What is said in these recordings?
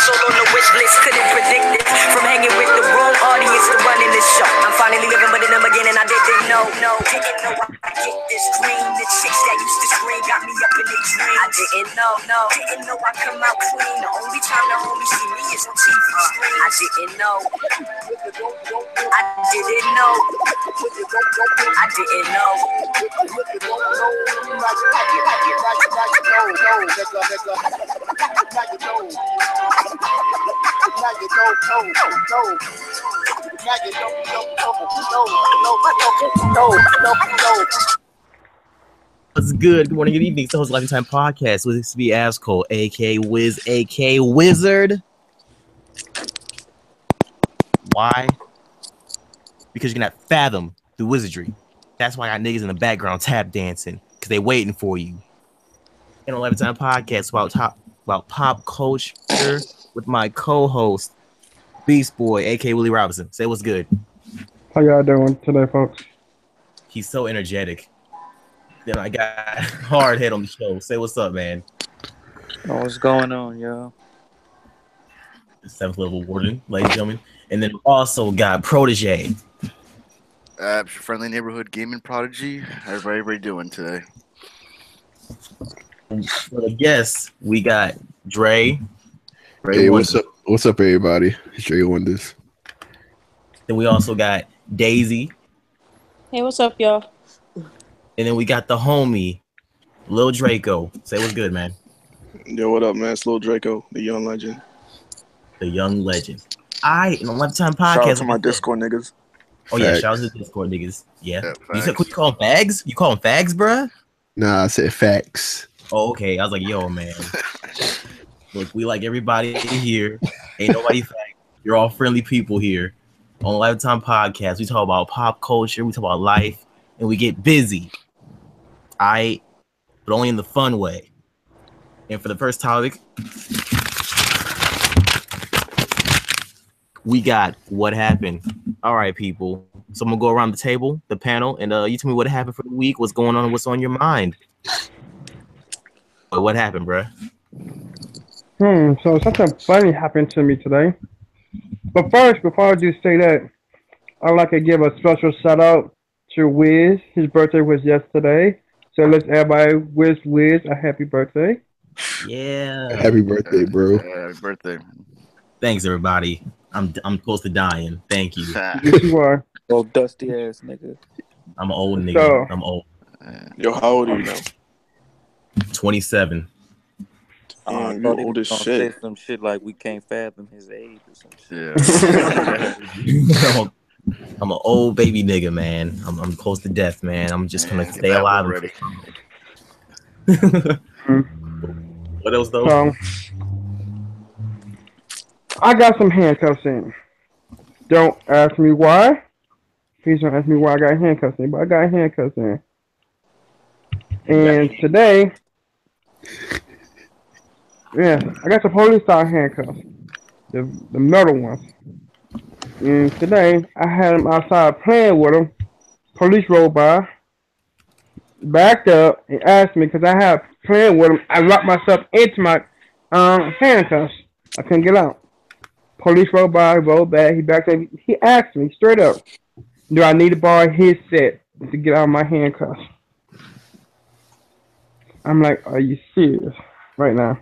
Solo on the wish list, couldn't predict it. From hanging with the wrong audience to running this show. I'm finally living, but in them again, and I didn't know. Didn't know I get this dream. The chicks that used to scream got me up in their dream. I didn't know. Didn't know I come out clean. The only time the homies see me is on TV screen. I didn't know. I didn't know. I didn't know. What's good? Good morning, good evening. It's the host of Lifetime Podcast with WizFiasCole, aka Wiz, aka Wizard. Why? Because you cannot fathom the wizardry. That's why I got niggas in the background tap dancing, because they waiting for you. And on Lifetime Podcast about pop culture with my co-host, Beast Boy, aka Willie Robinson. Say what's good. How y'all doing today, folks? He's so energetic. Then I got hard head on the show. Say what's up, man. Oh, what's going on, yo? 7th level warden, ladies and gentlemen. And then also got Protege. Your friendly neighborhood gaming prodigy. How's everybody doing today? For the guests, we got Dre. Hey, what's up? What's up, everybody? It's Dre Wonders. Then we also got Daisy. Hey, what's up, y'all? And then we got the homie, Lil Draco. Say what's good, man. Yo, what up, man? It's Lil Draco, the young legend. The young legend. In the Lifetime Podcast. Shout out to my Discord niggas. Oh, yeah, shout out to the Discord niggas. Yeah. You said, could you call them fags? You call them fags, bruh? Nah, I said facts. Oh, okay. I was like, yo, man. Look, we like everybody here. Ain't nobody fag. You're all friendly people here. On Lifetime Podcast, we talk about pop culture, we talk about life, and we get busy. But only in the fun way. And for the first topic, we got what happened. All right, people. So I'm gonna go around the table, the panel, and you tell me what happened for the week, what's going on, what's on your mind. What happened, bruh? So something funny happened to me today. But first, before I do say that, I'd like to give a special shout out to Wiz. His birthday was yesterday. So let's everybody wish Wiz a happy birthday. Yeah. Happy birthday, bro. Happy birthday. Thanks, everybody. I'm close to dying. Thank you. Yes, you are. Old dusty ass nigga. I'm an old nigga. So, I'm old. Yo, how old are you now? 27. You're old as shit. Say some shit like we can't fathom his age or some shit. Yeah. I'm an old baby nigga, man. I'm close to death, man. I'm just gonna stay alive already. What else though? So, I got some handcuffs in. Don't ask me why. Please don't ask me why I got handcuffs in, but I got handcuffs in. And today, I got the police style handcuffs, the metal ones. And today, I had them outside playing with them. Police rolled by, backed up, and asked me, because I had playing with them, I locked myself into my handcuffs. I couldn't get out. Police rolled by, rolled back, he backed up. He asked me straight up, do I need to borrow his set to get out of my handcuffs? I'm like, are you serious right now?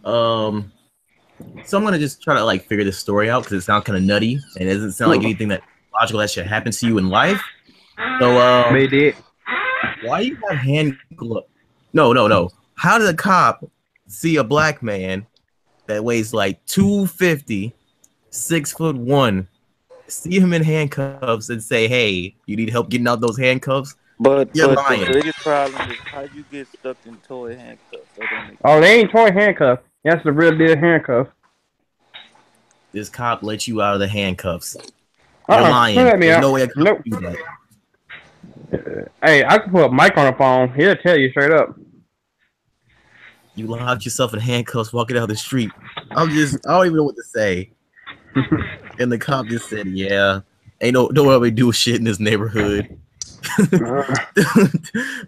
So I'm gonna just try to like figure this story out because it sounds kind of nutty and it doesn't sound like anything that logical that should happen to you in life. So They did. Why you have hand gloves? No. How did a cop see a black man that weighs like 250, 6'1", see him in handcuffs and say, "Hey, you need help getting out those handcuffs"? But You're the lying. biggest problem is how you get stuck in toy handcuffs. Oh, they ain't toy handcuffs. That's the real deal handcuff. This cop let you out of the handcuffs. You're lying. Let me There's out. no way I can Nope. do that. Hey, I can put a mic on the phone. He'll tell you straight up. You locked yourself in handcuffs walking down the street. I don't even know what to say. And the cop just said, "Yeah, don't nobody do shit in this neighborhood."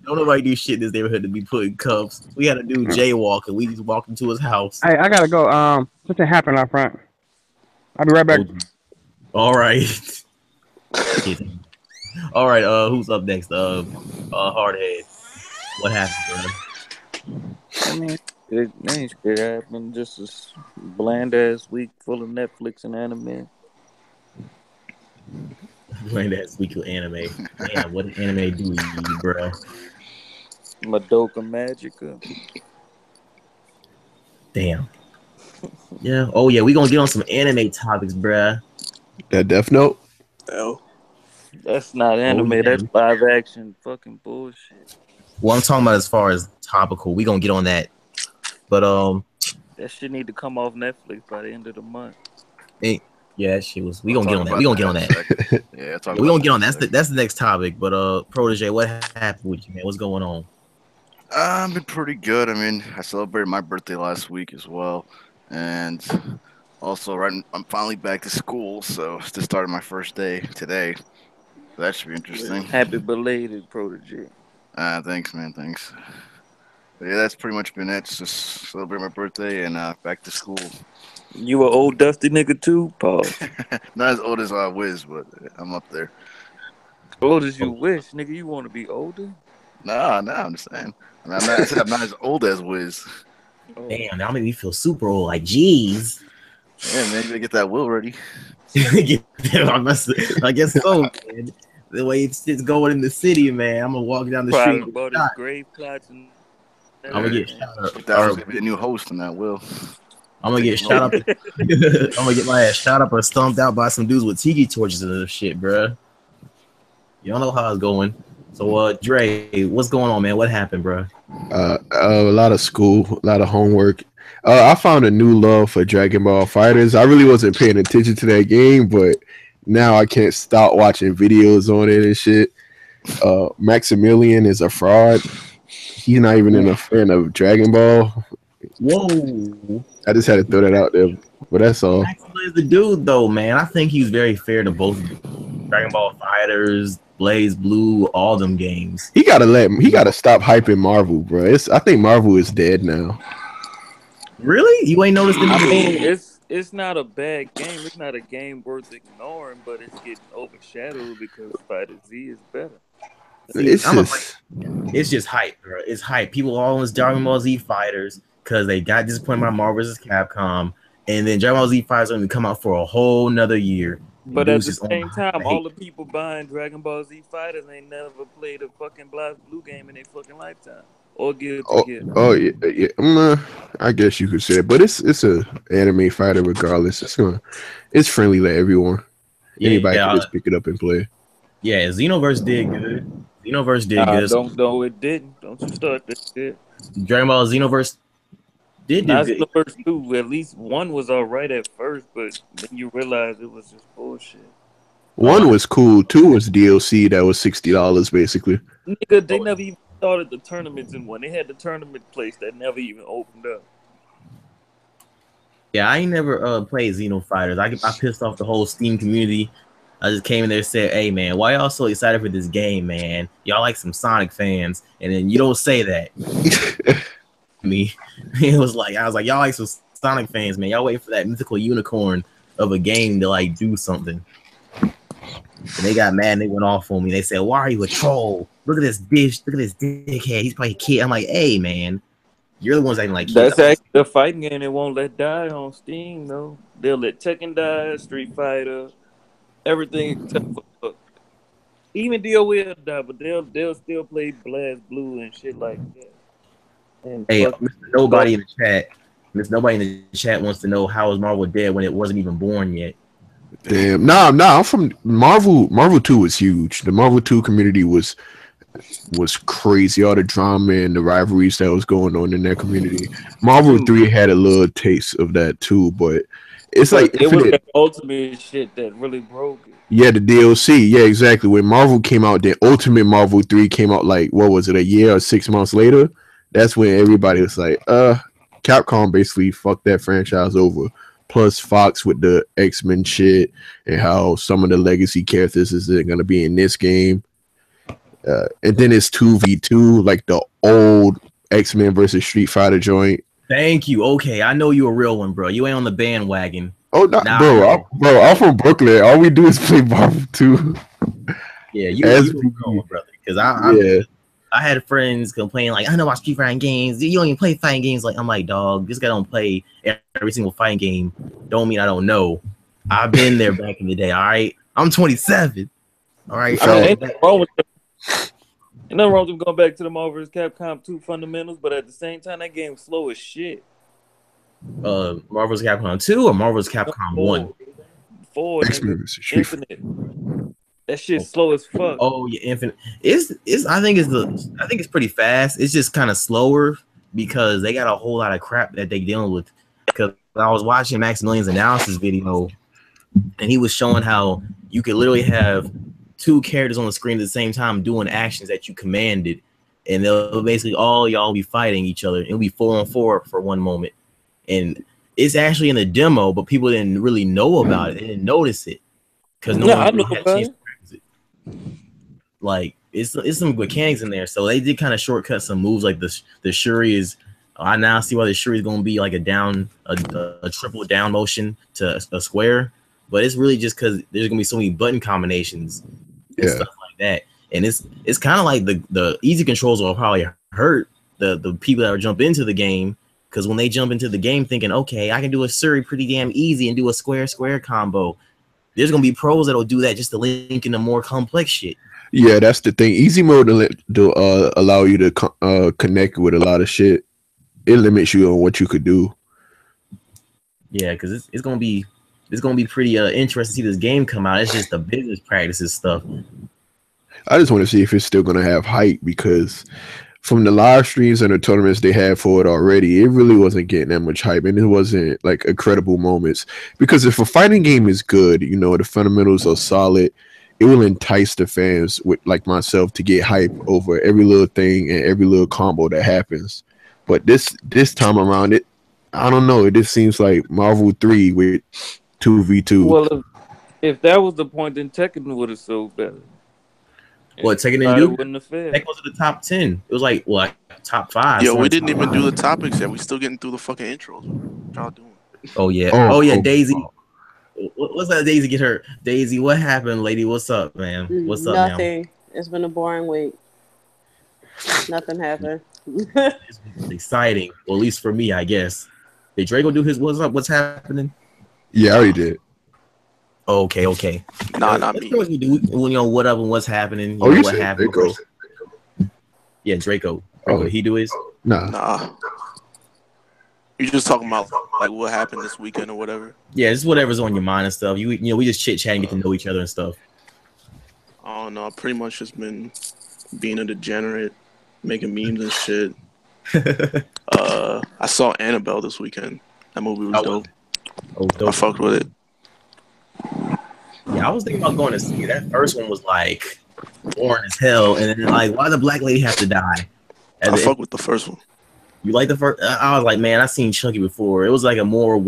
Don't nobody do shit in this neighborhood to be put in cuffs. We had a dude jaywalk, and we just walked into his house. Hey, I gotta go. Something happened out front. I'll be right back. All right. All right. Who's up next? Hardhead. What happened, bro? I mean, it ain't shit happened. Just a bland ass week full of Netflix and anime. Bland ass week of anime. Damn, what did anime do to you, bro? Madoka Magica. Damn. Yeah. Oh yeah, we gonna get on some anime topics, bruh. That Deathnote? Hell. That's not anime. yeah. That's live action fucking bullshit. Well, I'm talking about as far as topical. We gonna get on that. But that shit need to come off Netflix by the end of the month. Yeah, she was. We gonna get on that. We gonna get on that. Yeah, we gonna get on that. That's the next topic. But Protege, what happened with you, man? What's going on? I've been pretty good. I mean, I celebrated my birthday last week as well, and also I'm finally back to school, so just started my first day today. So that should be interesting. Happy belated, Protege. Thanks, man. Thanks. But yeah, that's pretty much been it. Just celebrate my birthday and back to school. You an old dusty nigga too, Paul? Not as old as Wiz, but I'm up there. Old as you wish, nigga. You want to be older? Nah, I'm just saying. I'm not as old as Wiz. Oh. Damn, that made me feel super old. Like, jeez. Yeah, man, you gotta get that will ready. I guess so, man. The way it's going in the city, man. I'm gonna walk down the street. About his grave plots and I'm gonna get shot up. That was gonna be a new host on that will. I'm gonna get shot up. I'm gonna get my ass shot up or stomped out by some dudes with tiki torches and this shit, bruh. You don't know how it's going. So, Dre, what's going on, man? What happened, bruh? A lot of school, a lot of homework. I found a new love for Dragon Ball Fighters. I really wasn't paying attention to that game, but now I can't stop watching videos on it and shit. Maximilian is a fraud. He's not even a fan of Dragon Ball. Whoa. I just had to throw that out there, but that's all. Maximilian's the dude, though, man. I think he's very fair to both Dragon Ball Fighters, Blaze Blue, all them games. He gotta stop hyping Marvel, bro. I think Marvel is dead now. Really? You ain't noticed the I mean, it's not a bad game. It's not a game worth ignoring, but it's getting overshadowed because Fighter Z is better. It's just hype, bro. It's hype. People always Dragon Ball Z Fighters because they got disappointed by Marvel vs. Capcom, and then Dragon Ball Z Fighters are going to come out for a whole nother year. But at the same time, all the people buying Dragon Ball Z Fighters ain't never played a fucking Blue game in their fucking lifetime. Or Gear. Yeah. I guess you could say it, but it's a anime fighter regardless. It's friendly to everyone. Anybody can just pick it up and play. Yeah, Xenoverse did good. Xenoverse did good. No, it didn't. Don't you start this shit. Dragon Ball Xenoverse did good. Xenoverse 2, at least 1 was alright at first, but then you realize it was just bullshit. 1 was cool. 2 was DLC that was $60 basically. Nigga, they never even started the tournaments in 1. They had the tournament place that never even opened up. Yeah, I ain't never played Xeno Fighters. I pissed off the whole Steam community. I just came in there and said, hey, man, why y'all so excited for this game, man? Y'all like some Sonic fans. And then you don't say that. I was like, y'all like some Sonic fans, man. Y'all wait for that mythical unicorn of a game to, like, do something. And they got mad and they went off on me. They said, why are you a troll? Look at this bitch. Look at this dickhead. He's probably a kid. I'm like, hey, man. You're the ones acting like kids. That's actually the fighting game they won't let die on Steam, though. They'll let Tekken die, Street Fighter, everything except for even DOL will die, but they'll still play Blast Blue and shit like that. And hey, Mr. Nobody in the chat wants to know how is Marvel dead when it wasn't even born yet. Damn, nah. I'm from Marvel. Marvel 2 was huge. The Marvel 2 community was crazy. All the drama and the rivalries that was going on in that community. Marvel 3 had a little taste of that too, but it's like it was the ultimate shit that really broke it. Yeah, the DLC. Yeah, exactly. When Marvel came out, the Ultimate Marvel 3 came out like, what was it, a year or 6 months later? That's when everybody was like, Capcom basically fucked that franchise over. Plus Fox with the X-Men shit and how some of the legacy characters isn't going to be in this game. And then it's 2v2, like the old X-Men versus Street Fighter joint. Thank you. Okay, I know you a real one, bro. You ain't on the bandwagon. Oh, not, Nah, bro, I'm from Brooklyn. All we do is play Marvel 2. Yeah, you a real one, brother. Because I had friends complain like, I know about Street Fighting games. You don't even play fighting games. Like, I'm like, dog, this guy don't play every single fighting game. Don't mean I don't know. I've been there back in the day. All right, I'm 27. All right, ain't nothing wrong with them going back to the Marvel vs. Capcom 2 fundamentals, but at the same time, that game's slow as shit. Marvel vs. Capcom 2 or Marvel vs. Capcom 1? 4, Infinite. That shit's slow as fuck. Oh yeah, Infinite. I think it's pretty fast. It's just kind of slower because they got a whole lot of crap that they dealing with. Because I was watching Maximilian's analysis video, and he was showing how you could literally have 2 characters on the screen at the same time doing actions that you commanded, and they'll basically all y'all be fighting each other. It'll be 4-on-4 for one moment, and it's actually in the demo, but people didn't really know about it. They didn't notice it because no one really had a chance to practice it. Like it's some mechanics in there, so they did kind of shortcut some moves. Like the Shuri is. I now see why the Shuri is going to be like a triple down motion to a square, but it's really just because there's going to be so many button combinations and stuff like that. And it's kind of like the easy controls will probably hurt the people that jump into the game, because when they jump into the game thinking, okay, I can do a Shuri pretty damn easy and do a square combo, there's going to be pros that'll do that just to link into more complex shit. Yeah, that's the thing. Easy mode to allow you to connect with a lot of shit. It limits you on what you could do. Yeah, because it's gonna be pretty interesting to see this game come out. It's just the business practices stuff. I just want to see if it's still gonna have hype, because from the live streams and the tournaments they had for it already, it really wasn't getting that much hype, and it wasn't like incredible moments. Because if a fighting game is good, you know, the fundamentals are solid, it will entice the fans with like myself to get hype over every little thing and every little combo that happens. But this time around, I don't know. It just seems like Marvel 3 with 2v2. Well, if that was the point, then Tekken would have sold better. What Tekken didn't do? Tekken was in the top 10. It was like top 5. Yo, we didn't even do the topics yet. We still getting through the fucking intros. What y'all doing? Oh yeah. Daisy. What's that? Daisy get hurt. Daisy, what happened, lady? What's up, man? What's up? Nothing. It's been a boring week. Nothing happened. It's exciting. Well, at least for me, I guess. Did Draco do his what's up? What's happening? Yeah, I already did. Okay. Nah, not me. You do, you know what up and what's happening. You know what happened? Draco. Yeah, Draco. Did he do his? Nah. You just talking about like what happened this weekend or whatever? Yeah, just whatever's on your mind and stuff. You know, we just chit chat and get to know each other and stuff. I don't know. I've pretty much just been being a degenerate, making memes and shit. I saw Annabelle this weekend. That movie was dope. Oh, dope. I fucked with it. Yeah, I was thinking about going to see it. That first one was like boring as hell, and then like, why the black lady have to die? I fucked with the first one. You like the first? I was like, man, I seen Chucky before. It was like a more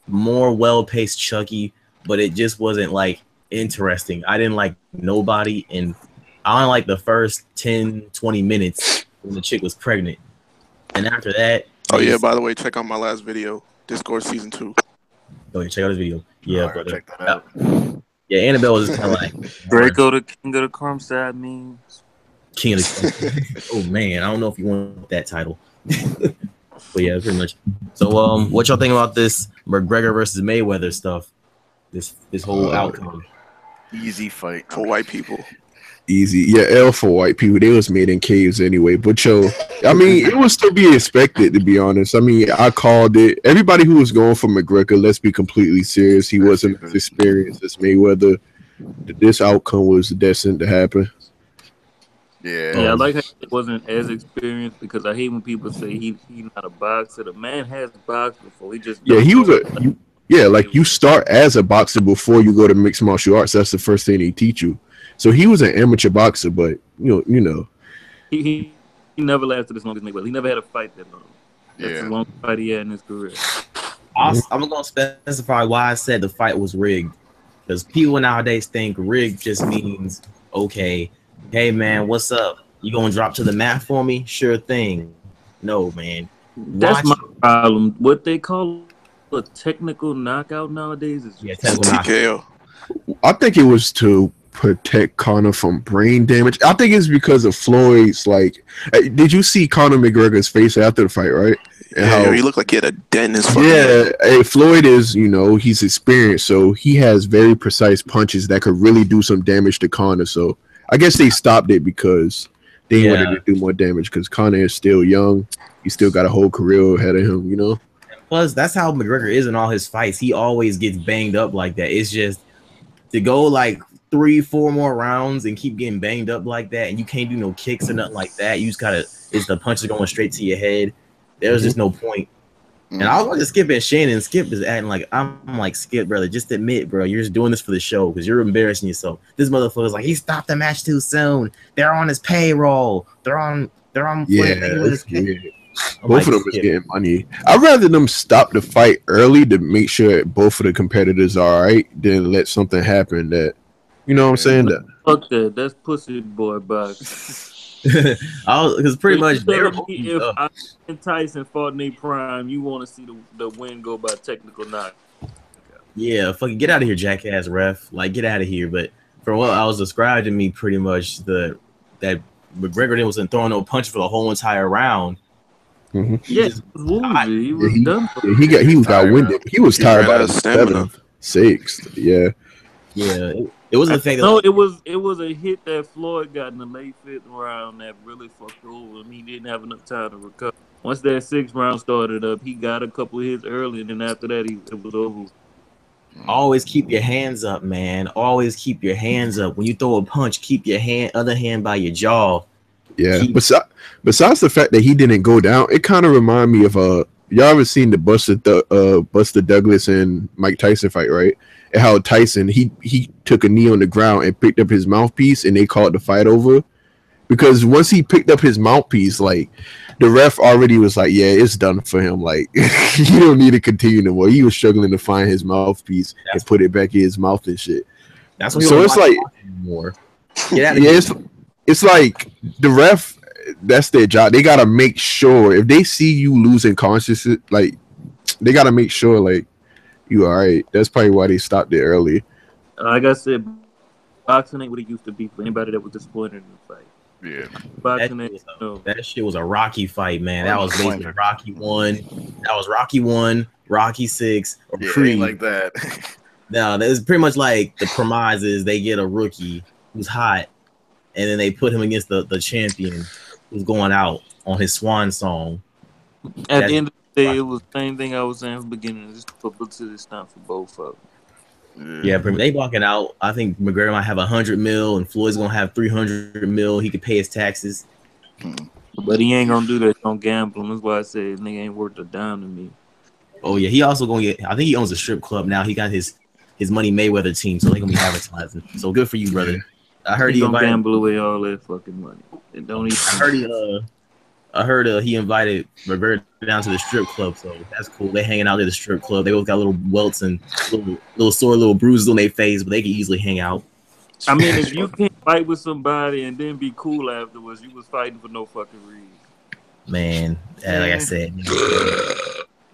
well-paced Chucky, but it just wasn't like interesting. I didn't like nobody, and I only like the first 10-20 minutes when the chick was pregnant, and after that. Oh yeah, by the way, check out my last video, Discord season 2. Oh yeah, check out this video. Yeah, right, brother. check that out. Yeah, Annabelle was just kind of like Draco, the king of the crumb side memes. King of the. Oh man, I don't know if you want that title. But yeah, pretty much. So what y'all think about this McGregor versus Mayweather stuff? This whole outcome. Easy fight for white people. Easy. Yeah, L for white people. They was made in caves anyway. But I mean, it was to be expected, to be honest. I mean, I called it. Everybody who was going for McGregor, let's be completely serious. He wasn't as experienced as Mayweather. This outcome was destined to happen. Yeah. I like how it wasn't as experienced, because I hate when people say he's not a boxer. The man has boxed before. He just he was like you start as a boxer before you go to mixed martial arts. That's the first thing they teach you. So he was an amateur boxer, but you know, he never lasted as long as Mayweather. He never had a fight that long. That's the longest fight he had in his career. I'm gonna specify why I said the fight was rigged, because people nowadays think rigged just means okay, Hey man, what's up? You gonna drop to the mat for me? Sure thing. No, man. That's Watch my it. problem. What they call a technical knockout nowadays is Yeah, just It's a technical knock. TKO. I think it was to protect Connor from brain damage. I think it's because of Floyd's like. Did you see Conor McGregor's face after the fight, right? And Yeah, yo, how he looked like he had a dent in his fucking yeah, head. hey, Floyd is, he's experienced, so he has very precise punches that could really do some damage to Connor. So I guess they stopped it because they wanted Yeah. to do more damage because Connor is still young. He still got a whole career ahead of him. Plus, that's how McGregor is in all his fights. He always gets banged up like that. It's just to go like 3, 4 more rounds and keep getting banged up like that, and you can't do no kicks or nothing like that. You just gotta, it's the punches going straight to your head. There's just no point. And I was going to Skip and Shannon. Skip is acting like I'm like, Skip, brother. Just admit, bro, you're just doing this for the show because you're embarrassing yourself. This motherfucker's like, he stopped the match too soon. They're on his payroll. They're on. Yeah, Mayweather's yeah. I'm Both like, of them is Skip. getting money. I'd rather them stop the fight early to make sure both of the competitors are all right than let something happen that, you know what I'm saying? That fuck that. That's pussy boy box. Because pretty much they were both If beat up. I and Tyson fought in their prime, you want to see the win go by technical knock. Yeah, fucking get out of here, jackass ref. Like, get out of here. But from what I was described to me, pretty much that McGregor wasn't throwing no punch for the whole entire round. Mhm. Yeah, just he was woozy. He was he, done. he got tired, winded. He was He tired ran out by of the stamina. 7th, 6th. Yeah. Yeah, it wasn't the fact that No, it was a hit that Floyd got in the late 5th round that really fucked over him. He didn't have enough time to recover. Once that 6th round started up, he got a couple of hits early, and then after that, it was over. always keep your hands up, man. Always keep your hands up. When you throw a punch, keep your other hand by your jaw. Yeah. Besides the fact that he didn't go down, it kind of remind me of y'all ever seen the Buster Douglas and Mike Tyson fight, right? And how Tyson he took a knee on the ground and picked up his mouthpiece and they called the fight over. Because once he picked up his mouthpiece, like the ref already was like, yeah, it's done for him. Like you don't need to continue no more. He was struggling to find his mouthpiece and put it back in his mouth and shit. That's what So it's like more. Get out of yeah, here. it's like the ref, that's their job. They gotta make sure if they see you losing consciousness, like they gotta make sure like you all right. That's probably why they stopped it early. Like I said, boxing ain't what it used to be for anybody that was disappointed in the fight. Yeah. Boxing ain't no. That shit was a Rocky fight, man. That was basically Disappointment. Rocky 1. That was Rocky 1, Rocky 6, or Yeah, it Creed. ain't like that. No, it's pretty much like the premise is they get a rookie who's hot, and then they put him against the champion who's going out on his swan song. At the end of the day, it was the same thing I was saying from the beginning. Just publicity stunt for both of them. Yeah, they walking out. I think McGregor might have 100 mil, and Floyd's gonna have 300 mil. He could pay his taxes, but he ain't gonna do that. He's gonna gamble. That's why I said nigga ain't worth a dime to me. Oh yeah, he also gonna get. I think he owns a strip club now. He got his Money Mayweather team, so they gonna be advertising. So good for you, brother. I heard he he gonna invited. gamble away all that fucking money. And don't even. I heard he invited McGregor down to the strip club, so that's cool. They hanging out at the strip club. They both got little welts and little sore, little bruises on their face, but they can easily hang out. I mean, if you can't fight with somebody and then be cool afterwards, you was fighting for no fucking reason. Man, like I said.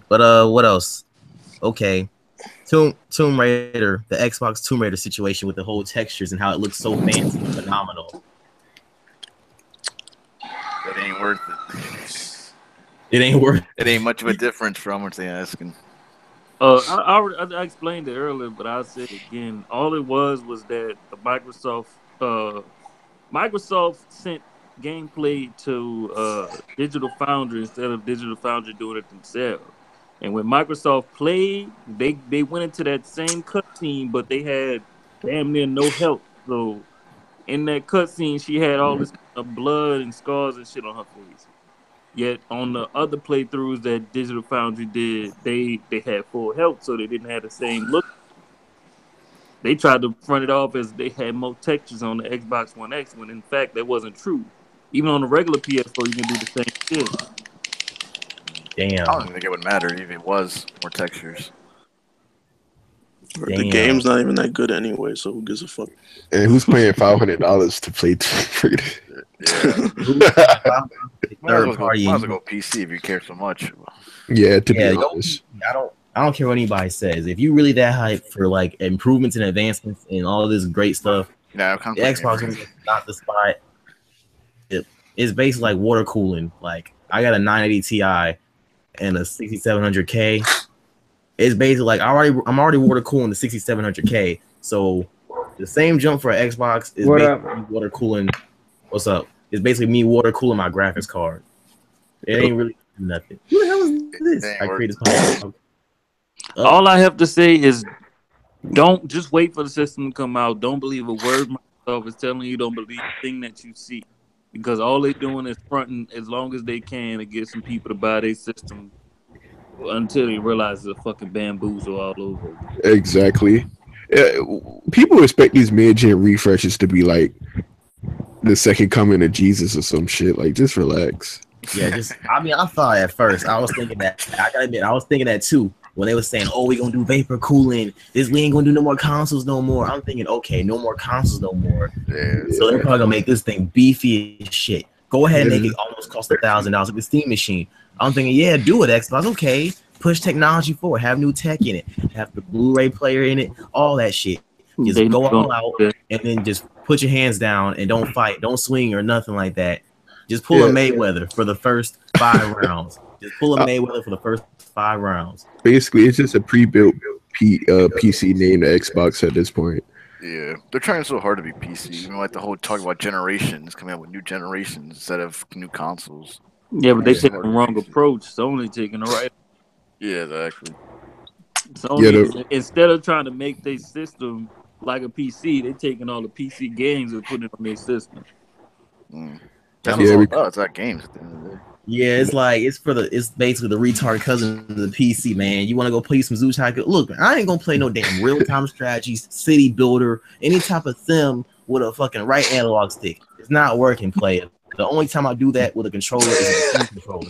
But what else? Okay, Tomb Raider, the Xbox Tomb Raider situation with the whole textures and how it looks so fancy and phenomenal. That ain't worth it. It ain't worth. It ain't much of a difference from what they asking. I explained it earlier, but I'll say it again. All it was that the Microsoft sent gameplay to Digital Foundry instead of Digital Foundry doing it themselves. And when Microsoft played, they went into that same cutscene, but they had damn near no help. So in that cutscene, she had all this blood and scars and shit on her face. Yet on the other playthroughs that Digital Foundry did, they had full health, so they didn't have the same look. They tried to front it off as they had more textures on the Xbox One X, when in fact that wasn't true. Even on the regular PS4, you can do the same shit. Damn. I don't think it would matter if it was more textures. The Damn. game's not even that good anyway, so who gives a fuck? And who's paying $500 to play for it? Yeah. Third party. Might as well go PC if you care so much. Yeah, to Yeah, be go- honest. I don't care what anybody says. If you really that hype for like improvements and advancements and all of this great stuff, Yeah, the Xbox is not the spot. It's basically like water cooling. Like I got a 980 Ti and a 6700K. It's basically like I'm already water cooling the 6700K. So the same jump for an Xbox is What basically up? water cooling. What's up? It's basically me water cooling my graphics card. It ain't really nothing. Who the hell is this? I created this podcast. All I have to say is, don't just wait for the system to come out. Don't believe a word Microsoft is telling you. Don't believe a thing that you see, because all they're doing is fronting as long as they can to get some people to buy their system until they realize it's a fucking bamboozle all over. Exactly. People expect these mid-gen refreshes to be like the second coming of Jesus or some shit. Like, just relax. Yeah, I thought at first I was thinking that. I gotta admit, I was thinking that too. When they were saying, "Oh, we gonna do vapor cooling. We ain't gonna do no more consoles no more." I'm thinking, okay, no more consoles no more. Yeah. So they're probably gonna make this thing beefy as shit. Go ahead and make it almost cost $1,000 like the Steam machine. I'm thinking, yeah, do it, Xbox. Okay, push technology forward. Have new tech in it. Have the Blu-ray player in it. All that shit. Just They go don't- all out and then just put your hands down and don't fight, don't swing or nothing like that. Just pull a Mayweather for the first 5 rounds. Just pull a Mayweather for the first 5 rounds. Basically, it's just a pre-built PC named Xbox at this point. Yeah, they're trying so hard to be PC. Even like the whole talk about generations, coming out with new generations instead of new consoles. Yeah, but they Yeah. taking the wrong approach. Sony taking the right. Yeah, exactly. Sony, instead of trying to make their system like a PC, they taking all the PC games and putting it on their system. That's Yeah, what it's all about. It's not games at the end of the day. Yeah, it's like it's basically the retard cousin of the PC, man. You want to go play some Zoo Tycoon? Look, I ain't gonna play no damn real time strategies, city builder, any type of sim with a fucking right analog stick. It's not working, player. The only time I do that with a controller is a Steam controller.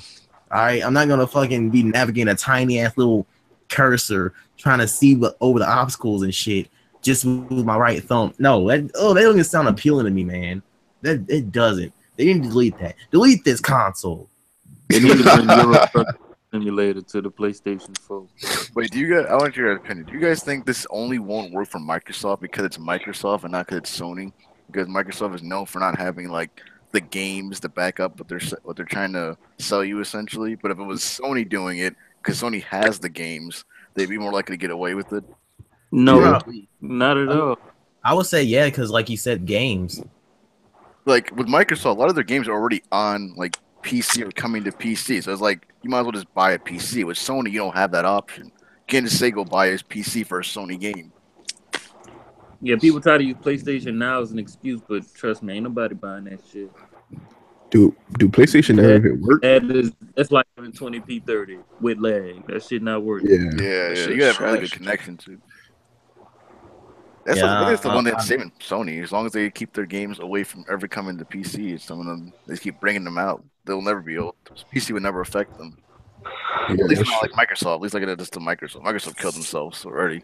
All right, I'm not gonna fucking be navigating a tiny ass little cursor trying to see over the obstacles and shit just with my right thumb. No, that don't even sound appealing to me, man. That it doesn't. They didn't delete that. Delete this console. They need to bring Euro Truck Simulator to the PlayStation 4. Wait, I want your opinion. Do you guys think this only won't work for Microsoft because it's Microsoft and not because it's Sony? Because Microsoft is known for not having like the games to back up what they're trying to sell you essentially. But if it was Sony doing it, because Sony has the games, they'd be more likely to get away with it. No, Probably. not at all. I would say yeah, because like you said, games. Like with Microsoft, a lot of their games are already on like PC or coming to PC. So it's like you might as well just buy a PC. With Sony, you don't have that option. You can't just say go buy a PC for a Sony game. Yeah, people try to use PlayStation Now as an excuse, but trust me, ain't nobody buying that shit. Do PlayStation never even work? That's like 20p 30 with lag. That shit not working. Yeah. shit You gotta have a really trash. good connection too. That's the one that's saving Sony. As long as they keep their games away from ever coming to PC, some of them they keep bringing them out. They'll never be old. PC would never affect them. Yeah, At least that's not like Microsoft. At least like it is to Microsoft. Microsoft killed themselves already.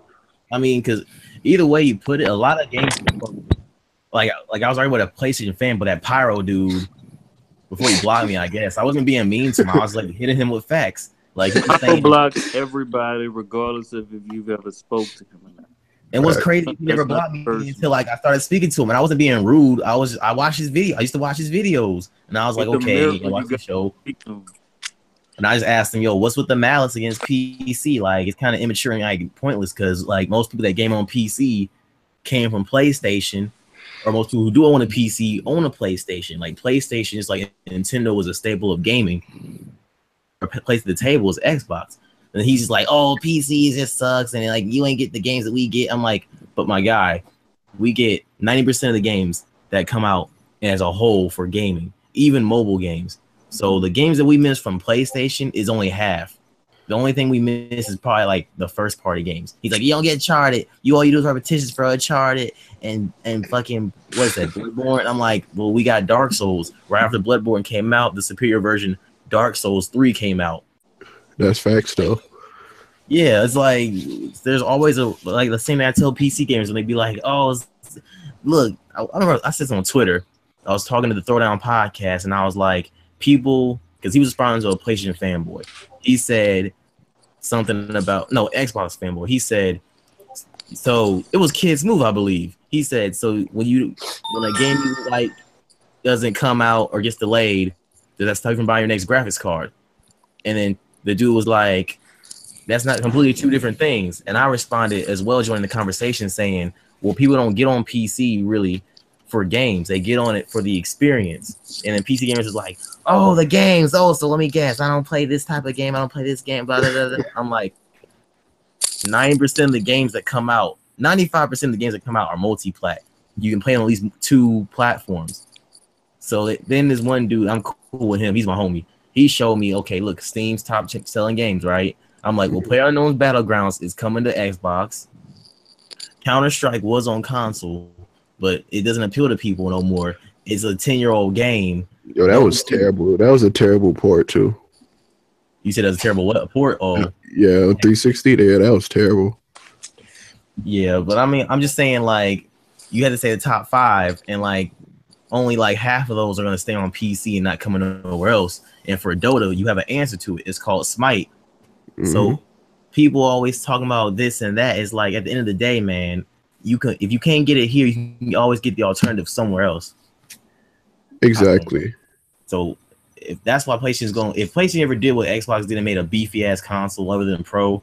I mean, because either way you put it, a lot of games like I was already with a PlayStation fan, but that Pyro dude before he blocked me, I guess I wasn't being mean to him. I was like hitting him with facts. Like he was I saying, block everybody, regardless of if you've ever spoke to him or not. and what's crazy, he never That's not blocked me personal. until like I started speaking to him, and I wasn't being rude. I watched his video. I used to watch his videos, and I was like, It's a okay, miracle you know, watch you the got- show. And I just asked him, yo, what's with the malice against PC? Like, it's kind of immature and like pointless because like most people that game on PC came from PlayStation, or most people who do own a PC own a PlayStation. Like PlayStation is like Nintendo was a staple of gaming. Or place at the table is Xbox. And he's just like, oh, PC just sucks, and like you ain't get the games that we get. I'm like, but my guy, we get 90% of the games that come out as a whole for gaming, even mobile games. So the games that we miss from PlayStation is only half. The only thing we miss is probably like the first party games. He's like, you don't get Uncharted. All you do is repetitions for Uncharted and fucking what is that? Bloodborne. I'm like, well, we got Dark Souls. Right after Bloodborne came out, the superior version, Dark Souls 3 came out. facts though. Yeah, it's like there's always a like the same thing I tell PC gamers when they be like, "Oh, look." I remember I said this on Twitter. I was talking to the Throwdown podcast, and I was like, "People," because he was responding to a PlayStation fanboy. He said something about Xbox fanboy. He said, "So it was Kids Move, I believe." He said, "So when a game you like doesn't come out or gets delayed, does that stop you from buying your next graphics card?" And then the dude was like, that's not completely two different things. And I responded as well during the conversation saying, well, people don't get on PC really for games. They get on it for the experience. And then PC gamers is like, oh, the games. Oh, so let me guess. I don't play this type of game. I don't play this game. Blah, blah, blah, blah. I'm like, 90% of the games that come out, 95% of the games that come out are multi-plat. You can play on at least 2 platforms. So then there's one dude, I'm cool with him. He's my homie. He showed me, okay, look, Steam's top selling games, right? I'm like, well, PlayerUnknown's Battlegrounds is coming to Xbox. Counter-Strike was on console, but it doesn't appeal to people no more. It's a 10-year-old game. Yo, that was terrible. That was a terrible port too. You said that was a terrible what port? Oh, yeah, 360 there. That was terrible. Yeah, but I mean, I'm just saying, like, you had to say the top 5, and like only like half of those are going to stay on PC and not coming nowhere else. And for Dota, you have an answer to it. It's called Smite. So people always talking about this and that. It's like at the end of the day, man, if you can't get it here, you can always get the alternative somewhere else. Exactly. So if that's why PlayStation's going, if PlayStation ever did what Xbox did and made a beefy ass console other than Pro,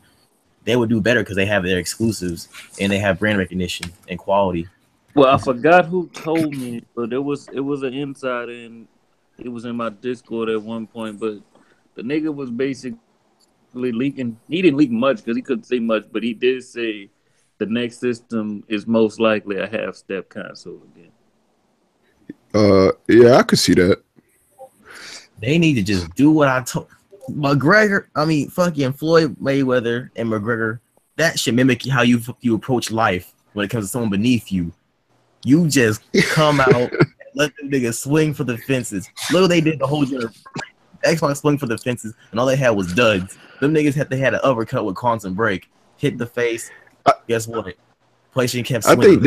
they would do better because they have their exclusives and they have brand recognition and quality. Well, I forgot who told me, but it was an insider and it was in my Discord at one point. But the nigga was basically leaking. He didn't leak much because he couldn't say much, but he did say the next system is most likely a half-step console again. Yeah, I could see that. They need to just do what I told McGregor. I mean, fucking Floyd Mayweather and McGregor. That should mimic how you approach life when it comes to someone beneath you. You just come out and let them niggas swing for the fences. Look what they did the whole generation. Xbox swung for the fences, and all they had was duds. Them niggas had an uppercut with Quantum Break, hit the face. Guess what? PlayStation kept swinging.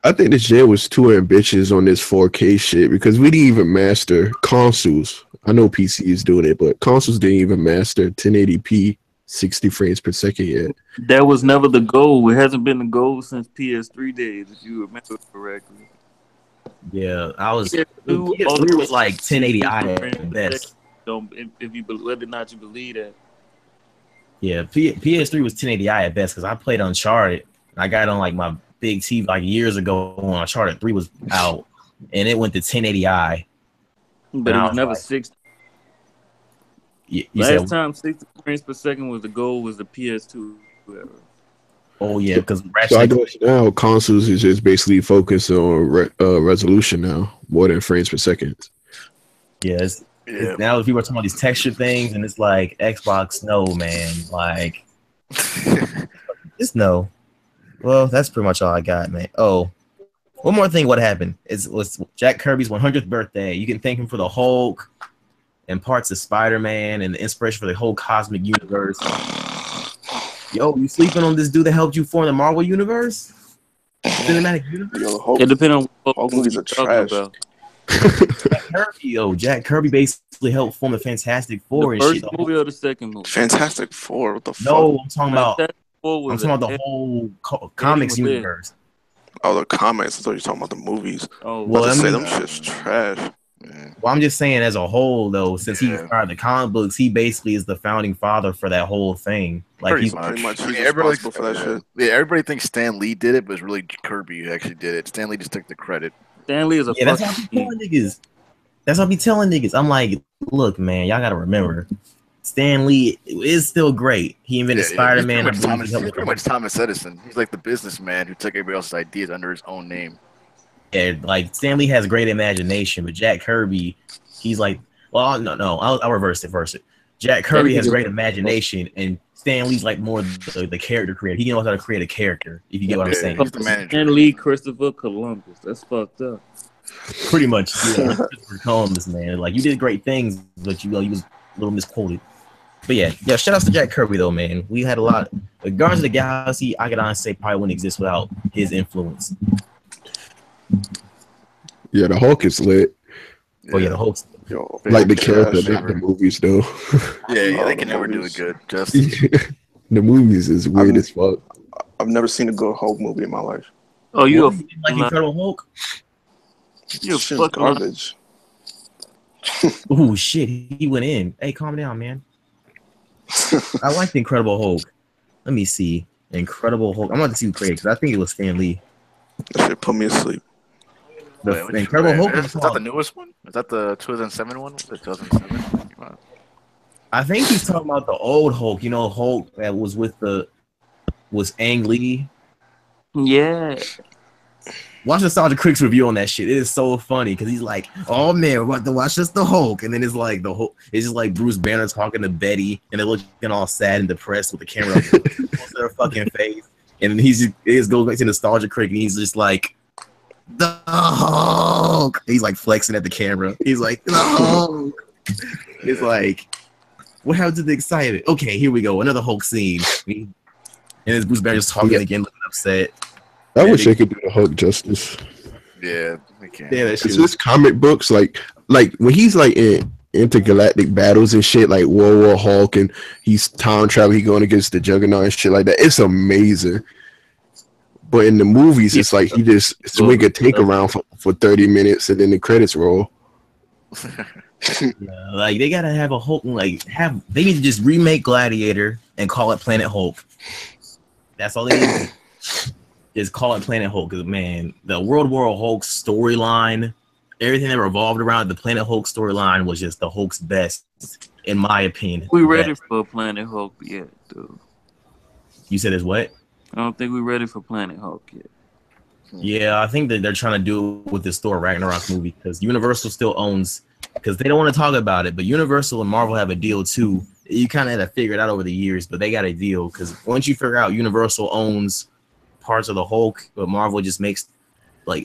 I think this gen was too ambitious on this 4K shit because we didn't even master consoles. I know PC is doing it, but consoles didn't even master 1080p 60 frames per second yet. That was never the goal. It hasn't been the goal since PS3 days, if you remember correctly. Yeah, PS3 was like 1080i at best. Whether or not you believe that. Yeah, PS3 was 1080i at best because I played Uncharted. I got it on like my big TV like years ago when Uncharted 3 was out, and it went to 1080i. But it was never 60. Last time 60 frames per second was the goal was the PS2 era. Oh yeah, because so I guess now consoles is just basically focused on resolution now more than frames per second. Yeah, it's now people are talking about these texture things, and it's like Xbox, no man, like just no. Well, that's pretty much all I got, man. Oh, one more thing. What happened? It was Jack Kirby's 100th birthday. You can thank him for the Hulk and parts of Spider-Man and the inspiration for the whole cosmic universe. Yo, you sleeping on this dude that helped you form the Marvel universe? Cinematic universe? Yo, It depends on what movies are trash. Jack Kirby basically helped form the Fantastic Four and shit. The first movie or the second movie? Fantastic Four. What the fuck? No, I'm talking about the whole comics universe. Oh, the comics. I thought you were talking about the movies. Oh, well, I say them shit's trash. Yeah. Well, I'm just saying as a whole, though, since he started the comic books, he basically is the founding father for that whole thing. Like pretty much. He's responsible for that shit. Yeah, everybody thinks Stan Lee did it, but it's really Kirby who actually did it. Stan Lee just took the credit. Stan Lee is that's how I be telling niggas. That's how I be telling niggas. I'm like, look, man, y'all gotta remember, Stan Lee is still great. He invented Spider-Man. He's pretty much Thomas Edison. He's like the businessman who took everybody else's ideas under his own name. Yeah, like Stan Lee has great imagination, but Jack Kirby, he's like, well, no, I'll reverse it. Jack Kirby has great imagination, and Stan Lee's like more the character creator. He knows how to create a character. If you get what I'm saying. He's the manager. Stan Lee, Christopher Columbus. That's fucked up. Pretty much, yeah. Christopher Columbus, man. Like you did great things, but you was a little misquoted. But yeah, shout out to Jack Kirby though, man. We had a lot. The Guardians of the Galaxy, I could honestly say probably wouldn't exist without his influence. Yeah, the Hulk is lit. Oh yeah, the Hulk. Yo, Like the yeah, character, shit. not the movies though. Yeah, they the can never do it movies. good. Just The movies is weird as fuck. I've never seen a good Hulk movie in my life. Oh, you a Like Incredible Hulk? you Shit's fucking garbage. Ooh, shit, he went in. Hey, calm down, man. I like the Incredible Hulk. Let me see. Incredible Hulk. I'm about to see who played because I think it was Stan Lee. That shit put me asleep. The which- Incredible Hulk is that the newest one? Is that the 2007 one? Was it 2007? I think he's talking about the old Hulk. You know, Hulk that was was Ang Lee. Yeah. Watch the Nostalgia Critics review on that shit. It is so funny because he's like, "Oh man, we're about to watch this the Hulk," and then it's like the Hulk. It's just like Bruce Banner talking to Betty, and they're looking all sad and depressed with the camera up close to their fucking face. And then he just goes back to Nostalgia Critic, and he's just like, "The Hulk." He's like flexing at the camera. He's like, "The Hulk." It's like, what happened to the excitement? Okay, here we go, another Hulk scene. And it's Bruce Banner just talking again, looking upset. I wish they could do the Hulk justice. Yeah, they can. Yeah, that It's shit. just comic books, like when he's like in intergalactic battles and shit, like World War Hulk, and he's time travel, he going against the Juggernaut and shit like that. It's amazing. But in the movies, it's like he just swing a tank around for 30 minutes and then the credits roll. Yeah, like they gotta have a Hulk. They need to just remake Gladiator and call it Planet Hulk. That's all they need. Just call it Planet Hulk. Cause man, the World War Hulk storyline, everything that revolved around the Planet Hulk storyline was just the Hulk's best, in my opinion. We ready for Planet Hulk yet, dude? You said it's what? I don't think we're ready for Planet Hulk yet. Yeah, I think that they're trying to do it with this Thor Ragnarok movie because Universal still owns. Because they don't want to talk about it, but Universal and Marvel have a deal too. You kind of had to figure it out over the years, but they got a deal because once you figure out Universal owns parts of the Hulk, but Marvel just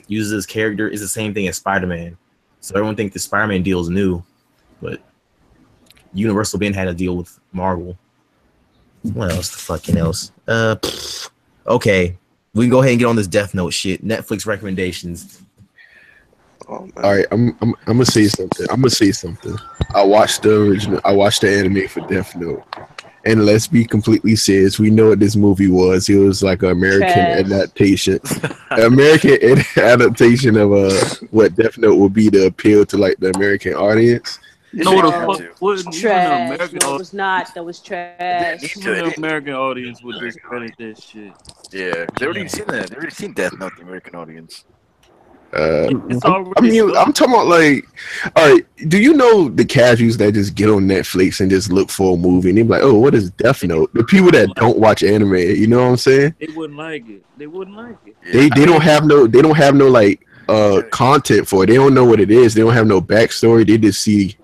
uses his character, is the same thing as Spider-Man. So everyone thinks the Spider-Man deal is new, but Universal been had a deal with Marvel. What else? The fucking else? Okay, we can go ahead and get on this Deathnote shit. Netflix recommendations. Oh, man. All right, I'm gonna say something. I watched the anime for Death Note, and let's be completely serious. We know what this movie was. It was like an American adaptation, adaptation of what Death Note would be to appeal to like the American audience. You know what the fuck? What Trash. American No, it was not. That was trash. the American audience would discredit that shit. Yeah, they already seen that. They already seen Death Note, the American audience. It's I'm talking about like, all right. Do you know the casuals that just get on Netflix and just look for a movie and they're like, "Oh, what is Death Note?" The people that don't watch anime, you know what I'm saying? They wouldn't like it. They wouldn't like it. They don't have no like content for it. They don't know what it is. They don't have no backstory. They just see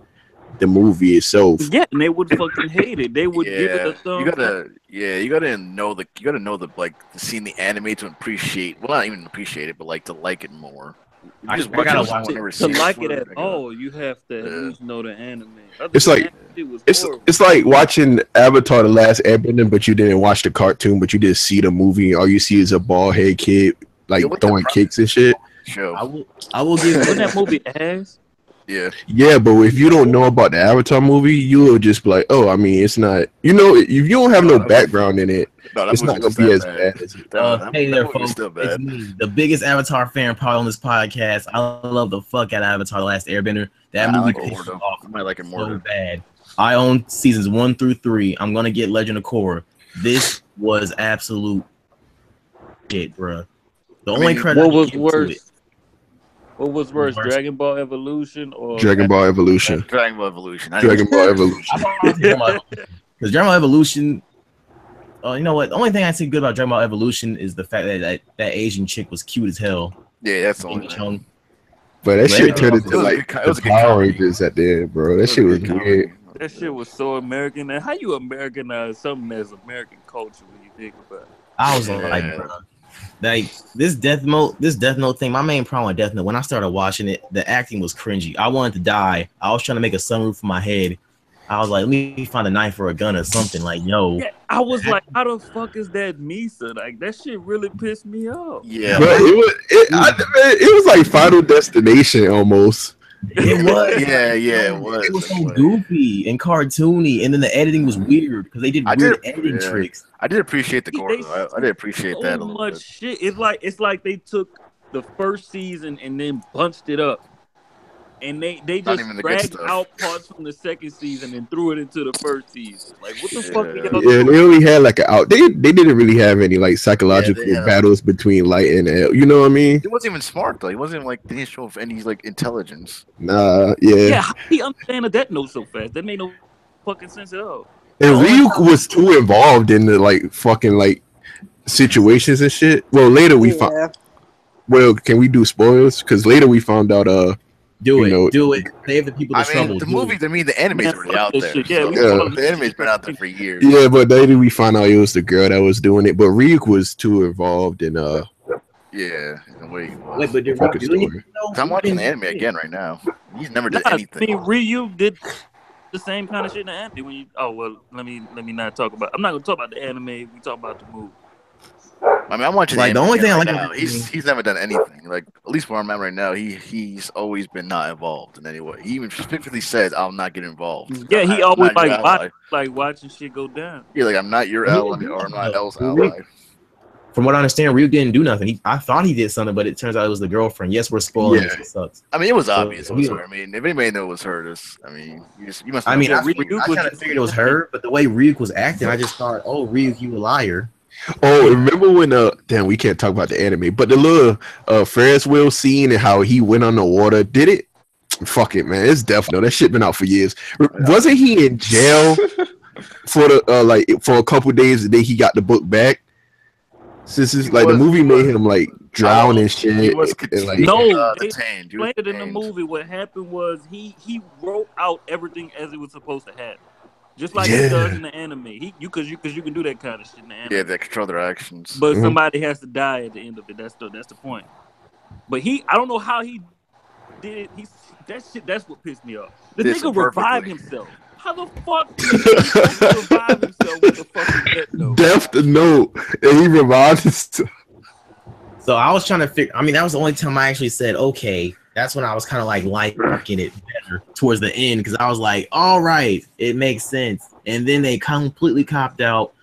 the movie itself. Yeah, and they would fucking hate it. They would give it a thumb. You gotta know the like seeing the anime to appreciate. Well, not even appreciate it, but like to like it more. I gotta watch it. To like it at all, you have to at least know the anime. It's like it's like watching Avatar: The Last Airbender, but you didn't watch the cartoon, but you just see the movie. All you see is a bald head kid like throwing kicks and shit. Show. I will give Wasn't that movie ass? Yeah, but if you don't know about the Avatar movie, you will just be like, oh, I mean, it's not. You know, if you don't have no background in it, it's not gonna be as bad as it. Hey there, folks. It's me, the biggest Avatar fan probably on this podcast. I love the fuck out of Avatar: The Last Airbender. That movie pissed me off. I might like it more. So bad. I own seasons 1 through 3. I'm gonna get Legend of Korra. This was absolute shit, bro. The only credit. What was worse? What was worse, Dragon Ball Evolution or Dragon Ball Evolution? Dragon Ball Evolution. Dragon Ball Evolution. Because Dragon Ball Evolution, you know what? The only thing I see good about Dragon Ball Evolution is the fact that Asian chick was cute as hell. Yeah, that's all. But that shit turned into like the Power Rangers at the end, bro. That shit was weird. That shit was so American. And how you Americanize something that's American culture when you think about it? I was like, bro. Like this Death Note thing. My main problem with Death Note, when I started watching it, the acting was cringy. I wanted to die. I was trying to make a sunroof for my head, I was like, let me find a knife or a gun or something. Like, yo, Yeah, I was like, how the fuck is that Misa? Like that shit really pissed me off. Yeah, But it was like Final Destination almost. it was. it was so goofy and cartoony, and then the editing was weird because they did weird editing tricks. I did appreciate the gore. I did appreciate that a So little much bit. shit. It's like they took the first season and then bunched it up. And they just dragged out parts from the second season and threw it into the first season. Like, what the fuck are y'all doing? They only had like they didn't really have any like psychological battles between Light and L. You know what I mean? He wasn't even smart though. He wasn't like they didn't show any like intelligence. Nah, Yeah, how did he understand a Deathnote so fast? That made no fucking sense at all. And Ryuk was too involved in the like fucking like situations and shit. Well, later we found. Well, can we do spoilers? Because later we found out. Do it. Save the people the trouble. The movie, the anime's already out there. The anime's been out there for years. Yeah, but later we found out it was the girl that was doing it. But Ryuk was too involved in yeah, in a way he was. Wait, but did Ryuk do anything? I'm watching the anime again right now. He's never did anything. I mean, Ryuk did the same kind of shit in the anime. When let me not talk about. I'm not gonna talk about the anime. We talk about the movie. I mean, I'm watching like the only thing I like now. He's never done anything. Like at least where I'm at right now, he's always been not involved in any way. He even specifically says, "I'll not get involved." Yeah, he always like watching shit go down. Yeah, like I'm not your ally or I'm not L's ally. From what I understand, Ryuk didn't do nothing. I thought he did something, but it turns out it was the girlfriend. Yes, we're spoiling. It sucks. I mean, it was obvious it was her. I mean, if anybody knew it was her, you must. I mean, I kind of figured it was her, but the way Ryuk was acting, I just thought, "Oh, Ryuk, you a liar." Oh, remember when damn, we can't talk about the anime, but the little Ferris wheel scene and how he went on the water, did it? Fuck it, man. It's Deathnote. That shit been out for years. Wasn't he in jail for the for a couple days the day he got the book back? Since it's like the movie made him like drown and shit. They explained it in the movie. What happened was he wrote out everything as it was supposed to happen. Just like he does in the anime. Because you can do that kind of shit in the anime. Yeah, they control their actions. But somebody has to die at the end of it. That's the point. But I don't know how he did it. That's what pissed me off. The nigga revived himself. How the fuck did he revive himself with the fucking Deathnote? And he revived himself. So I was trying to figure. I mean, that was the only time I actually said, okay. That's when I was kind of like liking it better towards the end because I was like, all right, it makes sense. And then they completely copped out,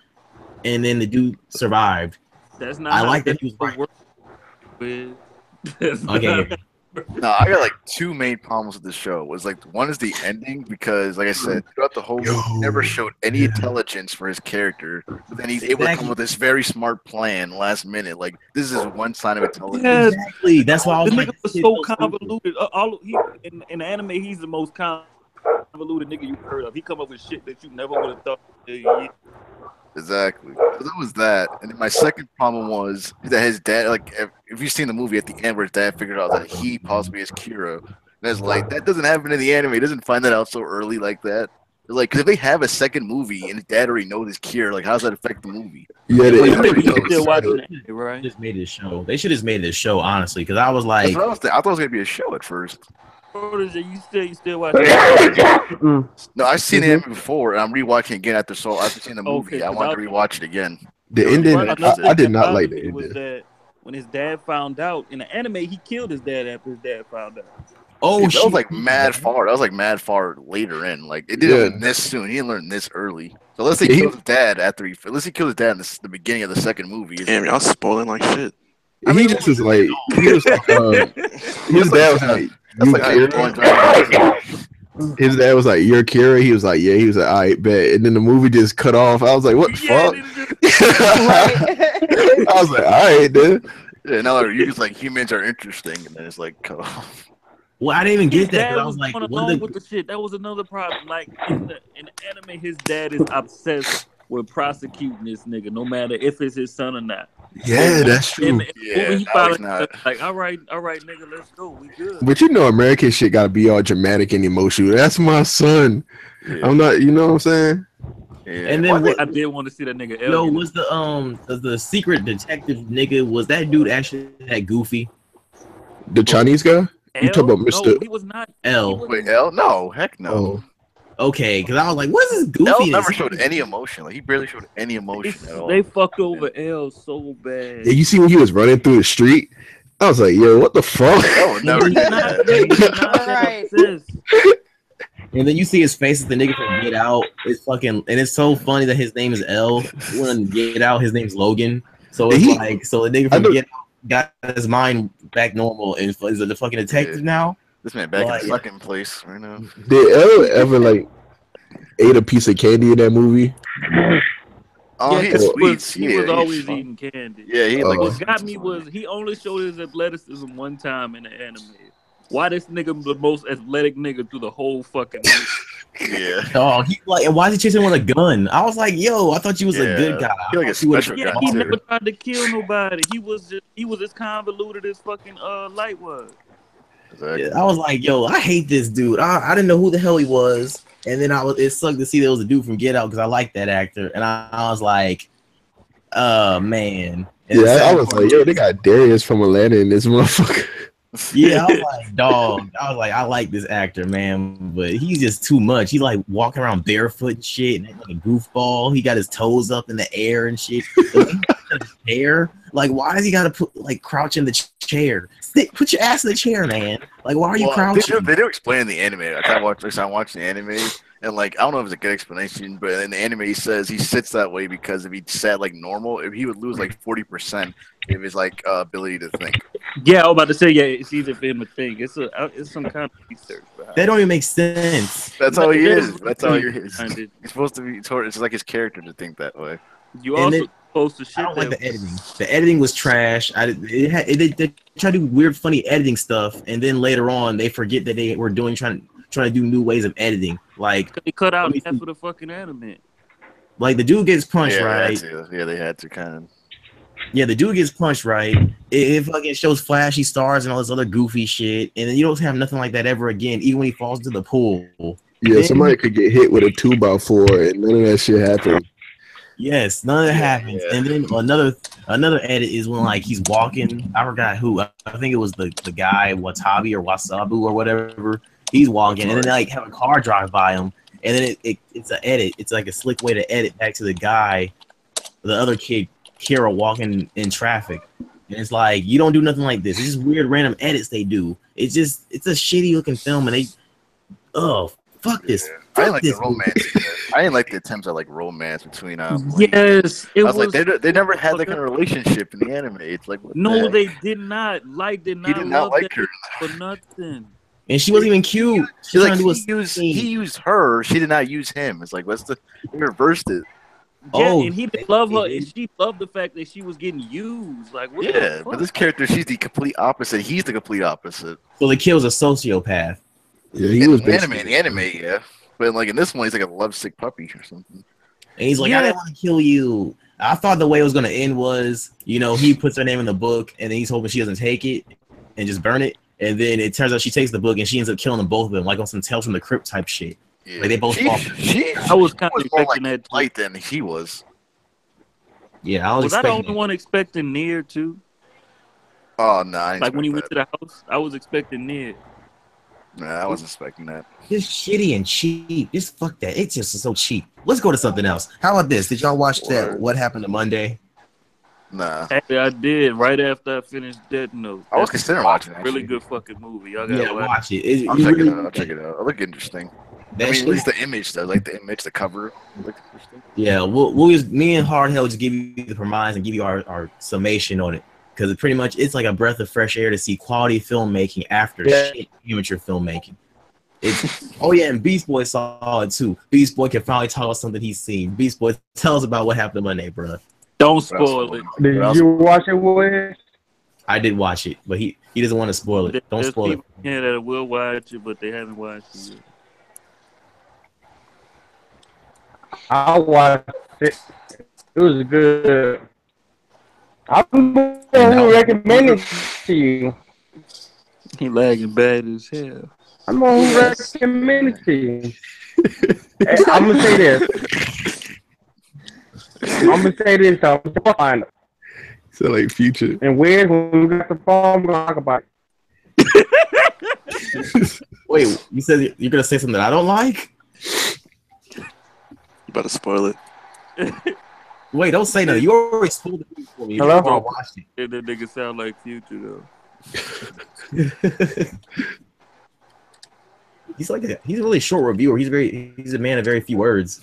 and then the dude survived. That's not. I like that he was right. Okay. No, I got like two main problems with this show. Was like one is the ending because, like I said, throughout the whole movie, he never showed any intelligence for his character. But then he's able to come with this very smart plan last minute. Like this is one sign of intelligence. Yeah, exactly. That's why I was the nigga was so convoluted. In the anime, he's the most convoluted nigga you've heard of. He come up with shit that you never would have thought. Exactly. So that was that. And then my second problem was that his dad, like, if you've seen the movie at the end where his dad figured out that he possibly is Kira, and it's like, that doesn't happen in the anime. He doesn't find that out so early like that. Like, because if they have a second movie and his dad already knows his Kira, like, how does that affect the movie? Yeah, they still watching it, right? Just made it a show. They should have made it a show, honestly, because I was like, I thought it was gonna be a show at first. You still watching it? No, I've seen the anime before, and I'm rewatching it again after seeing the movie. I want to rewatch it again. The ending, I did not like the ending. Was that when his dad found out in the anime, he killed his dad after his dad found out. Oh, that was like mad far. That was like mad far later in. Like it didn't this soon. He didn't learn this early. So let's say he killed his dad unless he killed his dad in the beginning of the second movie. Damn, y'all spoiling like shit. I mean, he just was like, his dad was like, his dad was like, "You're Kira." He was like, "Yeah." He was like, "All right, bet." And then the movie just cut off. I was like, "What the fuck?" I was like, "All right, dude." Yeah, now you just like humans are interesting, and then it's like cut off. Well, I didn't even get that because I was like, with the shit. That was another problem. Like in the anime, his dad is obsessed with prosecuting this nigga, no matter if it's his son or not. Yeah, that's true. He like, all right, nigga, let's go. We good. But you know, American shit gotta be all dramatic and emotional. That's my son. Yeah. I'm not. You know what I'm saying? Yeah. And then I did want to see that nigga. No, was the secret detective nigga? Was that dude actually that goofy? The Chinese guy? You talking about Mr. No, he was not L. Wait, L? No, heck no. okay, because I was like, what is this L goofy? never showed any emotion. Like he barely showed any emotion at all. They fucked over L so bad. Yeah, you see when he was running through the street? I was like, yo, what the fuck? Oh, never did that. Right. And then you see his face as the nigga from Get Out. It's fucking, and it's so funny that his name is L. When Get Out, his name's Logan. So it's like, so the nigga from Get Out got his mind back normal and is the fucking detective now. This man back in second place right now. Did L ever like ate a piece of candy in that movie? Oh, yeah, he was always eating candy. Yeah, he like. What got me was he only showed his athleticism one time in the anime. Why this nigga the most athletic nigga through the whole fucking movie? Yeah. Oh, he like, and why is he chasing with a gun? I was like, yo, I thought you was a good guy. He like a special guy. He never tried to kill nobody. He was as convoluted as fucking Light was. Exactly. Yeah, I was like, yo, I hate this dude. I didn't know who the hell he was. And then it sucked to see there was a dude from Get Out because I like that actor. And I was like, man. And yeah, I was like, yo, they got Darius from Atlanta in this motherfucker. Yeah, I was like, dog. I was like, I like this actor, man, but he's just too much. He like walking around barefoot and shit, and like a goofball. He got his toes up in the air and shit. Hair, like, why does he gotta put like crouch in the chair? Put your ass in the chair, man. Like, why are you crouching? They do explain in the anime. I watched the anime, and like I don't know if it's a good explanation, but in the anime he says he sits that way because if he sat like normal, if he would lose like 40% of his like ability to think. Yeah, I was about to say, yeah, it's easy for him to think. It's some kind of research behind. That don't even make sense. That's how he is. That's how he is. He's supposed to be. It's like his character to think that way. You also supposed to shit. I don't like the editing. The editing was trash. They try to do weird, funny editing stuff, and then later on they forget that they were trying to do new ways of editing. Like they cut out half of the fucking anime. Like the dude gets punched, right? They had to kind of. Yeah, the dude gets punched, right? It fucking shows flashy stars and all this other goofy shit, and then you don't have nothing like that ever again, even when he falls into the pool. Yeah, somebody could get hit with a 2x4 and none of that shit happens. Yes, none of that happens. And then another edit is when like he's walking. I forgot who. I think it was the guy Watabi or Wasabu or whatever. He's walking, and then they like have a car drive by him, and then it's an edit. It's like a slick way to edit back to the guy, the other kid, Kira, walking in traffic. And it's like you don't do nothing like this. It's just weird random edits they do. It's a shitty looking film, and fuck this. I didn't like the romance. I didn't like the attempts at like romance between yes, it was like they never had that kind of relationship in the anime. It's like no, they did not. Like did not. He did not like her for nothing. And she wasn't even cute. He used her. She did not use him. It's like he reversed it. Yeah, and he did love her, and she loved the fact that she was getting used. Like, what the fuck? But this character, she's the complete opposite. He's the complete opposite. So the kid was a sociopath. Yeah, he was in the anime, yeah. But like in this one, he's like a lovesick puppy or something. And he's like, I didn't want to kill you. I thought the way it was gonna end was, he puts her name in the book, and then he's hoping she doesn't take it and just burn it. And then it turns out she takes the book, and she ends up killing them both of them, like on some Tales from the Crypt type shit. Yeah. Like they both fall. I was kind of expecting that light than he was. Yeah, I was I the only one expecting Nier too? Oh no! Like when he went to the house, I was expecting Nier. Nah, I wasn't expecting that. Just shitty and cheap. Just fuck that. It's just so cheap. Let's go to something else. How about this? Did y'all watch that? What Happened to Monday? Nah. Actually, I did right after I finished Deathnote. I was considering watching it. Really good fucking movie. Y'all gotta watch it. I'll check it out. I'll check it out. It look interesting. At least the image though, like the image, the cover. Looked interesting. Yeah, me and Hardhell just give you the premise and give you our summation on it. Because pretty much it's like a breath of fresh air to see quality filmmaking after shit amateur filmmaking. And Beast Boy saw it too. Beast Boy can finally talk about something he's seen. Beast Boy, tell us about what happened Monday, bro. Don't spoil it. Did you watch it, Wiz? I did watch it, but he doesn't want to spoil it. Don't spoil it. Yeah, that will watch it, but they haven't watched it yet. I watched it. It was good. I'm the one who recommended it to you. He lagging bad as hell. I'm the one who recommended it to you. Hey, I'm gonna say this. I'm gonna find it. So like Future. And when we got the phone, we're gonna talk about it. Wait, you said you're gonna say something I don't like? about to spoil it. Wait, don't say nothing. You already spoiled it for me. Hello? Before I watched That nigga sound like Future though. it. He's a really short reviewer. He's a man of very few words.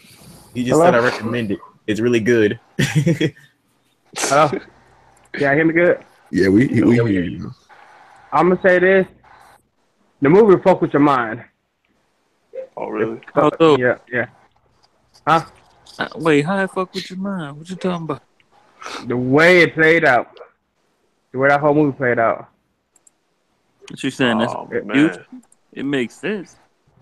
He just Hello? said I recommend it. It's really good. Hello? Yeah, hear me good? Yeah, we hear you. I'm gonna say this. The movie fuck with your mind. Oh, really? Oh, Yeah. Huh? wait, how the fuck with your mind? What you talking about? The way it played out. The way that whole movie played out. What you saying? That's Oh, Future? man. It makes sense.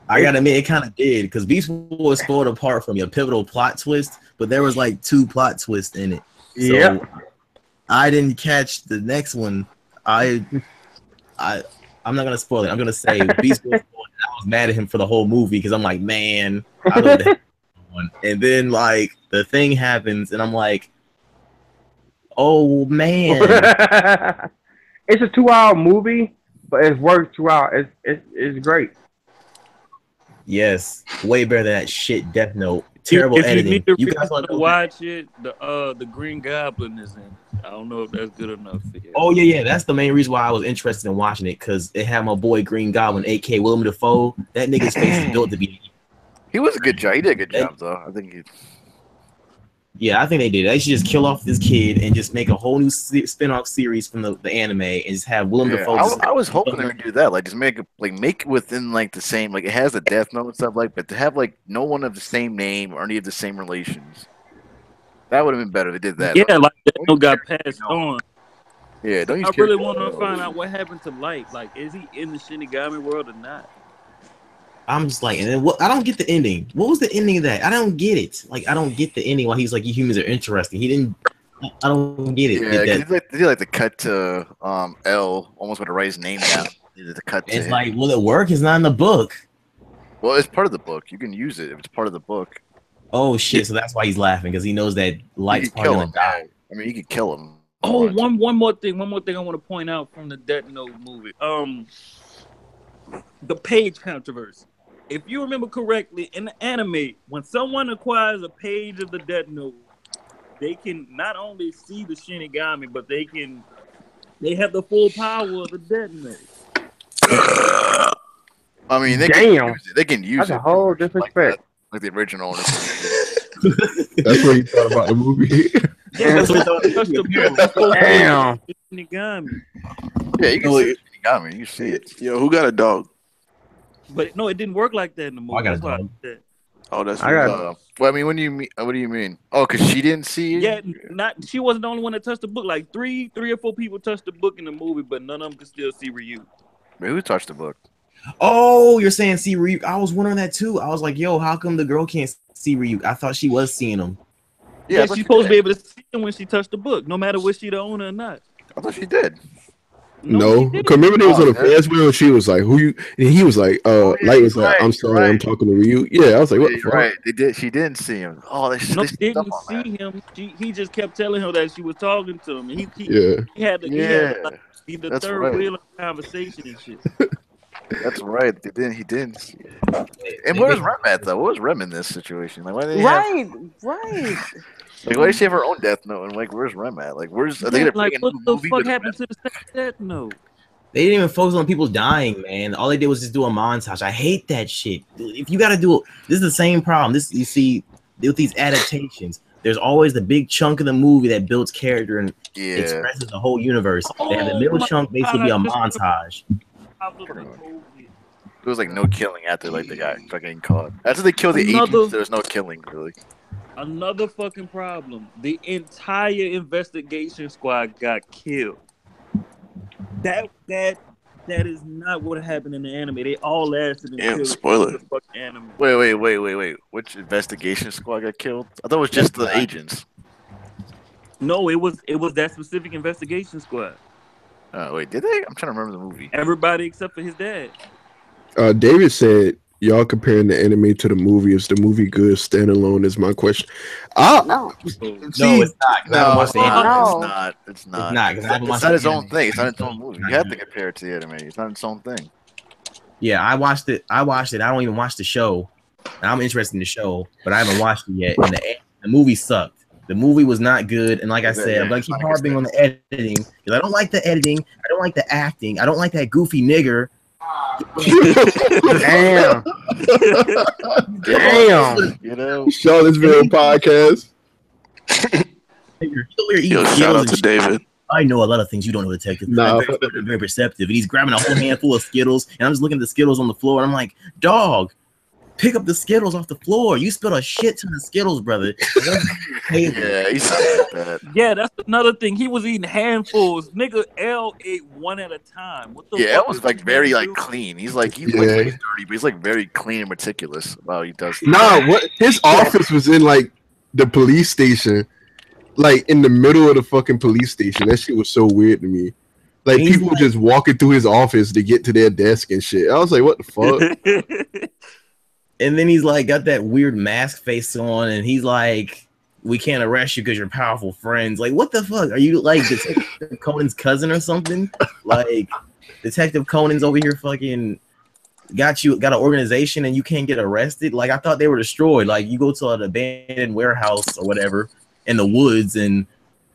I gotta admit, it kind of did because Beast was spoiled apart from your pivotal plot twist, but there was like 2 plot twists in it. So Yeah. I didn't catch the next one. I'm not gonna spoil it. I'm gonna say Beast was spoiled. I was mad at him for the whole movie because I'm like, man, I know that one. And then like the thing happens, and I'm like, oh man. It's a 2-hour movie, but it's worked throughout. It's great. Yes, way better than that shit Deathnote. Terrible If editing. you need to You guys want to watch it, the Green Goblin is in. I don't know if that's good enough for you. Oh yeah. That's the main reason why I was interested in watching it because it had my boy Green Goblin, aka Willem Dafoe. That nigga's face is built to be. He was a good job. He did a good job, though. I think he. Yeah, I think they did. They should just kill off this kid and just make a whole new spin-off series from the anime and just have Willem Yeah, Dafoe. I was hoping they would do that. Like, just make it within like the same. Like, it has the Death Note and stuff like, but to have like no one of the same name or any of the same relations. That would have been better if they did that. Yeah, like that Don't got use passed on. Yeah, don't use. I really characters. want to find out what happened to Light. Like, is he in the Shinigami world or not? I'm just like, and then I don't get the ending. What was the ending of that? I don't get it. Like, I don't get the ending. Why he's like, you humans are interesting. He didn't. I don't get it. Yeah, they did like the cut to L, almost with to write his name down. They did the cut to It's him. like, will it work? It's not in the book. Well, it's part of the book. You can use it if it's part of the book. Oh shit! So that's why he's laughing because he knows that Light's You could probably kill gonna him. die. I mean, you could kill him. Oh, one more thing I want to point out from the Deathnote movie. The page controversy. If you remember correctly, in the anime, when someone acquires a page of the Deathnote, they can not only see the Shinigami, but they have the full power of the Deathnote. I mean, they can use That's it. a whole different spec. Like the original. That's what you thought about the movie. Yeah, that's what the Damn. Shinigami. Yeah, you can see it. Shinigami. You see it. Yo, who got a dog? But no, it didn't work like that in the movie. I got a That's why dog. I said. Oh, that's I got- Well, I mean, what do you mean? Oh, because she didn't see it? Yeah, she wasn't the only one that touched the book. Like three or four people touched the book in the movie, but none of them could still see Ryu. Wait, who touched the book? Oh, you're saying see Ryuk? I was wondering that too. I was like, yo, how come the girl can't see Ryuk? I thought she was seeing him. Yeah, she's supposed to be able to see him when she touched the book, no matter whether she the owner or not. I thought she did. No, because remember they was on the Ferris wheel and she was like, "Who you?" And he was like, Light was like, "I'm sorry, I'm talking to Ryu." Yeah, I was like, "What the fuck?" Right, they did. She didn't see him. Oh, they No, they she didn't stuff on see him. He just kept telling her that she was talking to him. And he had to be the That's third right. wheel of the conversation and shit. That's right. He didn't see it. And where's Rem at though? What was Rem in this situation? Like, why did Right. Like, why does she have her own Death Note? And like, where's Rem at? Like, where's are they gonna Like, bring a what new the movie fuck with happened Rem? to the Death Note? They didn't even focus on people dying, man. All they did was just do a montage. I hate that shit. If you gotta do it, this is the same problem. This you see with these adaptations. There's always the big chunk of the movie that builds character and expresses the whole universe. They have the middle chunk basically be a montage. There was like no killing after like the guy fucking caught. After they killed the agents, there was no killing really. Another fucking problem. The entire investigation squad got killed. That is not what happened in the anime. They all lasted until Damn, spoiler. the fucking anime. Wait. Which investigation squad got killed? I thought it was just the agents. No, it was that specific investigation squad. Wait, did they? I'm trying to remember the movie. Everybody except for his dad. David said, "Y'all comparing the anime to the movie. Is the movie good standalone?" Is my question. No. No, it's not. No, It's not. No. It's not. It's not, 'cause I haven't It's watched not the its own anime. thing. It's not its own movie. You have to compare it to the anime. It's not its own thing. Yeah, I watched it. I don't even watch the show. I'm interested in the show, but I haven't watched it yet. And the movie sucked. The movie was not good. And like I said, I'm gonna keep harping on the editing because I don't like the editing. I don't like the acting. I don't like that goofy nigger. Damn. Damn. You know, Charlottesville podcast. Yo, shout out to David. I know a lot of things you don't know, detective. Nah. I'm very perceptive. And he's grabbing a whole handful of Skittles, and I'm just looking at the Skittles on the floor, and I'm like, dog, pick up the Skittles off the floor. You spilled a shit ton of Skittles, brother. yeah, he's like that. Yeah, that's another thing. He was eating handfuls. Nigga L ate one at a time. What the Yeah, fuck it was is like this very man like do? clean. He's like Yeah. dirty, but he's like very clean and meticulous about how he does. Nah, what his office was in like the police station, like in the middle of the fucking police station. That shit was so weird to me. Like He's people like- just walking through his office to get to their desk and shit. I was like, what the fuck? And then he's like got that weird mask face on, and he's like, "We can't arrest you because you're powerful friends." Like, what the fuck? Are you like Detective Conan's cousin or something? Like, Detective Conan's over here fucking got an organization, and you can't get arrested. Like, I thought they were destroyed. Like, you go to an abandoned warehouse or whatever in the woods and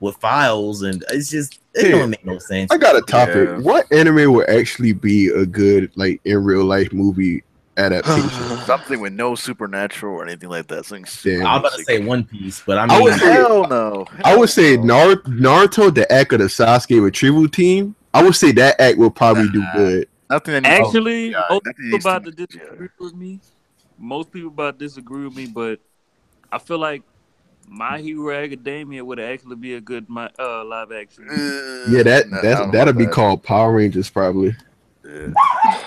with files, and it don't make no sense. I got a topic. Yeah. What anime would actually be a good like in real life movie adaptation? Something with no supernatural or anything like that. Something Damn. I was about to say One Piece, but I I mean, would say- hell no. I would say Naruto, the act of the Sasuke retrieval team. I would say that act will probably do good. Nothing that Actually, yeah, most nothing people needs to about to be- disagree with me. Most people about to disagree with me, but I feel like My Hero Academia would actually be a good live action. Yeah, I don't know that'll about be that. called Power Rangers probably. Yeah.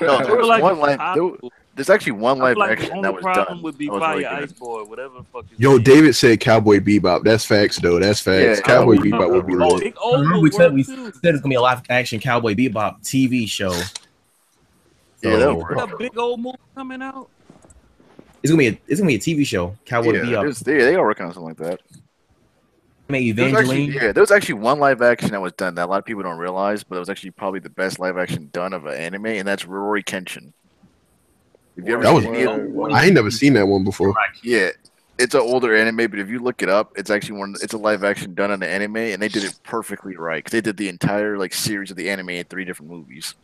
No, I there was feel like one it's live. possible. There's actually one I live feel like the action only that was problem done. would be that was Fire really Ice good. Boy, whatever the fuck. His Yo, name. David said Cowboy Bebop. That's facts though. That's facts. Yeah, Cowboy Cowboy Bebop would be Bebop. lit. Big O remember would we said work too. it's gonna be a live action Cowboy Bebop TV show. Yeah, that So, would Got a big old movie coming out. it's gonna be a TV show. Cowboy Yeah, Bebop. they are working on something like that. Maybe There was actually, Evangeline. there was actually one live action that was done that a lot of people don't realize, but it was actually probably the best live action done of an anime, and that's Rory Kenshin. Have you ever That was- seen any of- I ain't never seen that one before. Yeah, it's an older anime, but if you look it up, it's actually it's a live action done on the anime, and they did it perfectly right. 'Cause they did the entire like series of the anime in 3 different movies,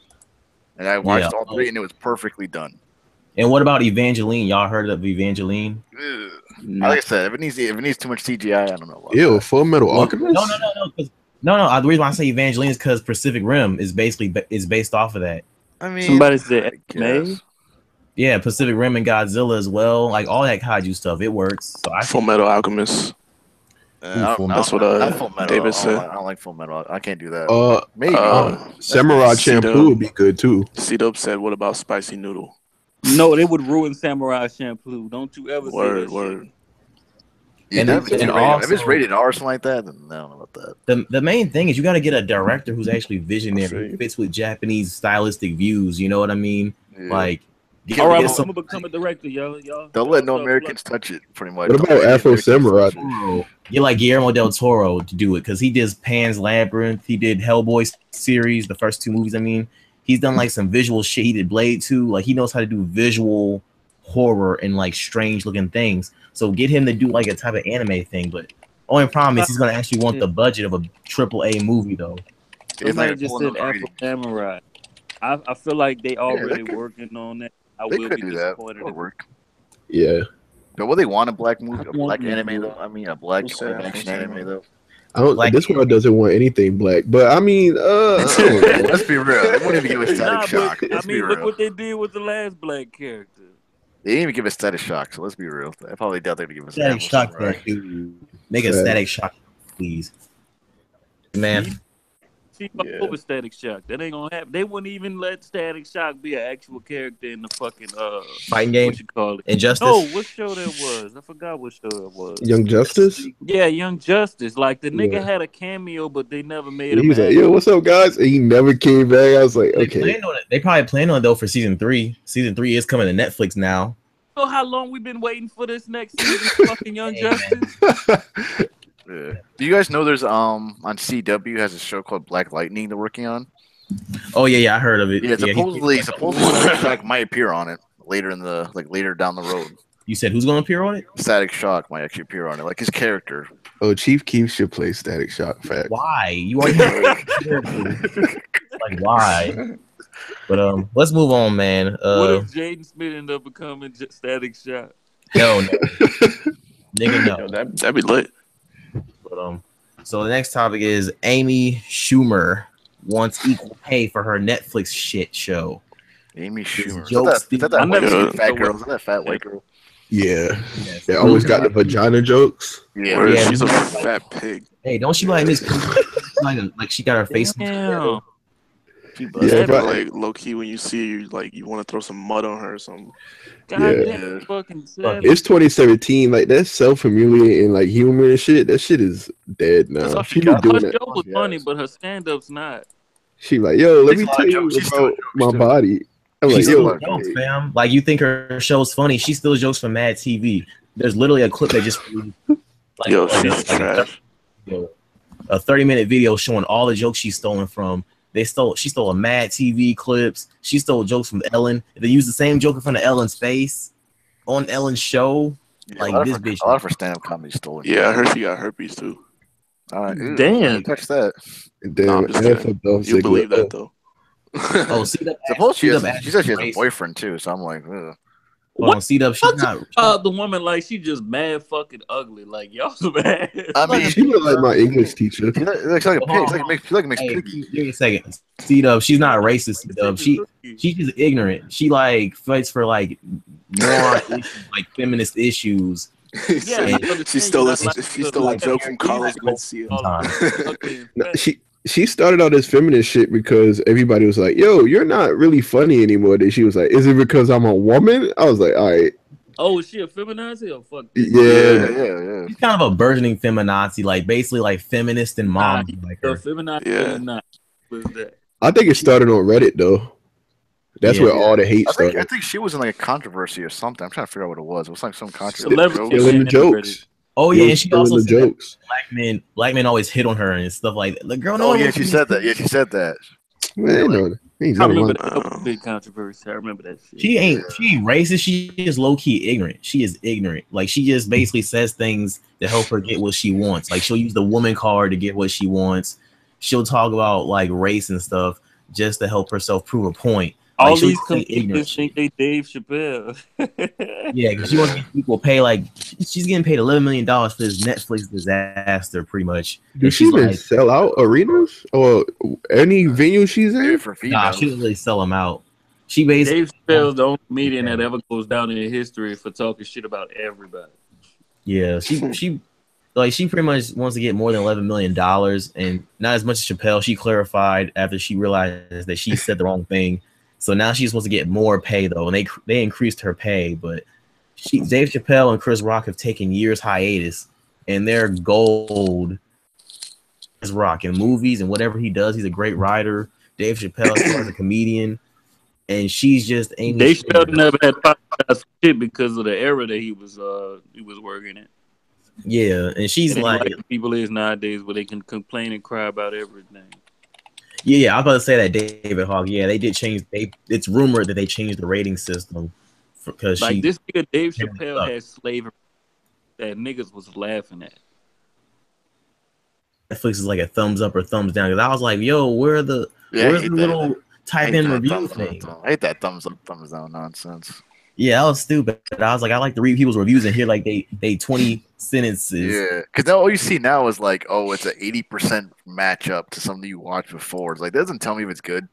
and I watched all 3, and it was perfectly done. And what about Evangeline? Y'all heard of Evangeline? Ugh. Like I said, if it needs too much CGI, I don't know. About Ew, that. Full Metal Well, Alchemist. No. The reason why I say Evangeline is because Pacific Rim is based off of that. I mean, Somebody said I May. guess. Yeah, Pacific Rim and Godzilla as well. Like all that kaiju stuff, it works. So I Full Metal Alchemist. That's what, David said. I don't like Full Metal. I can't do that. Uh, Maybe. Samurai C-Dub. Champloo would be good too. C-Dub said, what about Spicy Noodle? No, they would ruin Samurai Champloo. Don't you ever say Word, that word. Yeah, And if it's also- rated R or something like that, then I don't know about that. The main thing is you got to get a director who's actually visionary, who fits with Japanese stylistic views. You know what I mean? Yeah. Like, Yeah, All right, get I'm some- gonna become a director, y'all. Don't let no Y'all Americans touch it. Pretty much. What Don't about let Afro Americans Samurai? touch it. get like Guillermo del Toro to do it because he did Pan's Labyrinth. He did Hellboy series, the first 2 movies. I mean, he's done like some visual shit. He did Blade 2. Like he knows how to do visual horror and like strange looking things. So get him to do like a type of anime thing. But only problem is he's gonna actually want the budget of a AAA movie though. It's Somebody like just pulling said those Afro ratings. Samurai. I feel like they already could- working on that. I They will could be do that. disappointed. That would work. Yeah, But what they want a black movie, a I want black them to anime do though. it. I mean, a black Who said live action Afro anime Samurai? though. I don't. Black- This world doesn't want anything black, but I mean, I don't know. Let's be real. They won't even give a static Nah, shock. but I Let's be mean, look real. what they did with the last black character. They didn't even give a static shock. So let's be real. I probably doubt they're gonna give us Static Afro shock Samurai. that dude. Make a Fact. static shock, please. Man, See, Yeah. over Static Shock. That ain't gonna happen. They wouldn't even let Static Shock be an actual character in the fucking fighting game, what you call it? Injustice. No, what show that was? I forgot what show it was. Young Justice. Yeah, Young Justice. Like the nigga Yeah. had a cameo, but they never made He him. was like, act. "Yo, what's up, guys?" And he never came back. I was like, They "Okay." planned on it. They probably plan on it though for season 3. Season 3 is coming to Netflix now. You know how long we've been waiting for this next season? Fucking Young Hey, Justice. Yeah. Do you guys know there's on CW has a show called Black Lightning they're working on? Oh yeah, I heard of it. Yeah, he- supposedly Static Shock might appear on it later down the road. You said who's gonna appear on it? Static Shock might actually appear on it, like his character. Oh, Chief Keef should play Static Shock. Fact. Why? You already have like why? But let's move on, man. What if Jaden Smith ended up becoming Static Shock? Hell no, nigga, no. Yo, that'd be lit. But so the next topic is Amy Schumer wants equal pay for her Netflix shit show. Amy Schumer. Is that fat girl? Is that fat white girl? Yeah. They always got the vagina jokes. Yeah. She's a fat pig. Hey, don't she like this? like she got her face. Damn. Yeah, like low key when you see her, you want to throw some mud on her or something. Goddamn fucking sad. It's 2017. Like that's self-humiliating, like humor and shit. That shit is dead now. She be doing Her that. show was funny, but her stand-up's not. She like, yo, let me tell you about my body. I'm like, She's yo, still jokes, fam. Like you think her show's funny? She still jokes from Mad TV. There's literally a clip that just she's trash. A 30-minute video showing all the jokes she's stolen from. She stole a Mad TV clips. She stole jokes from Ellen. They used the same joke in front of Ellen's face on Ellen's show. Yeah, like this bitch. A lot of her stand-up comedy stolen. Yeah, I heard she got herpes too. Damn, touch that. Damn, you believe that though? Oh, see that? Suppose she said she has a boyfriend too, so I'm like, ugh. Well, C-Dub, she's not. The woman like she just mad fucking ugly. Like y'all so bad. I mean, she look like my English teacher. She looks like a pig. She like makes piggy. Give me a second. C-Dub, she's not a racist. C-Dub, she's just ignorant. She like fights for like more like feminist issues. Yeah, she stole a joke from Carlos Mencia. She started all this feminist shit because everybody was like, yo, you're not really funny anymore. Then she was like, is it because I'm a woman? I was like, all right. Oh, is she a feminazi or fuck? Yeah. She's kind of a burgeoning feminazi, like basically like feminist and mom. Like her. Feminazi. I think it started on Reddit though. That's where all the hate started. I think she was in like a controversy or something. I'm trying to figure out what it was. It was like some controversy. Killing the jokes. Oh yeah, and she also said jokes. Black men always hit on her and stuff like that. The girl, oh yeah, she said that. Yeah, she said that. Man, I remember that big controversy. I remember that shit. She ain't racist. She is low key ignorant. She is ignorant. Like she just basically says things to help her get what she wants. Like she'll use the woman card to get what she wants. She'll talk about like race and stuff just to help herself prove a point. All like, these comedians think they Dave Chappelle. Yeah, because she wants to get equal pay. Like she's getting paid $11 million for this Netflix disaster, pretty much. Does she even sell out arenas or any venue she's in? Nah, she doesn't really sell them out. She basically Dave Chappelle's the only comedian that ever goes down in history for talking shit about everybody. Yeah, she pretty much wants to get more than $11 million, and not as much as Chappelle. She clarified after she realized that she said the wrong thing. So now she's supposed to get more pay though, and they increased her pay. But Dave Chappelle and Chris Rock have taken years hiatus, and they're gold. Chris Rock in movies and whatever he does, he's a great writer. Dave Chappelle is a comedian, and she's just Amy. Dave Chappelle never had podcast shit because of the era that he was working in. Yeah, and she's like people is nowadays where they can complain and cry about everything. Yeah, I was about to say that David Hogg. Yeah, they did change. It's rumored that they changed the rating system because like this nigga Dave Chappelle had slavery that niggas was laughing at. Netflix is like a thumbs up or thumbs down because I was like, yo, where's the little type in review thing? I hate that thumbs up, thumbs down nonsense. Yeah, that was stupid. I was like, I like to read people's reviews and hear like they 20 sentences. Yeah, because now all you see now is like, oh, it's an 80% matchup to something you watched before. It's like, that doesn't tell me if it's good.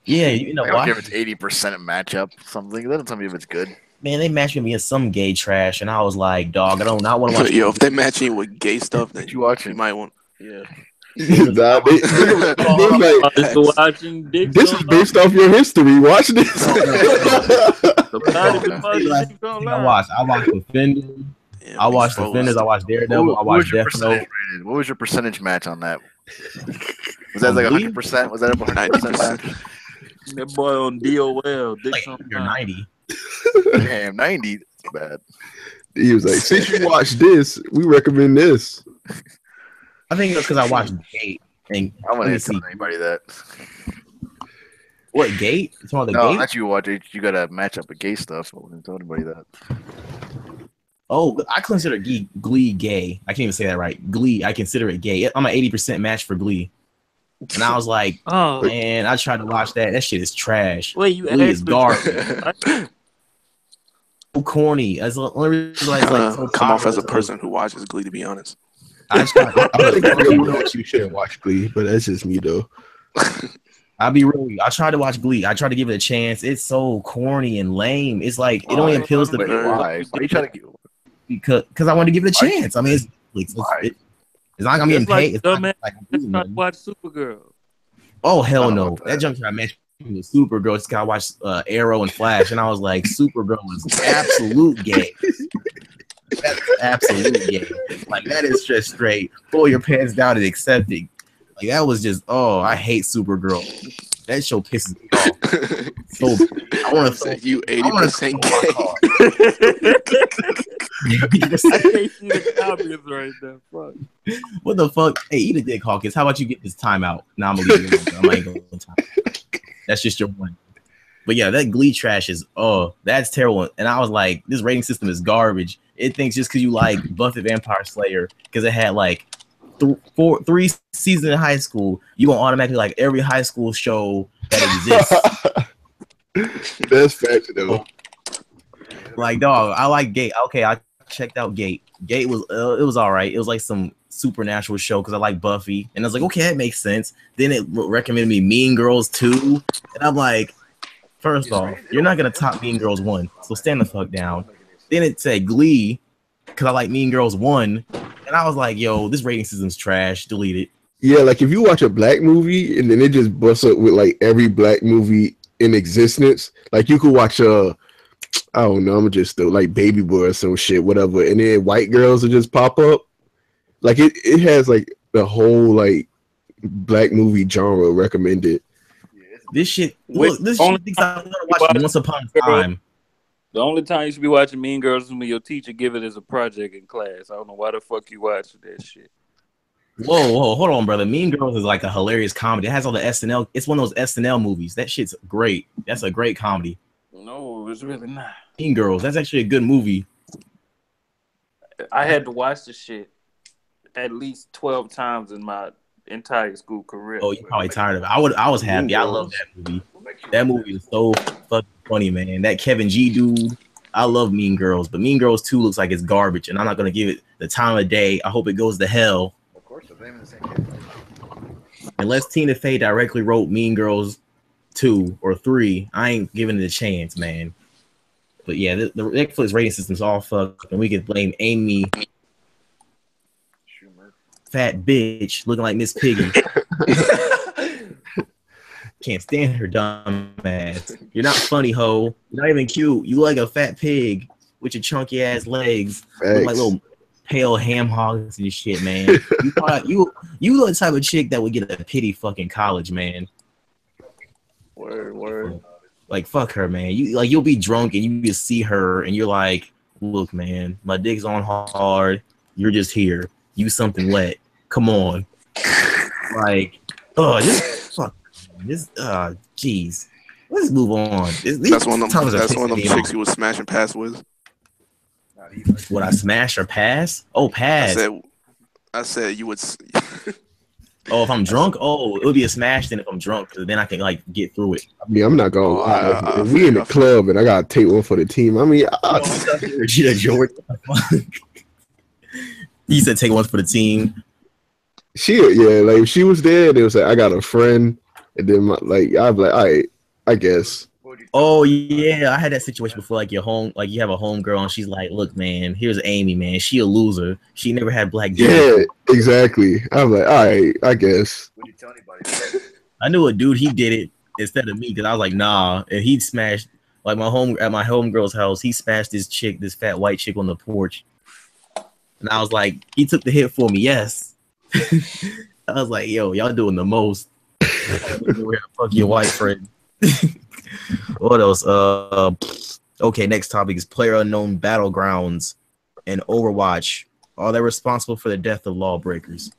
Yeah, you know, I don't care if it's 80% matchup something. That doesn't tell me if it's good. Man, they matched me against some gay trash, and I was like, dog, I don't not want to watch. Yo, if they match you with gay stuff, then you watch it. You might want. Yeah. This is based off your history. Watch this. I watched Defender. Yeah, I watched Defenders. I watched Daredevil. I watched Deathnote. What was your percentage match on that? Was that like 100%? Was that a 100% match? That boy on DOL. Like you're 90. Damn, 90. That's bad. He was like, since you watched this, we recommend this. I think it's because I watched Gate. And I wouldn't tell anybody that. What gate? You talking about the No, gate? not you watch it. You gotta match up with gay stuff. I wouldn't tell anybody that. Oh, I consider Glee gay. I can't even say that right. Glee, I consider it gay. I'm an 80% match for Glee. And I was like, Oh, man, I tried to watch that. That shit is trash. wait, you Glee is actually garbage. So corny. That's the only reason why it's like so come off as a popular. person who watches Glee, to be honest. I tried. I think everyone else you shouldn't watch Glee, but that's just me though. I'll be real. I tried to watch Glee. I tried to give it a chance. It's so corny and lame. It's like it only appeals to Wait, why? Why you trying to get? because I wanted to give it a chance. I mean, it's Netflix. It's not gonna be It's like paid. It's not dumbass like trying to watch Supergirl. oh hell I don't no! know That junk tried to match me with Supergirl. Just gotta watch Arrow and Flash, and I was like, Supergirl is absolute gay. That's absolute gay. Like that is just straight. Pull your pants down and accept it. Like that was just I hate Supergirl. That show pisses me off. So I want to say you 80% gay. I can't see the comments right now. Fuck. What the fuck? Hey, eat a dick, Hawkins. How about you get this timeout? Nah, I'm gonna leave it alone. I ain't going to time. That's just your one. But yeah, that Glee trash is that's terrible. And I was like, this rating system is garbage. It thinks just because you like Buffy Vampire Slayer because it had like three seasons in high school, you gonna automatically like every high school show that exists. That's fact though. Like dog, I like Gate. Okay, I checked out Gate. Gate was it was all right. It was like some supernatural show because I like Buffy, and I was like, okay, that makes sense. Then it recommended me Mean Girls 2, and I'm like, first off, you're not gonna top Mean Girls 1, so stand the fuck down. Then it said Glee because I like Mean Girls 1, and I was like, yo, this rating system's trash. Delete it. Yeah, like if you watch a black movie and then it just busts up with like every black movie in existence, like you could watch I don't know, I'm just like Baby Boy or some shit, whatever, and then white girls will just pop up. Like it has like the whole like black movie genre recommended. This shit, look, this shit thinks I want to watch Once Upon a Time. The only time you should be watching Mean Girls is when your teacher give it as a project in class. I don't know why the fuck you watching that shit. Whoa, hold on, brother. Mean Girls is like a hilarious comedy. It has all the SNL. It's one of those SNL movies. That shit's great. That's a great comedy. No, it's really not. Mean Girls. That's actually a good movie. I had to watch the shit at least 12 times in my entire school career. Oh, you're probably tired of it. I was happy. I love that movie. That movie is so fucking funny, man. That Kevin G dude. I love Mean Girls, but Mean Girls 2 looks like it's garbage, and I'm not gonna give it the time of day. I hope it goes to hell. Of course, they're naming the same kid. Unless Tina Fey directly wrote Mean Girls 2 or 3, I ain't giving it a chance, man. But yeah, the Netflix rating system's all fucked, and we can blame Amy Schumer. Fat bitch looking like Miss Piggy. Can't stand her dumb ass. You're not funny, ho. You're not even cute. You look like a fat pig with your chunky ass legs. You look like little pale ham hogs and shit, man. You look the type of chick that would get a pity fucking college, man. Word. Like fuck her, man. You'll be drunk and you just see her and you're like, look, man, my dick's on hard. You're just here. You something wet. Come on. Like, just fuck. This jeez. Let's move on. That's one of them chicks you was smashing pass with. Would I smash or pass? Oh, pass. I said you would. Oh, if I'm drunk, it would be a smash. Then if I'm drunk, then I can like get through it. I mean, I'm not gonna lie. If we in the club and I gotta take one for the team, I mean, Regina George. He said take one for the team. Like if she was there, and it was like I got a friend, and then I'd be like, all right, I guess. Oh yeah, I had that situation before. Like you have a home girl, and she's like, "Look, man, here's Amy, man. She a loser. She never had black dick." Yeah, exactly. I'm like, all right, I guess. Would you tell anybody? I knew a dude. He did it instead of me because I was like, nah, and he smashed like at my home girl's house. He smashed this fat white chick on the porch, and I was like, he took the hit for me. Yes. I was like, yo, y'all doing the most. Fuck your white friend. What else? Okay, next topic is PlayerUnknown Battlegrounds and Overwatch. Are they responsible for the death of Lawbreakers?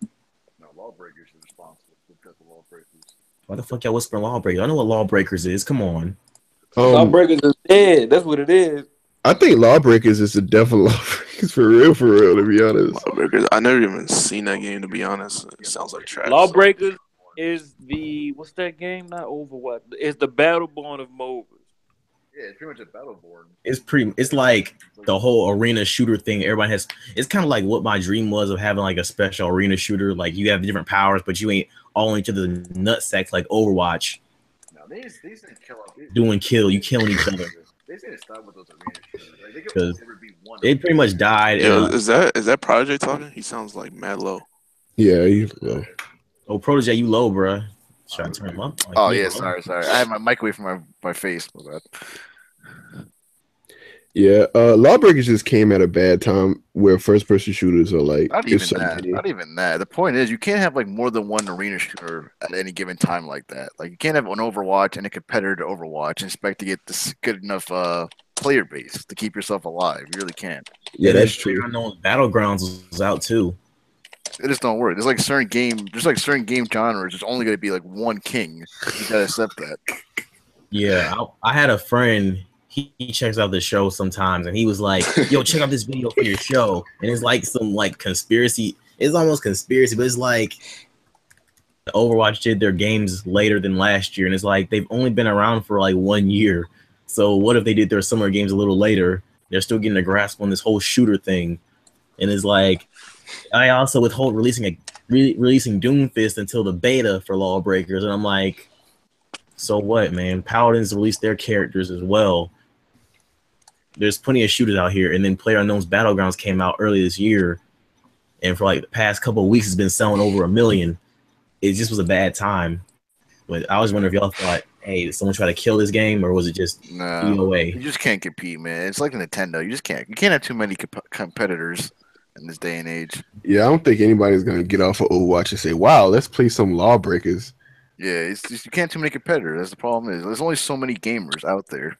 No, Lawbreakers is responsible for the death of Lawbreakers. Why the fuck y'all whispering Lawbreakers? I know what Lawbreakers is. Come on. Lawbreakers is dead. That's what it is. I think Lawbreakers is the devil Lawbreakers for real, to be honest. Lawbreakers. I never even seen that game, to be honest. It sounds like trash. Lawbreakers is what's that game? Not Overwatch. It's the Battleborn of MOBAs. Yeah, it's pretty much a Battleborn. It's like the whole arena shooter thing. Everybody has. It's kind of like what my dream was of having like a special arena shooter. Like you have different powers, but you ain't all into the nutsacks like Overwatch. No, they didn't kill up. You killing each other. They didn't stop with those arena shooters. Like, they could Because never be one. it pretty much died. Yeah, is that Project talking? He sounds like mad low. Yeah, he's low. Oh, Protege, you low, bro. Should I turn him up? Oh yeah, sorry. I had my mic away from my face. My bad. Yeah, Lawbreakers just came at a bad time where first-person shooters are like. Not even that. The point is, you can't have like more than one arena shooter at any given time like that. Like you can't have an Overwatch and a competitor to Overwatch and expect to get this good enough player base to keep yourself alive. You really can't. Yeah, that's true. I know Battlegrounds was out too. It just don't work. There's like certain game genres. There's only gonna be like one king. You gotta accept that. Yeah, I had a friend. He checks out the show sometimes, and he was like, "Yo, check out this video for your show." And it's like some like conspiracy. It's almost conspiracy, but it's like Overwatch did their games later than last year, and it's like they've only been around for like 1 year. So what if they did their summer games a little later? They're still getting a grasp on this whole shooter thing, and it's like I also withhold releasing Doomfist until the beta for Lawbreakers, and I'm like, so what, man? Paladins released their characters as well. There's plenty of shooters out here, and then PlayerUnknown's Battlegrounds came out early this year, and for like the past couple of weeks, it's been selling over 1 million. It just was a bad time. But I was wondering if y'all thought, hey, did someone try to kill this game, or was it just DOA? You just can't compete, man. It's like Nintendo. You just can't. You can't have too many competitors in this day and age. Yeah, I don't think anybody's gonna get off of Overwatch and say, "Wow, let's play some Lawbreakers." Yeah, it's just you can't have too many competitors. That's the problem. There's only so many gamers out there.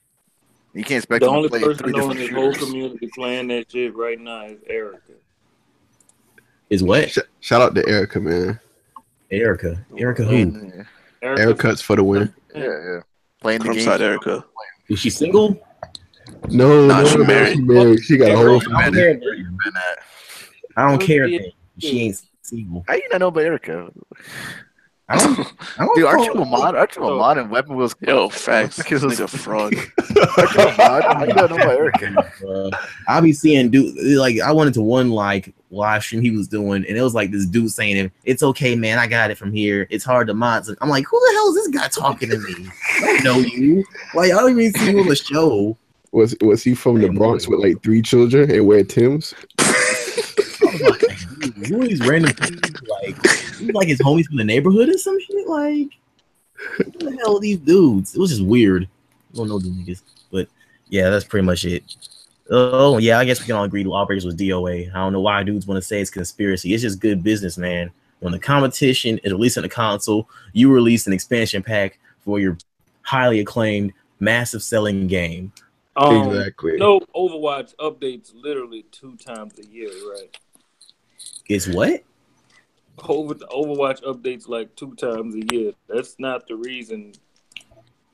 You can't expect The them only to play person three in different this whole shooters. community playing that shit right now is Erica. Is what? Shout out to Erica, man. Erica who? Yeah, Erica's for the win. yeah. Playing the From game. side Erica. Is she single? No, she married. She got a whole I don't family. care. I don't care. She ain't single. How you not know about Erica? I don't Dude, aren't you know. a mod? Aren't you a mod in Weapon Wheels? Yo, facts. This nigga fraud. Aren't you a mod? How you not know about Erica? I be seeing dude like I went into one like live stream he was doing, and it was like this dude saying, "It's okay, man. I got it from here. It's hard to mod." So I'm like, who the hell is this guy talking to me? I don't know you. Like I don't even see you on the show. Was he from the Bronx with like 3 children and wear Timbs? I was like, dude, who are these random people? Like his homies from the neighborhood or some shit. Like, what the hell are these dudes? It was just weird. I don't know the niggas, but yeah, that's pretty much it. Oh yeah, I guess we can all agree Lawbreakers was DOA. I don't know why dudes want to say it's conspiracy. It's just good business, man. When the competition is releasing a console, you release an expansion pack for your highly acclaimed, massive selling game. Exactly. No Overwatch updates literally 2 times a year, right? It's what? Overwatch updates like 2 times a year. That's not the reason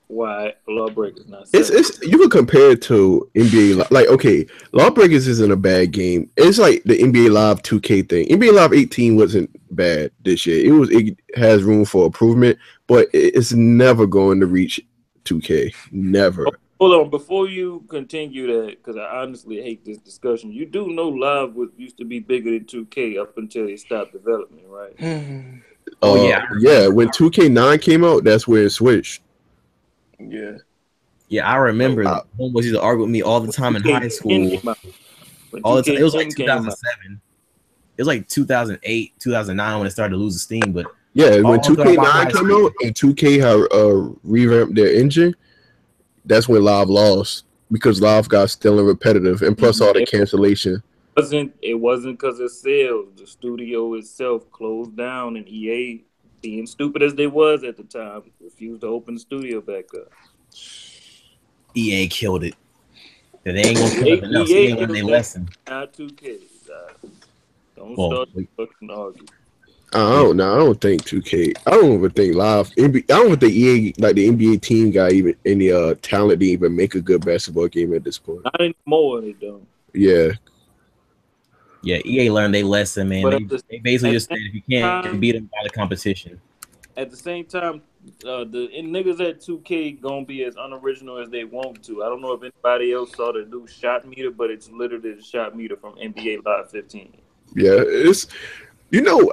why Lawbreakers not. It's you can compare it to NBA. Like, okay, Lawbreakers isn't a bad game. It's like the NBA Live 2K thing. NBA Live 18 wasn't bad this year. It has room for improvement, but it's never going to reach 2K. Never. Hold on, before you continue that, because I honestly hate this discussion. You do know Live used to be bigger than 2K up until they stopped development, right? Oh yeah, yeah. When 2K9 came out, that's where it switched. Yeah. Yeah, I remember. Homeboys used to argue with me all the time in high school. All the time. It was like 2007. It was like 2008, 2009 when it started to lose the steam. But yeah, when 2K9 came out and 2K revamped their engine, that's when Live lost because Live got still and repetitive, and plus all the cancellation. It wasn't because of sales. The studio itself closed down, and EA, being stupid as they was at the time, refused to open the studio back up. EA killed it. They ain't gonna kill nothing else. EA learned their lesson. Not 2K. Don't start fucking argue. I don't know. I don't think 2K. I don't even think live. I don't even think EA, like the NBA team guy, even any talent to even make a good basketball game at this point. Not anymore, they don't. Yeah. Yeah, EA learned they lesson, man. But They basically just said if you can't beat them by the competition. At the same time, the niggas at 2K gonna be as unoriginal as they want to. I don't know if anybody else saw the new shot meter, but it's literally the shot meter from NBA Live 15. Yeah, it's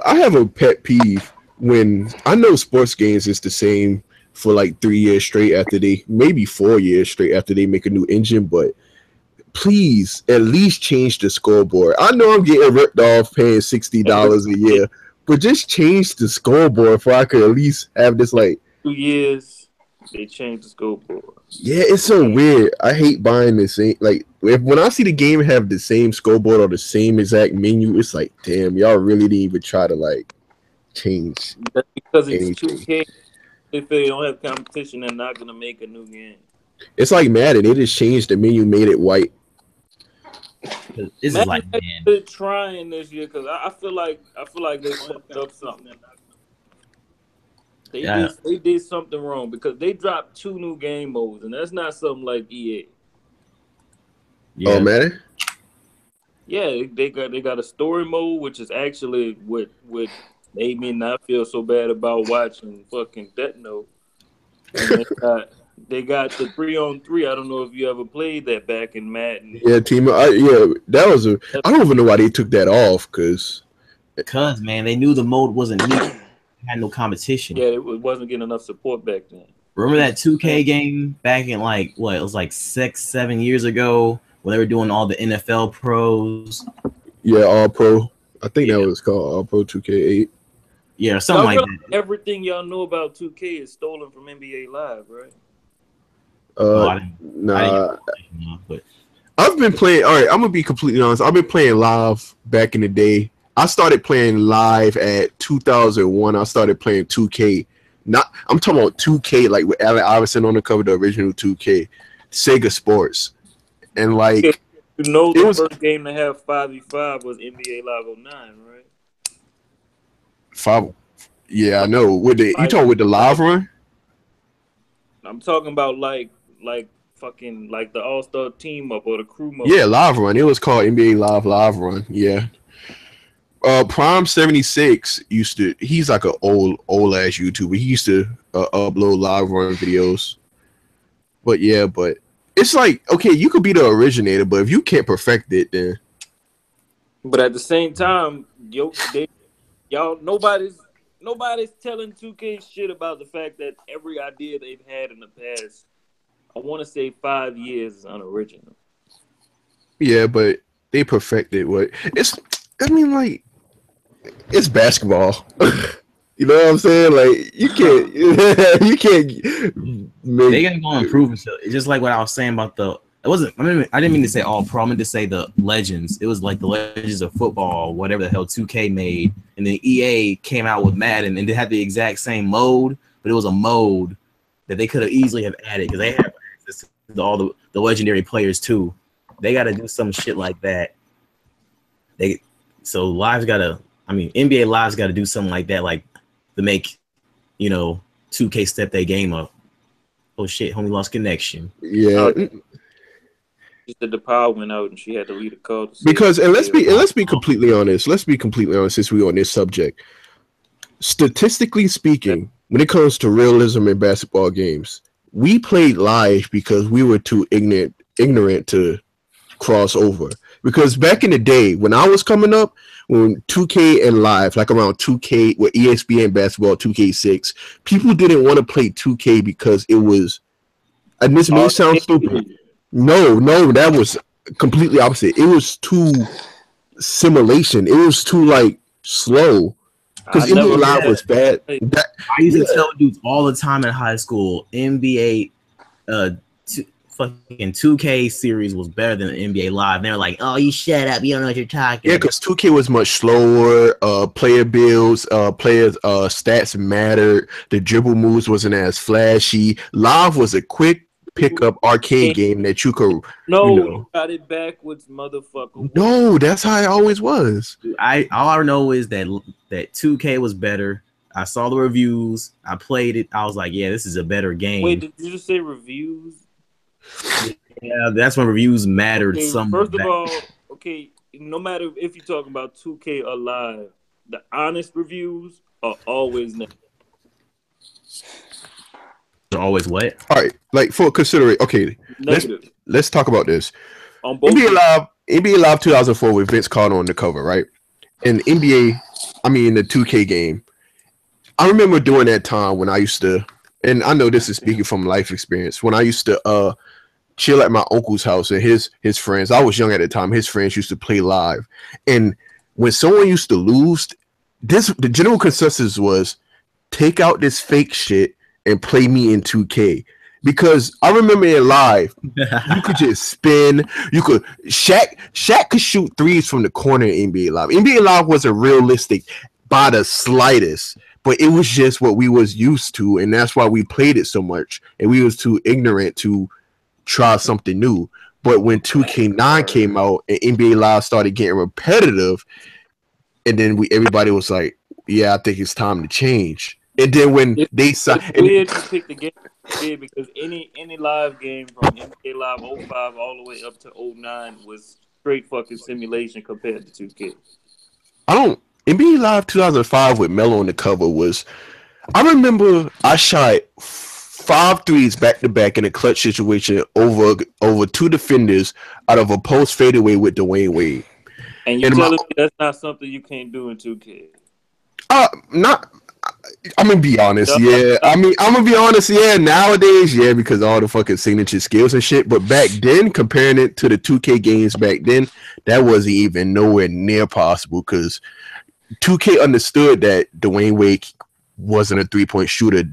I have a pet peeve when I know sports games is the same for like 3 years straight after maybe 4 years straight after they make a new engine, but please at least change the scoreboard. I know I'm getting ripped off paying $60 a year, but just change the scoreboard for I could at least have this like 2 years. They changed the scoreboard. Yeah, it's so weird. I hate buying the same. Like when I see the game have the same scoreboard or the same exact menu, it's like, damn, y'all really didn't even try to like change. That's because it's anything. 2K. If they don't have competition, they're not gonna make a new game. It's like Madden. They just changed the menu, made it white. This is like, man. They're trying this year because I feel like they fucked up something. They did something wrong because they dropped 2 new game modes, and that's not something like EA. Yeah. Oh, Madden? Yeah, they got a story mode, which is actually what made me not feel so bad about watching fucking Deathnote. And they got the 3-on-3. I don't know if you ever played that back in Madden. Yeah, team. That was I don't even know why they took that off because man, they knew the mode wasn't neat. Had no competition. Yeah, it wasn't getting enough support back then. Remember that 2K game back in like what? It was like 6-7 years ago when they were doing all the NFL pros. Yeah, All Pro. I think that was called All Pro 2K8. Yeah, something like that. Everything y'all know about 2K is stolen from NBA Live, right? Nah. But I've been playing. All right, I'm gonna be completely honest. I've been playing live back in the day. I started playing live at 2001. I started playing 2K. I'm talking about 2K, like with Allen Iverson on the cover, the original 2K, Sega Sports, and like the first game to have 5v5 was NBA Live 09, right? 5. Yeah, I know. You talking with the live run? I'm talking about like fucking like the All-Star team up or the crew mode. Yeah, live run. It was called NBA Live Run. Yeah. Prime 76 he's like an old ass YouTuber. He used to upload live run videos. But it's like, okay, you could be the originator, but if you can't perfect it, then. But at the same time, nobody's telling 2K shit about the fact that every idea they've had in the past, I want to say 5 years, is unoriginal. Yeah, but they perfected what it's basketball. You know what I'm saying? Like you can't they gotta go improve themselves. It's just like what I was saying about I didn't mean to say All Pro. I meant to say the Legends. It was like the Legends of football, whatever the hell 2K made, and then EA came out with Madden, and they had the exact same mode, but it was a mode that they could have easily have added because they have access to all the legendary players too. They got to do some shit like that. NBA Live's got to do something like that, like to make 2K step their game up. Oh shit, homie lost connection. Yeah. She said the power went out and she had to leave the call. Because let's be completely honest. Let's be completely honest since we're on this subject. Statistically speaking, when it comes to realism in basketball games, we played live because we were too ignorant to cross over. Because back in the day, when I was coming up, when 2K and live, like around 2K with ESPN basketball 2K6, people didn't want to play 2K because it was, and this may sound stupid. No, that was completely opposite. It was too simulation. It was too like slow. Because NBA Live was bad. I used to tell dudes all the time in high school, NBA fucking 2K series was better than the NBA Live. And they're like, "Oh, you shut up! You don't know what you're talking." Yeah, because 2K was much slower. Player builds, players' stats mattered. The dribble moves wasn't as flashy. Live was a quick pickup arcade game that you could. You got it backwards, motherfucker. No, that's how it always was. All I know is that that 2K was better. I saw the reviews. I played it. I was like, yeah, this is a better game. Wait, did you just say reviews? Yeah, that's when reviews mattered. Okay, Some first of all, okay, no matter if you're talking about 2K or live, the honest reviews are always negative. always what? All right, like for consideration. Okay, Negative. let's talk about this. On both NBA Live 2004 with Vince Carter on the cover, right? And NBA, I mean the 2K game. I remember during that time when I used to, and I know this is speaking from life experience, when I used to chill at my uncle's house and his friends. I was young at the time. His friends used to play live, and when someone used to lose, the general consensus was take out this fake shit and play me in 2K. Because I remember in live, you could just spin. You could Shaq could shoot threes from the corner in NBA Live. NBA Live wasn't realistic by the slightest, but it was just what we was used to, and that's why we played it so much. And we was too ignorant to try something new. But when 2K9 came out and NBA Live started getting repetitive, and then everybody was like, "Yeah, I think it's time to change." And then when they signed, it's weird to pick the game because any live game from NBA Live 05 all the way up to 09 was straight fucking simulation compared to 2K. NBA Live 2005 with Melo on the cover was. I remember I shot 5 threes back to back in a clutch situation over 2 defenders out of a post fadeaway with Dwayne Wade. And you're telling me that's not something you can't do in 2K? I'm gonna be honest, yeah. I mean, I'm gonna be honest, yeah. Nowadays, yeah, because all the fucking signature skills and shit. But back then, comparing it to the 2K games back then, that wasn't even nowhere near possible. Because 2K understood that Dwayne Wade wasn't a 3-point shooter,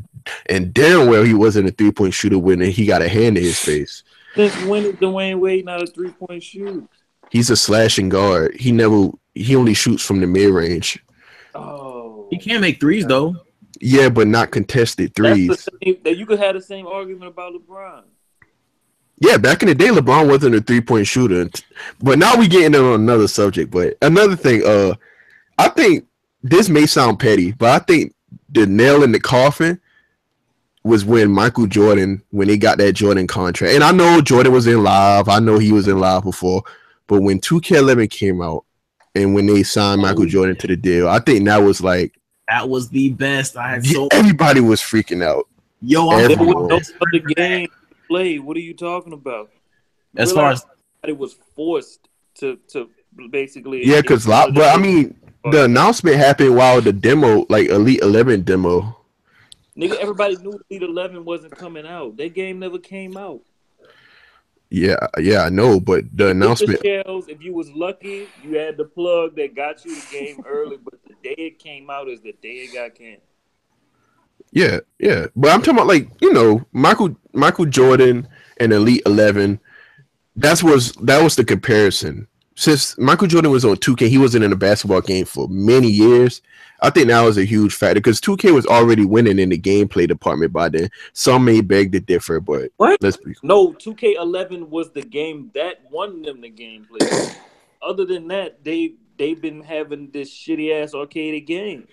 and damn well he wasn't a 3-point shooter when he got a hand in his face. Since when is Dwayne Wade not a 3-point shooter? He's a slashing guard. He only shoots from the mid range. Oh, He can't make threes though. Yeah, but not contested threes. That you could have the same argument about LeBron. Yeah, back in the day, LeBron wasn't a 3-point shooter. But now we getting on another subject. But another thing, I think this may sound petty, but I think the nail in the coffin was when Michael Jordan, when he got that Jordan contract. And I know Jordan was in live. I know he was in live before. But when 2K11 came out and when they signed Michael Jordan to the deal, I think that was like, that was the best. Everybody was freaking out. Yo, there was no other game to play. What are you talking about? As far as it was forced to basically, yeah, because but I mean, the announcement happened while the demo, like Elite 11 demo. Nigga, everybody knew Elite 11 wasn't coming out. That game never came out. Yeah, I know, but the announcement. If you was lucky, you had the plug that got you the game early, but the day it came out is the day it got canceled. Yeah, but I'm talking about like Michael Jordan and Elite 11. That was the comparison. Since Michael Jordan was on 2K, he wasn't in a basketball game for many years. I think that was a huge factor because 2K was already winning in the gameplay department by then. Some may beg to differ, but let's be no. 2K11 was the game that won them the gameplay. Other than that, they've been having this shitty ass arcade game.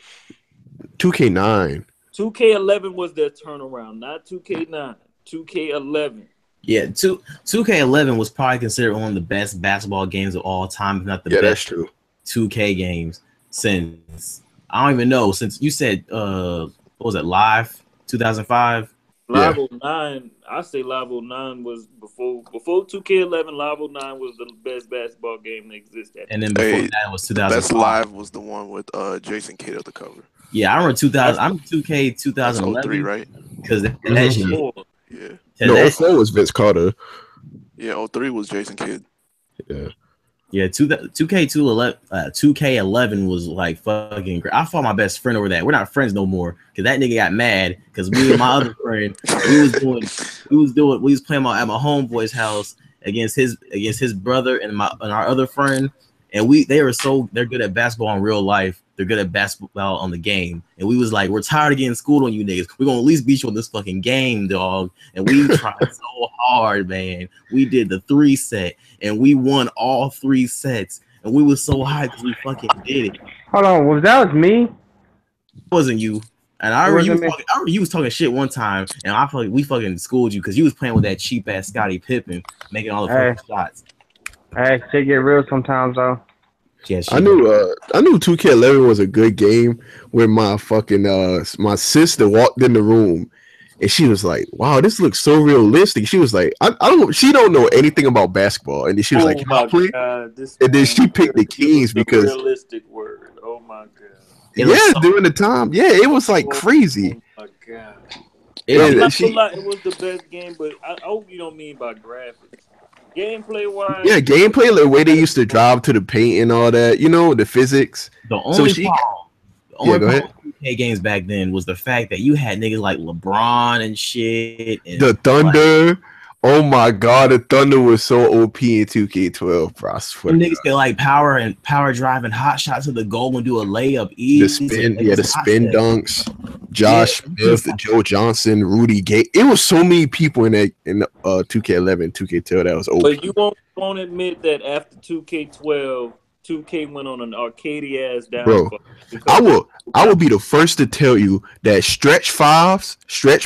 2K9. 2K11 was their turnaround, not 2K9. 2K11. Yeah, 2K11 was probably considered one of the best basketball games of all time, if not the best. That's true. 2K games since I don't even know. Since you said what was it, Live 2005? Live 09. I say Live 09 was before 2K11. Live 09 was the best basketball game that existed. And then before that was 2005. Best Live was the one with Jason Kidd at the cover. Yeah, I remember 2000. I'm 2K 2011. That's 03, right? Because that shit. Yeah. No, 04 was Vince Carter. Yeah, 03 was Jason Kidd. Yeah, 2K11 was like fucking great. I fought my best friend over that. We're not friends no more because that nigga got mad because me and my other friend we was playing at my homeboy's house against his brother and our other friend, and they're good at basketball in real life. They're good at basketball on the game. And we was like, we're tired of getting schooled on you niggas. We're going to at least beat you on this fucking game, dog. And we tried so hard, man. We did the 3 set, and we won all 3 sets. And we was so hyped because we fucking did it. Hold on, was me? It wasn't you. And I It remember, wasn't me. I remember you was talking shit one time, and I feel like we fucking schooled you because you was playing with that cheap ass Scottie Pippen, making all the Hey. fucking shots. Hey, shit get real sometimes though. Yeah, I knew 2K11 was a good game when my fucking my sister walked in the room and she was like, "Wow, this looks so realistic." She was like, "I don't." She don't know anything about basketball, and then she was like, "Can I play?" And then she picked the Kings because realistic word. Oh my god. during the time, it was like crazy. Oh my god. And It she, was the best game, but I hope you don't mean by graphics. Gameplay wise, gameplay, the way they used to drive to the paint and all that, the physics. The only problem go ahead. with 2K games back then was the fact that you had niggas like LeBron and shit. And The Thunder. Oh my god, the Thunder was so OP in 2K12, bro. I swear. Niggas get like power drive and hot shot to the goal and do a layup. The spin dunks. Josh Smith, Joe Johnson, Rudy Gay. It was so many people in 2K11, 2K12 that was OP. But you won't admit that after 2K12, 2K went on an arcade ass downfall. Bro, I will be the first to tell you that stretch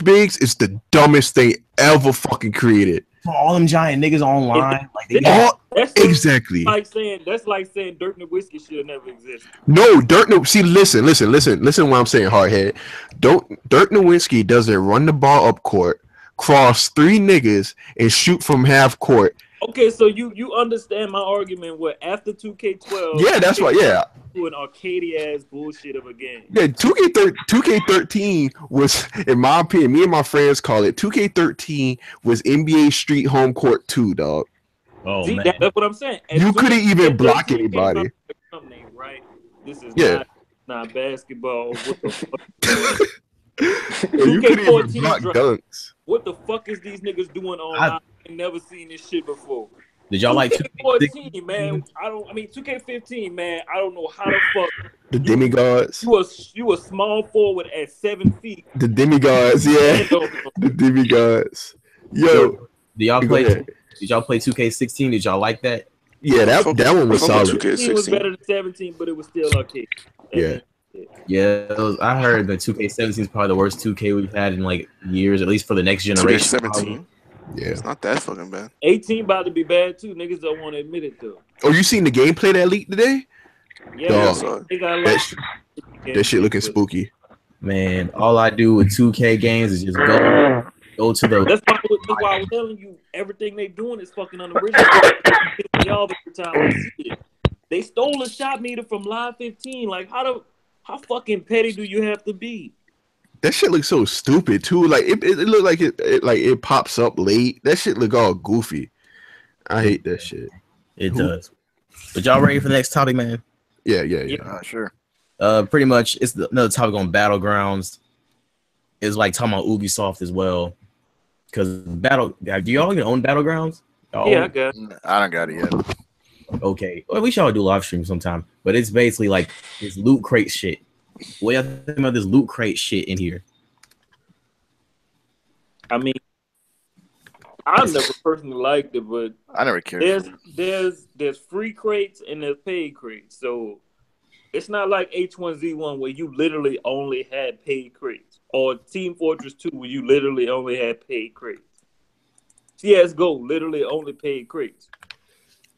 bigs is the dumbest thing ever fucking created. For all them giant niggas online, exactly. That's like saying Dirk Nowitzki should have never existed. No, see, listen what I'm saying, hardhead. Dirk Nowitzki doesn't run the ball up court, cross 3 niggas, and shoot from half court. Okay, so you understand my argument where after 2K12, yeah, that's right, yeah, to an arcade ass bullshit of a game. Yeah, 2K13 was, in my opinion, me and my friends call it 2K13 was NBA Street Home Court 2, dog. Oh, see, man. that's what I'm saying. You couldn't even block anybody. Right? This is not basketball. What the fuck? You couldn't even block dunks. What the fuck is these niggas doing online? I've never seen this shit before. Did y'all like 2K14, man? 2K15, man. I don't know how the fuck the demigods. You a small forward at 7 feet. The demigods, yeah. The demigods. Yo, did y'all play 2K16? Did y'all like that? Yeah, that one was solid. 2K16 was better than 17, but it was still arcade. Yeah, I heard that 2K17 is probably the worst 2K we've had in like years, at least for the next generation. 17. Yeah, it's not that fucking bad. 18 about to be bad too. Niggas don't want to admit it though. Oh, you seen the gameplay that leaked today? Yeah, that shit looking spooky. Man, all I do with 2K games is just go to the. That's why I was telling you everything they doing is fucking unoriginal. Y'all every time I see it. They stole a shot meter from Live 15. Like how fucking petty do you have to be? That shit looks so stupid too. Like it looked like it pops up late. That shit look all goofy. I hate that shit. It does. But y'all ready for the next topic, man? Yeah. Sure. Pretty much it's another topic on Battlegrounds. It's like talking about Ubisoft as well. Because do y'all even own Battlegrounds? Yeah, I got it. I don't got it yet. Okay. Well, we should do a live stream sometime. But it's basically like this loot crate shit. What y'all think about this loot crate shit in here? I mean, I never personally liked it, but I never cared. There's free crates and there's paid crates. So it's not like H1Z1 where you literally only had paid crates, or Team Fortress 2 where you literally only had paid crates. CS:GO literally only paid crates.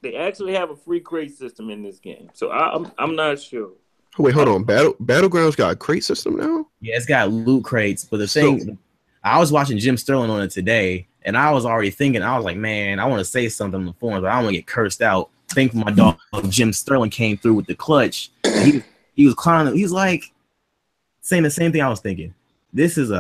They actually have a free crate system in this game, so I'm not sure. Wait, hold on. Battlegrounds got a crate system now? Yeah, it's got loot crates. But the thing, I was watching Jim Sterling on it today, and I was already thinking, I was like, man, I want to say something on the forums, but I don't want to get cursed out. Thankfully, my dog Jim Sterling came through with the clutch. He was clowning. He was like saying the same thing I was thinking. This is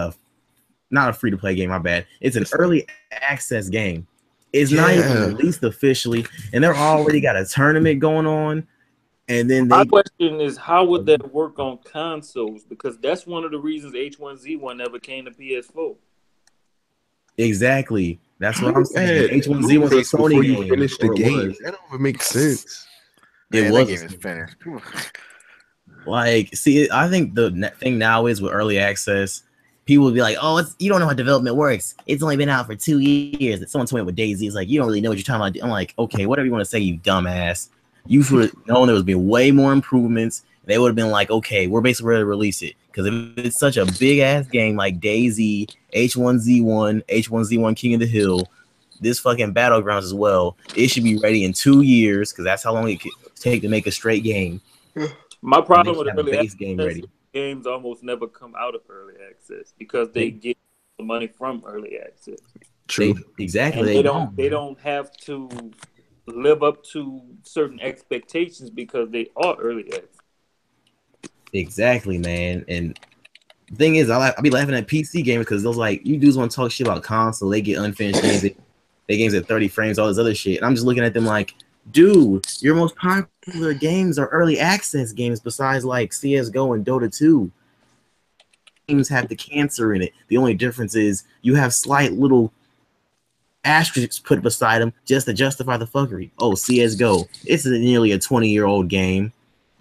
not a free-to-play game, my bad. It's an early access game. It's not even released officially, and they're already got a tournament going on. And then my question is, how would that work on consoles? Because that's one of the reasons H1Z1 never came to PS4. Exactly. That's what I'm saying. H1Z1 was a Sony game. Finish the game. That don't even make sense. It was. That game is finished. Like, see, I think the thing now is with early access, people would be like, "Oh, you don't know how development works. It's only been out for 2 years." Someone told me with DayZ, it's like, you don't really know what you're talking about. I'm like, okay, whatever you want to say, you dumbass. You should have known there was been way more improvements. they would have been like, okay, we're basically ready to release it. Because if it's such a big ass game like DayZ, H1Z1, H1Z1 King of the Hill, this fucking Battlegrounds as well, it should be ready in 2 years because that's how long it could take to make a straight game. My problem with have a early base game ready. games almost never come out of early access because they get the money from early access. True. Exactly. And they don't have to live up to certain expectations because they are early access. Exactly, man. And the thing is, I be laughing at PC gamers because those like you dudes want to talk shit about console. They get unfinished games. They games at 30 frames, all this other shit. And I'm just looking at them like, dude, your most popular games are early access games besides like CSGO and Dota 2. Games have the cancer in it. The only difference is you have slight little asterisks put beside them just to justify the fuckery. Oh, CSGO. It's nearly a 20-year-old game.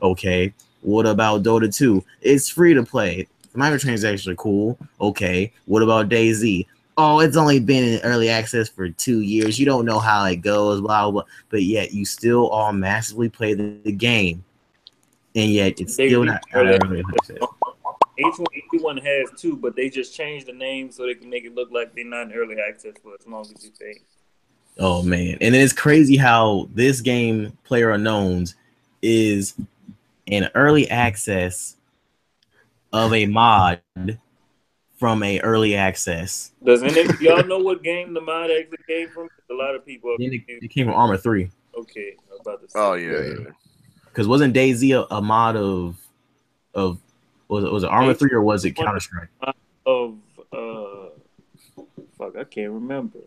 Okay. What about Dota 2? It's free to play. Microtransactions are cool. Okay. What about DayZ? Oh, it's only been in early access for 2 years. You don't know how it goes, blah, blah, blah. But yet you still all massively play the game. And yet it's still not early access. H1 has two, but they just changed the name so they can make it look like they're not in early access for as long as you pay. Oh, man. And then it's crazy how this game, PlayerUnknown's, is an early access of a mod from a early access. Does any of y'all know what game the mod actually came from? A lot of people. It came from Arma 3. Okay, I was about to say. Oh yeah. Because wasn't DayZ a mod of was it Arma 3 or was it Counter Strike? Of fuck, I can't remember.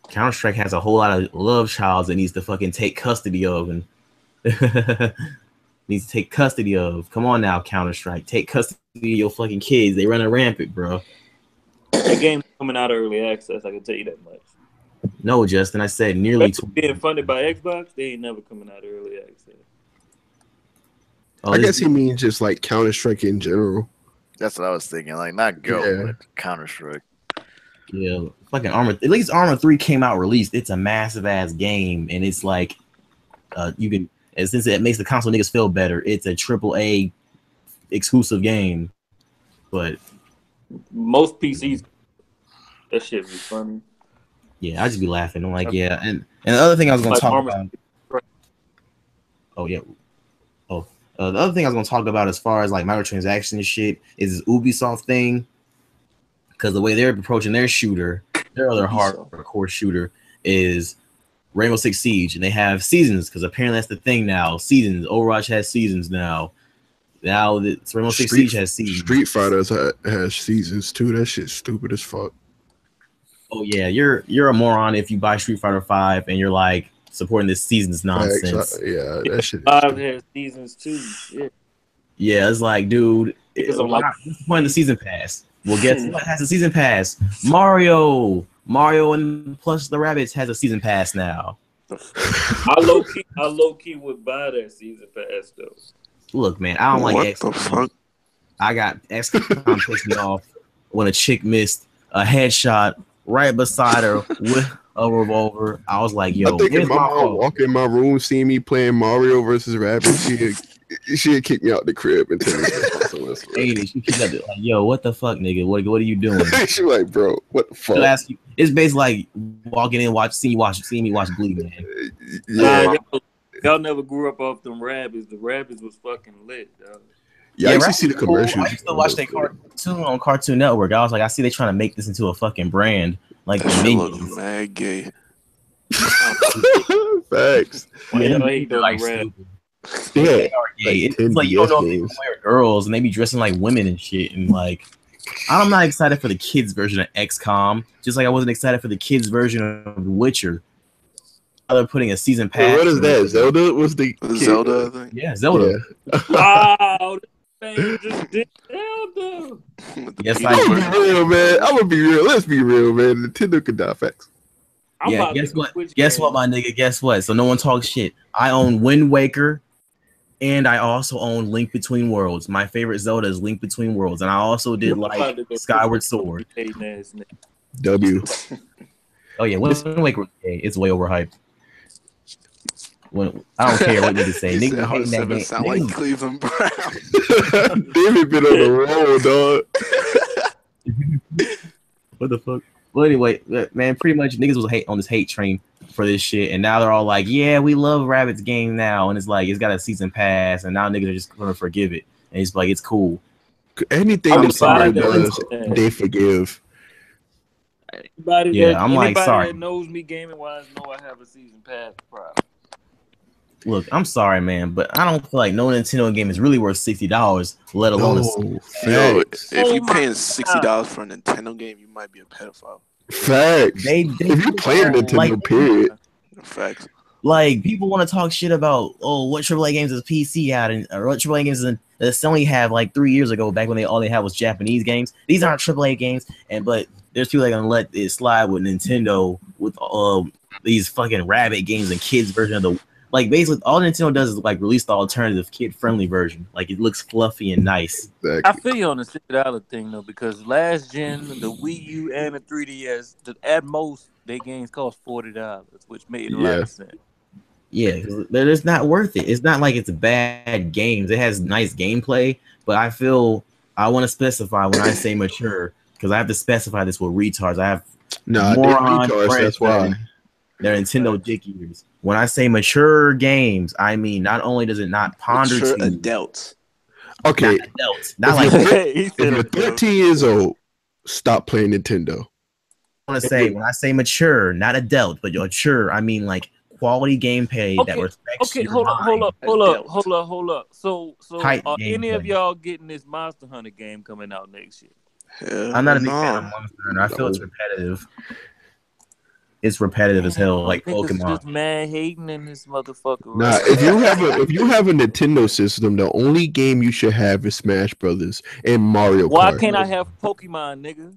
Counter Strike has a whole lot of love childs that needs to fucking take custody of and needs to take custody of. Come on now, Counter Strike, take custody of your fucking kids. They running rampant, bro. That game's coming out of early access. I can tell you that much. No, Justin, I said nearly. Being funded by Xbox, they ain't never coming out of early access. Oh, I guess he means just like Counter Strike in general. That's what I was thinking. Like not Go, but Counter Strike. Yeah, fucking Arma. At least Arma 3 came out released. It's a massive ass game, and it's like you can. And since it makes the console niggas feel better, it's a AAA exclusive game. But most PCs, that shit be funny. Yeah, I just be laughing. I'm like, yeah, and the other thing I was gonna talk about. Oh yeah. Oh, the other thing I was gonna talk about as far as like microtransactions and shit is this Ubisoft thing, because the way they're approaching their shooter, their other hardcore shooter is Rainbow Six Siege, and they have seasons because apparently that's the thing now. Seasons. Overwatch has seasons now. Now that Rainbow Six Siege has seasons. Street Fighters has seasons too. That shit's stupid as fuck. Oh yeah, you're a moron if you buy Street Fighter 5 and you're like supporting this seasons nonsense. Yeah, that shit. 5 has seasons too. Shit. Yeah, it's like, dude, what's the point of the season pass? Well, guess what has a season pass? Mario and plus the Rabbids has a season pass now. I low key would buy that season pass though. Look, man, I don't like What X. the fuck? I got XCOM pissed me off when a chick missed a headshot right beside her with a revolver. I was like, yo, I think if my mom walk in my room, see me playing Mario versus Rabbids, she'd kick me out the crib and tell me she kicked out like, yo, what the fuck, nigga? What are you doing? She like, bro, what the fuck? Ask you, it's basically like walking in, see me watch Bleed, man. Yeah. Y'all never grew up off them Rabbids. The Rabbids was fucking lit, dog. Yeah, I used to see the commercials. I used to watch that cartoon on Cartoon Network. I was like, I see they trying to make this into a fucking brand. Like that shit look Minions. mad gay. Facts. Yeah, like stupid. Yeah, it's like you don't know if they wear girls and they be dressing like women and shit. And like, I'm not excited for the kids version of XCOM. Just like I wasn't excited for the kids version of The Witcher. They're putting a season pass. Hey, what is that? Zelda was the Zelda thing. Yeah, Zelda. Yeah. Wow, man just did Zelda. Yes, I'm gonna be real, man. I'm gonna be real. Let's be real, man. Nintendo could die facts. Yeah, guess what? Guess what, my nigga? Guess what? So no one talks shit. I own Wind Waker, and I also own Link Between Worlds. My favorite Zelda is Link Between Worlds, and I also did like Skyward Sword. W. Oh yeah, Wind Waker. It's way overhyped. when I don't care what niggas say. He said Niggas hating that R7 game. sound Niggas, like Cleveland Brown. David been on the roll, dog. what the fuck? Well, anyway, man, pretty much niggas was hate on this hate train for this shit, and now they're all like, "Yeah, we love Rabbids game now," and it's like it's got a season pass, and now niggas are just gonna forgive it, and it's like it's cool. Anything I'm that sorry, somebody does, they forgive. Anybody I'm like, sorry. that knows me gaming wise know I have a season pass problem. Look, I'm sorry, man, but I don't feel like no Nintendo game is really worth $60, let alone Yo, facts. if you paying $60 for a Nintendo game, you might be a pedophile. Facts. If you play a Nintendo, like, period. Facts. Like people want to talk shit about what AAA games is PC out and or what AAA games that Sony have like 3 years ago back when all they had was Japanese games. These aren't AAA games, but there's people that are gonna let it slide with Nintendo with these fucking rabbit games and kids version of the like basically all Nintendo does is like release the alternative kid friendly version. Like it looks fluffy and nice. Exactly. I feel you on the $60 thing though, because last gen, the Wii U and the 3DS, at most their games cost $40, which made a lot of sense. Yeah, it's not worth it. It's not like it's bad games. It has nice gameplay, but I feel I want to specify when I say mature because I have to specify this with retards. I have retards. That's why they're Nintendo dick eaters. When I say mature games, I mean not only does it not ponder mature to adults. Okay, not like if you're 13 years old, stop playing Nintendo. I want to say when I say mature, not adult, but mature, I mean like quality gameplay that respects your mind. Hold up. So Tight are any of gameplay. y'all getting this Monster Hunter game coming out next year? I'm not a big fan of Monster Hunter. I feel it's repetitive. It's repetitive as hell, like Pokemon. Just mad hating in this motherfucker. Nah, Right? if you have a Nintendo system, the only game you should have is Smash Brothers and Mario Kart. Why can't I have Pokemon, nigga?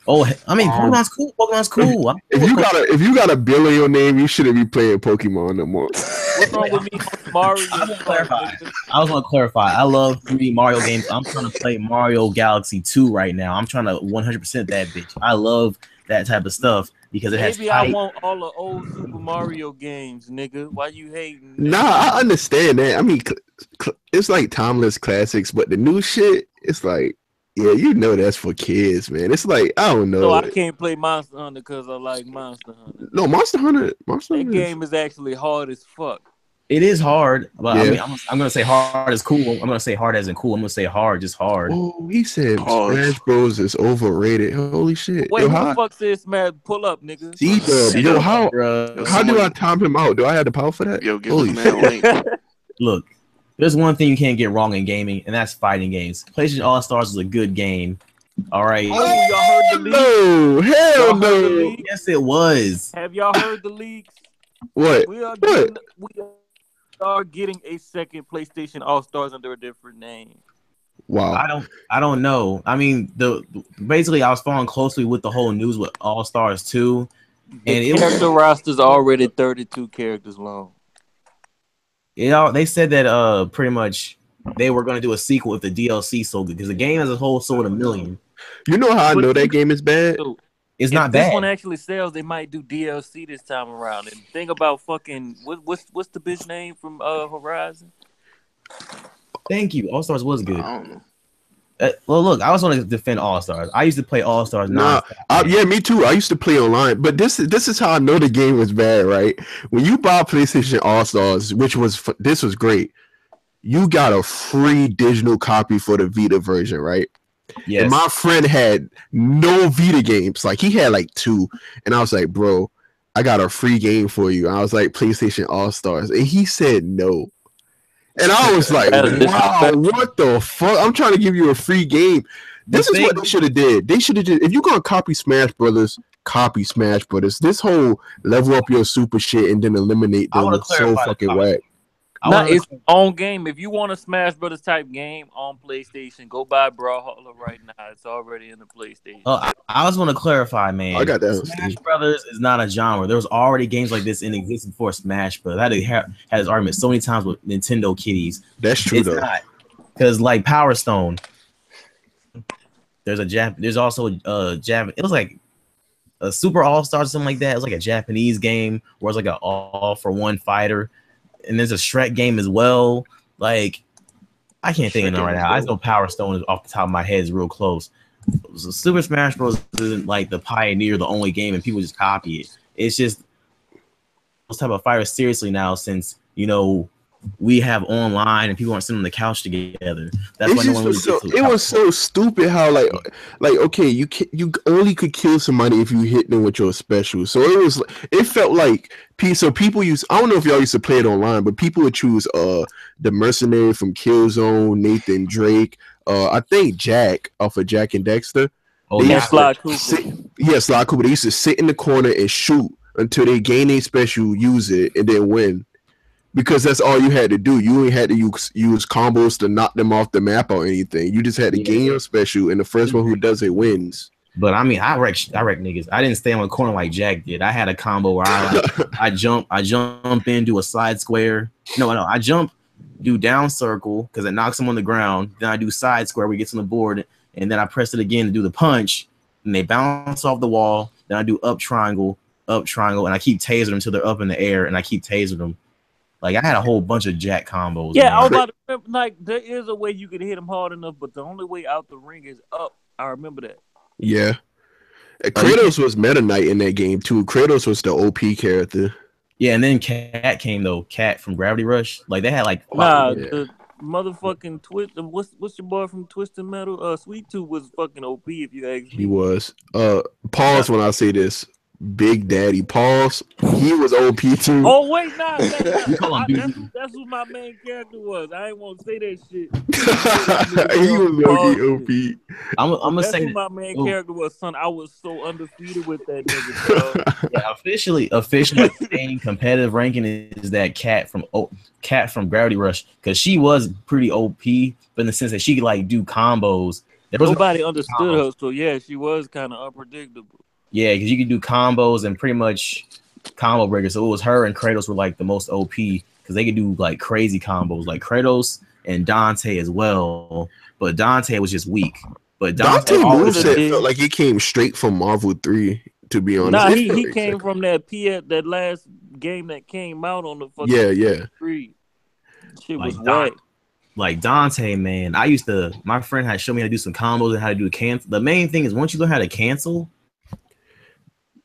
Oh, I mean, Pokemon's cool. Pokemon's cool. If you got a bill in your name, you shouldn't be playing Pokemon no more. What's wrong with me, Mario? I was gonna clarify. I love 3D Mario games. I'm trying to play Mario Galaxy 2 right now. I'm trying to 100% that bitch. I love that type of stuff because it has. Maybe I want all the old Super Mario games, nigga. Why you hating? Nah, I understand that. I mean, it's like timeless classics, but the new shit, it's like. Yeah, you know that's for kids, man. It's like I don't know. So I can't play Monster Hunter because I like Monster Hunter. No, Monster Hunter. That game is actually hard as fuck. It is hard, but I mean, I'm gonna say hard is cool. I'm gonna say hard as in cool. I'm gonna say hard, just hard. Oh, he said Smash Bros is overrated. Holy shit! Wait, who the fuck said Smash? Pull up, nigga. Yo, how do I time him out? Do I have the power for that? Yo, give him that link. Look. There's one thing you can't get wrong in gaming, and that's fighting games. PlayStation All-Stars is a good game. All right. Oh, y'all heard the leaks? No, hell no. Yes, it was. Have y'all heard the leaks? What? We are getting a second PlayStation All-Stars under a different name. Wow. I don't know. I mean, basically I was following closely with the whole news with All-Stars 2. And the character roster's already 32 characters long. They said that pretty much they were going to do a sequel if the DLC sold good because the game as a whole sold 1 million. You know how I know that game is bad? It's not bad. If this one actually sells, they might do DLC this time around. And think about fucking what's the bitch name from Horizon? Thank you. All Stars was good. I don't know. Well, look, I was want to defend All Stars. I used to play All Stars. Yeah, me too. I used to play online, but this is how I know the game was bad, right? When you buy PlayStation All Stars, this was great. You got a free digital copy for the Vita version, right? Yes. And my friend had no Vita games. Like he had like 2, and I was like, bro, I got a free game for you. And I was like, PlayStation All Stars, and he said no. And I was like, wow, what the fuck? I'm trying to give you a free game. This is what they should have did. They should have if you're going to copy Smash Brothers, copy Smash Brothers. This whole level up your super shit and then eliminate them was so fucking whack. It's own game. If you want a Smash Brothers type game on PlayStation, go buy Brawlhalla right now. It's already in the PlayStation. I just want to clarify, man. I got that. Smash Brothers is not a genre. There was already games like this in existence before Smash Brothers. I had this argument so many times with Nintendo kiddies. That's true, it's not because like Power Stone. There's also a Jap. It was like a Super All Star or something like that. It was like a Japanese game where it's like an all for one fighter. and there's a Shrek game as well. Like, I can't think of none right now. I just know Power Stone is off the top of my head is real close. So Super Smash Bros. Isn't like the pioneer, the only game, and people just copy it. It's just those type of fighters seriously now, since we have online and people aren't sitting on the couch together. That's why no one really gets to it was so stupid how like okay, you only could kill somebody if you hit them with your special. So it felt like people use, I don't know if y'all used to play it online, but people would choose the mercenary from Killzone, Nathan Drake, I think Jack off of Jack and Dexter. Oh, yeah, Sly Cooper. Sly Cooper. They used to sit in the corner and shoot until they gain a special, use it, and then win. Because that's all you had to do. You ain't had to use combos to knock them off the map or anything. You just had to gain your special, and the first one who does it wins. But I mean, I wrecked niggas. I didn't stay on the corner like Jack did. I had a combo where I jump in, do a side square. No, I jump, do down circle because it knocks them on the ground. Then I do side square where it gets on the board, and then I press it again to do the punch, and they bounce off the wall. Then I do up triangle, and I keep tasering them until they're up in the air, and I keep tasering them. Like, I had a whole bunch of Jack combos. Yeah, man. I was about to remember, like, there is a way you can hit him hard enough, but the only way out the ring is up. I remember that. Yeah. Kratos was Meta Knight in that game, too. Kratos was the OP character. Yeah, and then Cat came, though. Cat from Gravity Rush. Like, they had, like... the motherfucking Twist... What's your boy from Twisted Metal? Sweet Tooth was fucking OP, if you ask me. He was. Pause when I say this. Big Daddy Pause. He was OP too. Oh wait, nah. That's who my main character was. I ain't want to say that shit. He was OP. I'm gonna say who my main character was. Son, I was so undefeated with that nigga. Yeah, officially, saying competitive ranking is that Cat from Gravity Rush, because she was pretty OP, but in the sense that she could like do combos. Nobody understood her, so yeah, she was kind of unpredictable. Yeah, because you could do combos and pretty much combo breakers. So it was her and Kratos were like the most OP because they could do like crazy combos, like Kratos and Dante as well. But Dante was just weak. But Dante moveset felt like he came straight from Marvel 3. To be honest, nah, he came from that last game that came out on the fucking 3. Shit was whack. Like Dante, man, my friend had showed me how to do some combos and how to do cancel. The main thing is once you learn how to cancel.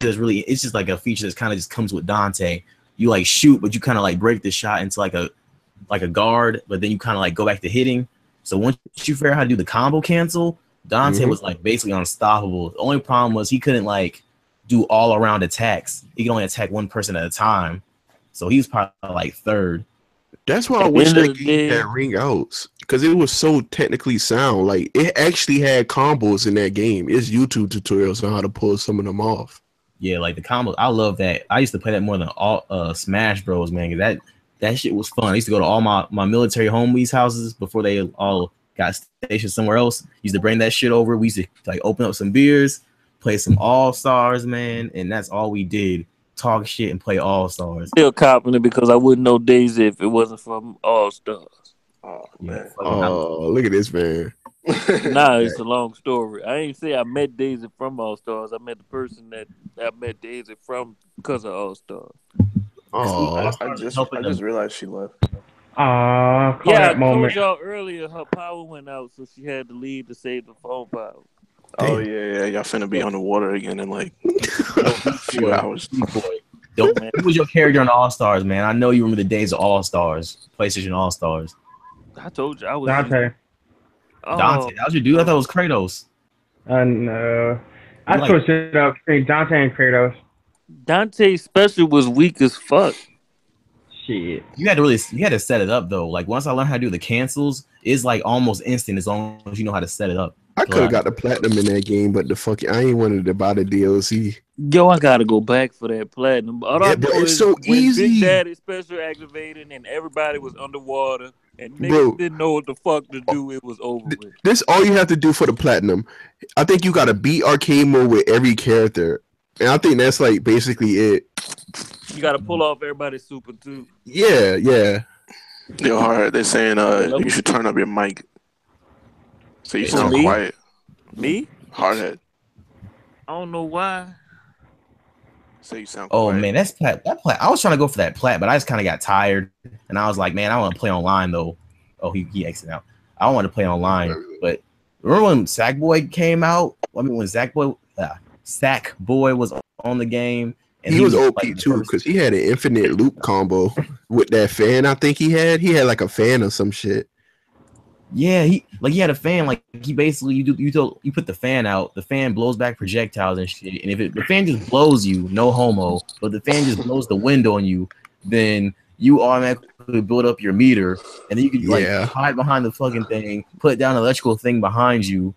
It's just like a feature that kind of just comes with Dante. You like shoot, but you kind of like break the shot into like a guard, but then you kind of like go back to hitting. So once you figure out how to do the combo cancel, Dante was like basically unstoppable. The only problem was he couldn't like do all around attacks. He could only attack one person at a time. So he was probably like third. That's why I wish that game had ring outs, because it was so technically sound. Like it actually had combos in that game. It's YouTube tutorials on how to pull some of them off. Yeah, like the combos. I love that. I used to play that more than all Smash Bros, man. Cause that shit was fun. I used to go to all my military homies' houses before they all got stationed somewhere else. Used to bring that shit over. We used to like open up some beers, play some All Stars, man, and that's all we did. Talk shit and play All Stars. Still copping it because I wouldn't know Daisy if it wasn't from All Stars. Oh man. Oh, look at this man. Nah, it's a long story. I ain't say I met Daisy from All Stars. I met the person that I met Daisy from because of All Stars. Oh, I just realized she left. Yeah, I told y'all earlier her power went out, so she had to leave to save the phone power. Oh yeah, y'all finna be on the water again in like a few hours. Who was your character in All Stars, man? I know you remember the days of All Stars, PlayStation All Stars. I told you I was Dante. Dante, that was your dude? I thought it was Kratos. No. I switched it up between Dante and Kratos. Dante's special was weak as fuck. Shit. You had to set it up though. Like once I learned how to do the cancels, it's like almost instant as long as you know how to set it up. I could have got the platinum in that game, but I ain't wanted to buy the DLC. Yo, I gotta go back for that platinum. All I know it's is so easy. Big Daddy special activated and everybody was underwater and niggas didn't know what the fuck to do. It was over with. This all you have to do for the platinum. I think you gotta beat arcade mode with every character, and I think that's like basically it. You gotta pull off everybody's super too. Yeah. Yo, hard. They're saying you should turn up your mic. So you sound quiet. Me? Hardhead. I don't know why. So you sound Oh quiet. man, that's plat. That plat. I was trying to go for that plat, but I just kind of got tired, and I was like, man, I want to play online though. Oh, he exited out. I want to play online, but remember when Sackboy came out? I mean, when Sackboy was on the game, and he was OP like, too because he had an infinite loop combo with that fan. I think he had like a fan or some shit. Yeah, he had a fan. Like he basically you put the fan out, the fan blows back projectiles and shit. And if the fan just blows you, no homo, but the fan just blows the wind on you, then you automatically build up your meter, and then you can like hide behind the fucking thing, put down an electrical thing behind you,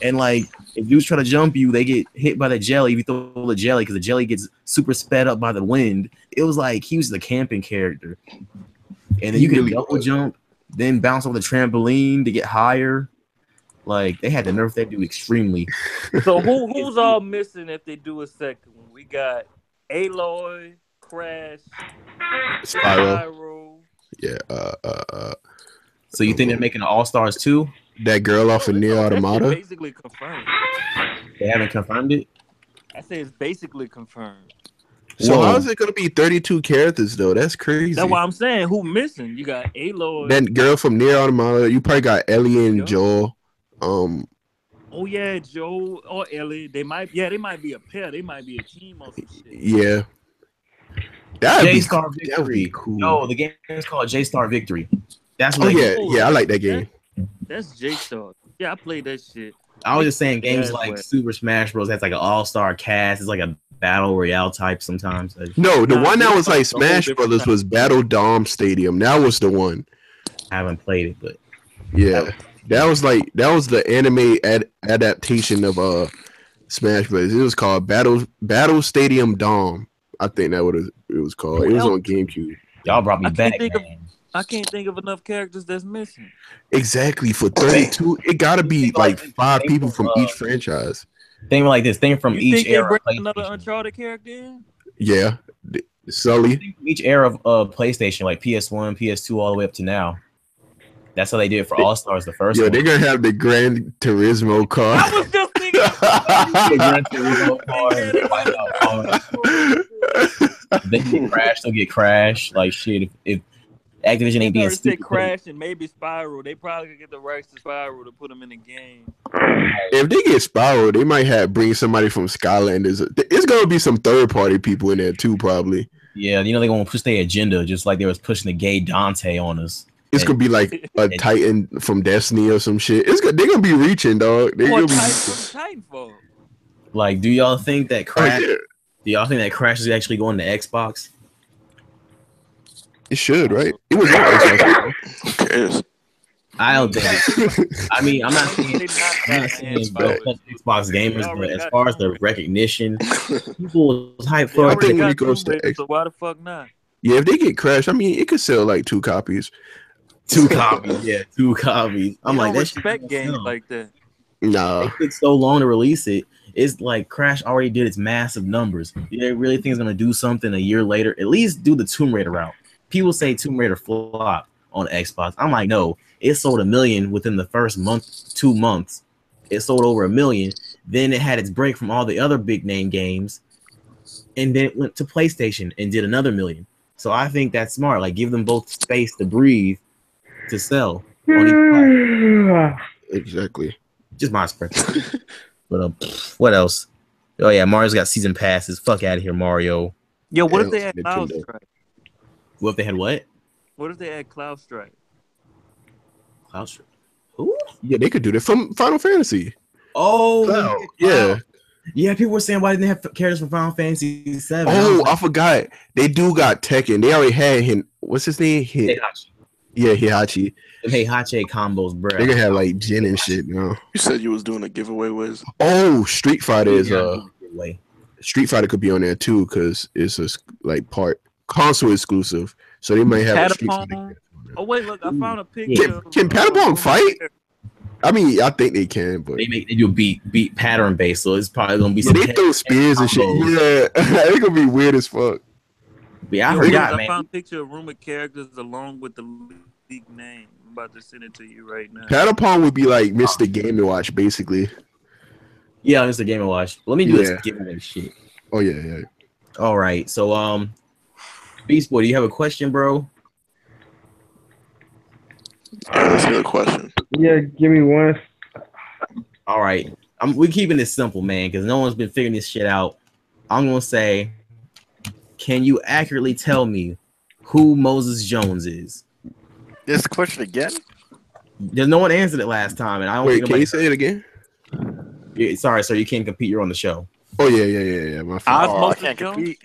and like if dudes try to jump you, they get hit by the jelly. If you throw the jelly, because the jelly gets super sped up by the wind. It was like he was the camping character, and then you can double jump. Then bounce over the trampoline to get higher. Like they had to nerf that dude extremely. So who's all missing if they do a second one? We got Aloy, Crash, Spyro. Yeah. So you think they're making an All Stars 2? That girl off of Nier Automata? Basically confirmed. They haven't confirmed it? I say it's basically confirmed. So how is it going to be 32 characters though? That's crazy. That's why I'm saying who missing. You got Aloy. That girl from Nier Automata. You probably got Ellie and Joel. Oh yeah, Joel or Ellie. They might be a pair. They might be a team or some shit. Yeah. J-Star Victory. That would be cool. No, the game is called J-Star Victory. That's what I like that game. That's J-Star. Yeah, I played that shit. I was just saying games like Super Smash Bros. That's like an all-star cast. It's like a battle royale type sometimes. No, the one that was like Smash Brothers was Battle Dome Stadium. That was the one. I haven't played it, but yeah, that was the anime adaptation of Smash Brothers. It was called Battle Stadium Dome. I think that what it was called. It was on GameCube. Y'all brought me back. I can't think of enough characters that's missing. Exactly, for 32, it gotta be like 5 people from each franchise. Think like this. Think from each era. Bring another Uncharted character in? Yeah, Sully. Each era of PlayStation, like PS1, PS2, all the way up to now. That's how they did it for All Stars. The first one. They're gonna have the Gran Turismo car. I was just thinking the Gran Turismo car. They get Crash. They'll get Crash. Like shit. If Activision ain't being stupid. Crash and maybe Spyro. They probably could get the rights to Spyro to put them in the game. If they get Spyro, they might bring somebody from Skylanders. It's gonna be some third-party people in there too, probably. Yeah, they're gonna push their agenda just like they was pushing the gay Dante on us. It's gonna be like a Titan from Destiny or some shit. They're gonna be reaching, dog. They're gonna be Titanfall. Like, do y'all think that Crash? Do y'all think that Crash is actually going to Xbox? It should, right? It was on Xbox. Who cares? I don't think. I mean, I'm not saying Xbox gamers, but as far as the recognition, people was hyped for. I think when it goes to Xbox, so why the fuck not? Yeah, if they get Crash, I mean, it could sell like 2 copies. 2 copies, yeah, 2 copies. I'm like, that's respect games like that. Nah, it took so long to release it. It's like Crash already did its massive numbers. They really think it's gonna do something a year later. At least do the Tomb Raider route. People say Tomb Raider flop on Xbox. I'm like, no, it sold 1 million within the first month, 2 months. It sold over 1 million. Then it had its break from all the other big name games, and then it went to PlayStation and did another 1 million. So I think that's smart. Like, give them both space to breathe, to sell. Exactly. Just my perspective. But what else? Oh yeah, Mario's got season passes. Fuck out of here, Mario. Yo, what if they had Cloud Strike? What if they had what? What if they had Cloud Strike? Cloud Strike. Who? Yeah, they could do that from Final Fantasy. Oh, Cloud. Yeah. Yeah, people were saying why didn't they have characters from Final Fantasy VII? Oh, I forgot. They do got Tekken. They already had him. What's his name? Heihachi. Yeah, Heihachi. Heihachi combos, bro. They gonna have like Jin and shit now. You said you was doing a giveaway, Wiz. Oh, Street Fighter is Street Fighter could be on there too because it's a like part console exclusive. So they might have a Street Fighter. Oh wait, look, I found a picture. Can Patapon fight? I mean, I think they can, but they do beat pattern based, so it's probably gonna be some. They throw spears and shit. Yeah, it's gonna be weird as fuck. Yeah, I found a picture of rumored characters along with the league name. I'm about to send it to you right now. Patapon would be like Mr. Game & Watch, basically. Yeah, Mr. Game & Watch. Let me do this giveaway shit. Oh yeah. All right. So Beast Boy, do you have a question, bro? All right, let's hear the question. Yeah, give me one. All right. We're keeping this simple, man, because no one's been figuring this shit out. I'm gonna say, can you accurately tell me who Moses Jones is? This question again? There's no one answered it last time, and I don't Wait, think can you say it again? Yeah, sorry, sir, you can't compete. You're on the show. Oh yeah. My fault. Oh, I Osmosis can't Jones? compete.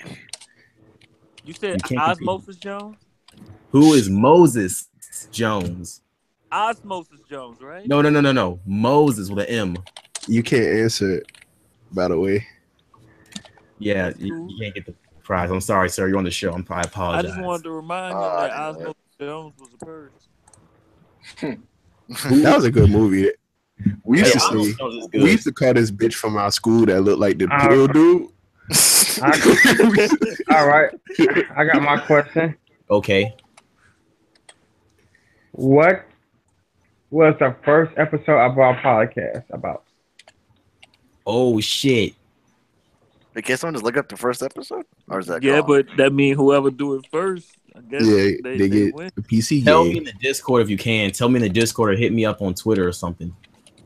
You said You can't compete. Osmosis Jones? Who is Moses Jones? Osmosis Jones, right? No. Moses with an M. You can't answer it, by the way. Yeah, you can't get the prize. I'm sorry, sir. You're on the show. I I apologize. just wanted to remind him I that didn't know Osmosis Jones was a person. That was a good movie. We used to Osmosis see. Jones is good. We used to call this bitch from our school that looked like the pill dude. All right, I got my question. Okay. What was the first episode of our podcast about? Oh shit. Wait, can someone just look up the first episode? Or is that Yeah, gone? but that means whoever do it first, I guess Yeah, they they win. get the PC Tell me game. in the Discord if you can. Tell me in the Discord or hit me up on Twitter or something.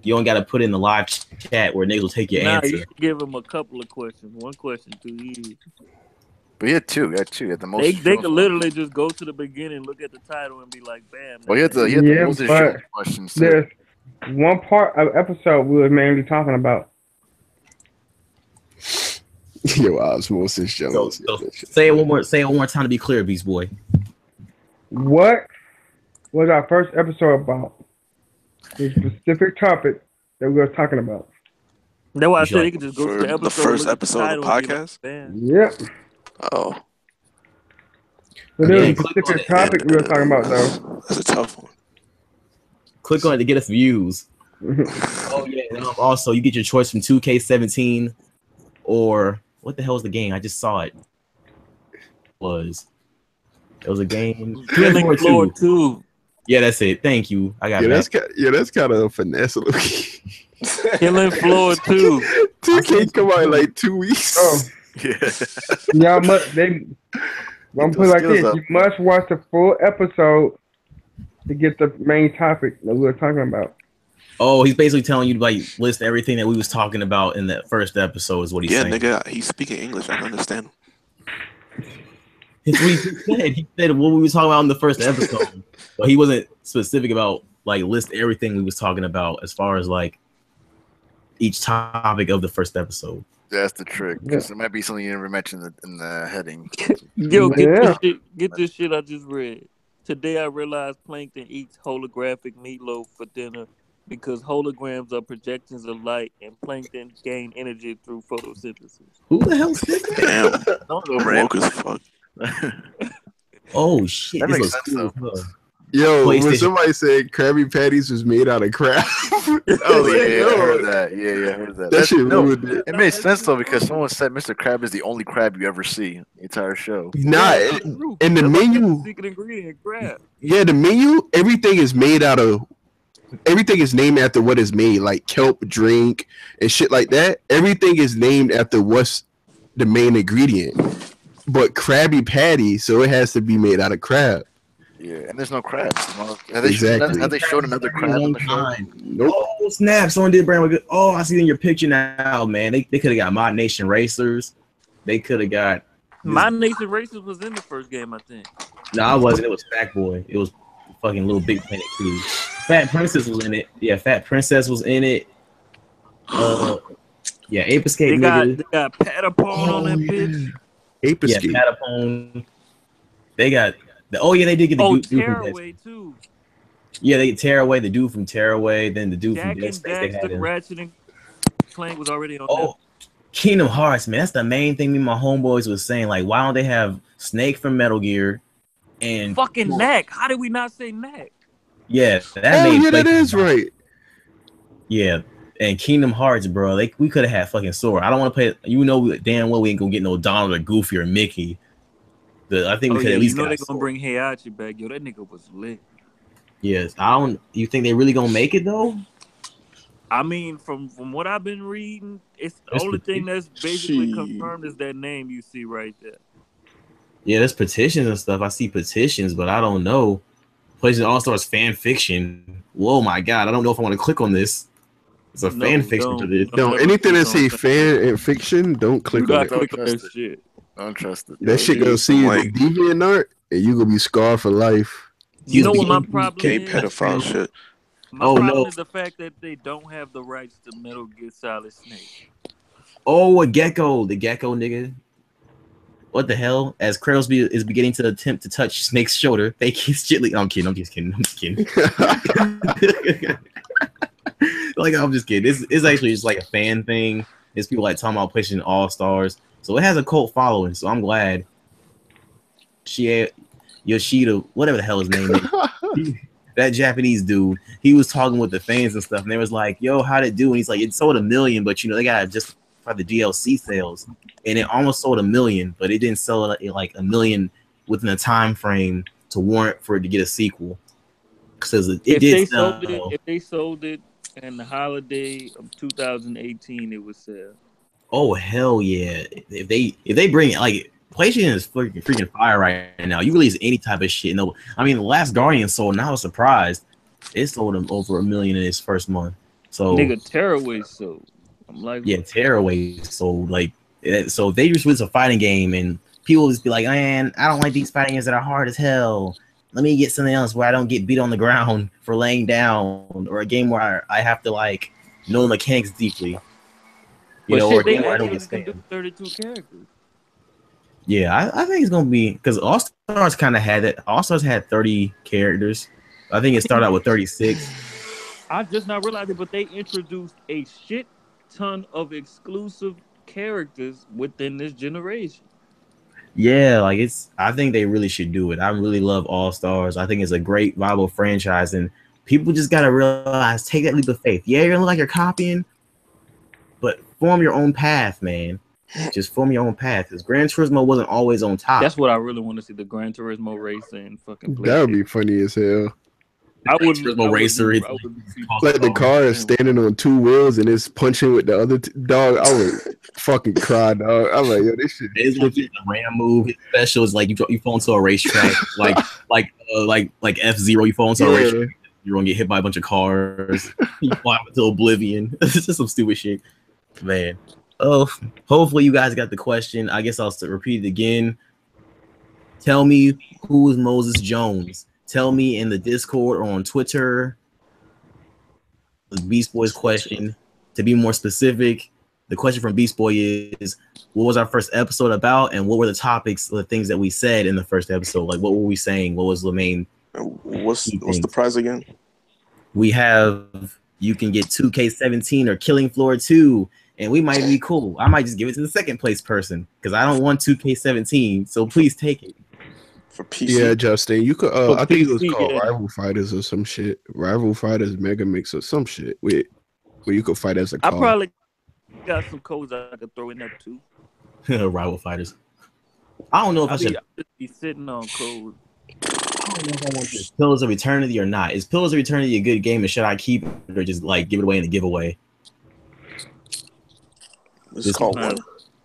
You don't got to put in the live chat where niggas will take your Nah, answer. you should give him a couple of questions. One question too easy. But he had two. He had the most. They could literally just go to the beginning, look at the title, and be like, "Bam." Well, he had the Yeah, Moses but Jones questions too. There's one part of episode we were mainly talking about. Yo, Osmosis So, Jones. say it one more. Say it one more time to be clear, Beast Boy. What was our first episode about? The specific topic that we were talking about. That's why I You said he like- could just go For to the episode. the first look at the episode of the title, and be like, podcast? "Bam." Yep. Oh, But there was Yeah, a click on specific it. topic we were talking about though. That's a tough one. Click on it to get us views. Oh yeah. And also, you get your choice from 2K17 or what the hell is the game? I just saw it. It was a game. Killing Floor 2. Yeah, that's it. Thank you. I got Yeah, that. that's kind of a finesse. Killing Floor 2. 2K come out in like 2 weeks. Oh, Yeah. y'all must I'm those put it like skills this. up. You must watch the full episode to get the main topic that we were talking about. Oh, he's basically telling you to like list everything that we was talking about in that first episode. Is what he's Yeah, saying. nigga, he's speaking English. I can understand him. It's what he said. He said what we was talking about in the first episode, but he wasn't specific about like list everything we was talking about as far as like each topic of the first episode. That's the trick. Because there might be something you never mentioned in the heading. Yo, Yeah. get this shit I just read. Today I realized Plankton eats holographic meatloaf for dinner because holograms are projections of light and Plankton gain energy through photosynthesis. Who the hell said that? Damn. Don't I'm over woke as fuck. Oh shit! That This makes looks sense, cool. though. as hell. Yo, when PlayStation. somebody said Krabby Patties was made out of crab, I was like, I heard yo, that. Yeah, I heard that. that shit no, ruined it. it made sense though because someone said Mr. Crab is the only crab you ever see in the entire show. Nah, in the menu, Secret ingredient, crab. yeah, the menu, everything is named after what is made, like kelp drink and shit like that. Everything is named after what's the main ingredient. But Krabby Patty, so it has to be made out of crab. Yeah, and there's no crabs. Exactly. Have they showed another crab in the show? Nope. Oh snap! Someone did brand good. Oh, I see it in your picture now, man. They could have got Mod Nation Racers. They could have got. My Nation Racers was in the first game, I think. No, I wasn't. It was Fat Boy. It was fucking Little Big Planet 2. Fat Princess was in it. Yeah, Fat Princess was in it. Yeah, Ape Escape. They nigga. got Patapon on that bitch. Ape Yeah, Escape. Patapon. They got. They did get the Oh, dude from that. Tearaway too. Yeah, they tear away the dude from Tearaway, then the dude Jack from Dead and Space. They had Daxter, him. Ratchet and Clank was already on Oh, Kingdom Hearts, man. That's the main thing me and my homeboys was saying. Like, why don't they have Snake from Metal Gear and there. Fucking Knack. How did we not say Knack? yeah, that Oh, made yeah, that Playstation is right. Yeah, and Kingdom Hearts, bro. We could have had fucking Sora. I don't want to play. You know, damn well we ain't gonna get no Donald or Goofy or Mickey. I think we could at least you know get they're Sora. gonna bring Heihachi back. Yo, that nigga was lit. Yes, I don't. You think they really gonna make it though? I mean, from what I've been reading, it's the There's only thing that's basically She. confirmed is that name you see right there. Yeah, there's petitions and stuff. I see petitions, but I don't know. PlayStation All Stars fan fiction. Whoa, my God! I don't know if I want to click on this. It's a fan fiction for this. No, never anything click that on say that. fan and fiction, don't Do click on not it. click Don't on that trust shit. Don't trust it. That shit gonna see the deviant art, and you gonna be scarred for life. You know what my Excuse me, problem Gay is? pedophile shit. My Oh, problem no. is the fact that they don't have the rights to Metal Gear Solid Snake. Oh, a gecko, the gecko nigga. What the hell? As Kratos is beginning to attempt to touch Snake's shoulder, they kiss gently. I'm kidding. I'm just kidding. Like, I'm just kidding. It's actually just like a fan thing. It's people like talking about pushing All Stars, so it has a cult following. So I'm glad. Yoshida, whatever the hell his name is, that Japanese dude, he was talking with the fans and stuff, and they was like, "Yo, how'd it do?" And he's like, "It sold 1 million, but they gotta justify the DLC sales, and it almost sold 1 million, but it didn't sell like 1 million within a time frame to warrant for it to get a sequel." Because If they sold it in the holiday of 2018, it would sell. Oh hell yeah! If they bring it, like, PlayStation is freaking fire right now. You release any type of shit. No, I mean, The Last Guardian sold, and I was surprised. It sold him over 1 million in its first month. So Nigga, Tearaway sold. I'm like, yeah, Tearaway sold. Like, so if they just release a fighting game and people just be like, "Man, I don't like these fighting games that are hard as hell. Let me get something else where I don't get beat on the ground for laying down, or a game where I have to like know the mechanics deeply." Or a game where I don't get spammed. 32 characters. Yeah, I think it's gonna be, because All Stars kind of had it. All Stars had 30 characters. I think it started out with 36. I just not realized it, but they introduced a shit ton of exclusive characters within this generation. Yeah, like, I think they really should do it. I really love All Stars. I think it's a great, viable franchise, and people just gotta realize, take that leap of faith. Yeah, you're gonna look like you're copying, but form your own path, man. Just form your own path, because Gran Turismo wasn't always on top. That's what I really want to see, the Gran Turismo racing fucking play. That would be funny as hell. I would Turismo Racer. Like the car is standing on 2 wheels and it's punching with the other dog. I would fucking cry, dog. I'm like, yo, this shit. It's legit a ram move. His special is like you fall into a racetrack, like F-Zero. You fall into a racetrack, you're gonna get hit by a bunch of cars. You fly into oblivion. It's just some stupid shit, man. Oh, hopefully you guys got the question. I guess I'll repeat it again. Tell me, who is Moses Jones? Tell me in the Discord or on Twitter. The Beast Boy's question. To be more specific, the question from Beast Boy is, what was our first episode about, and what were the topics, the things that we said in the first episode? Like, what were we saying? What was the main? What's the prize again? We have, you can get 2K17 or Killing Floor 2, and we might be cool. I might just give it to the second place person because I don't want 2K17, so please take it. For PC. Yeah, Justin, you could. I think it was PC, called yeah. Rival Fighters or some shit. Rival Fighters Mega Mix or some shit where you could fight as a I car. probably got some codes I could throw in there too. Rival Fighters. I don't know if I should. I'll just be sitting on codes. I don't know if I want this Pillars of Eternity or not. Is Pillars of Eternity a good game, and should I keep it or just like give it away in a giveaway? It's called what?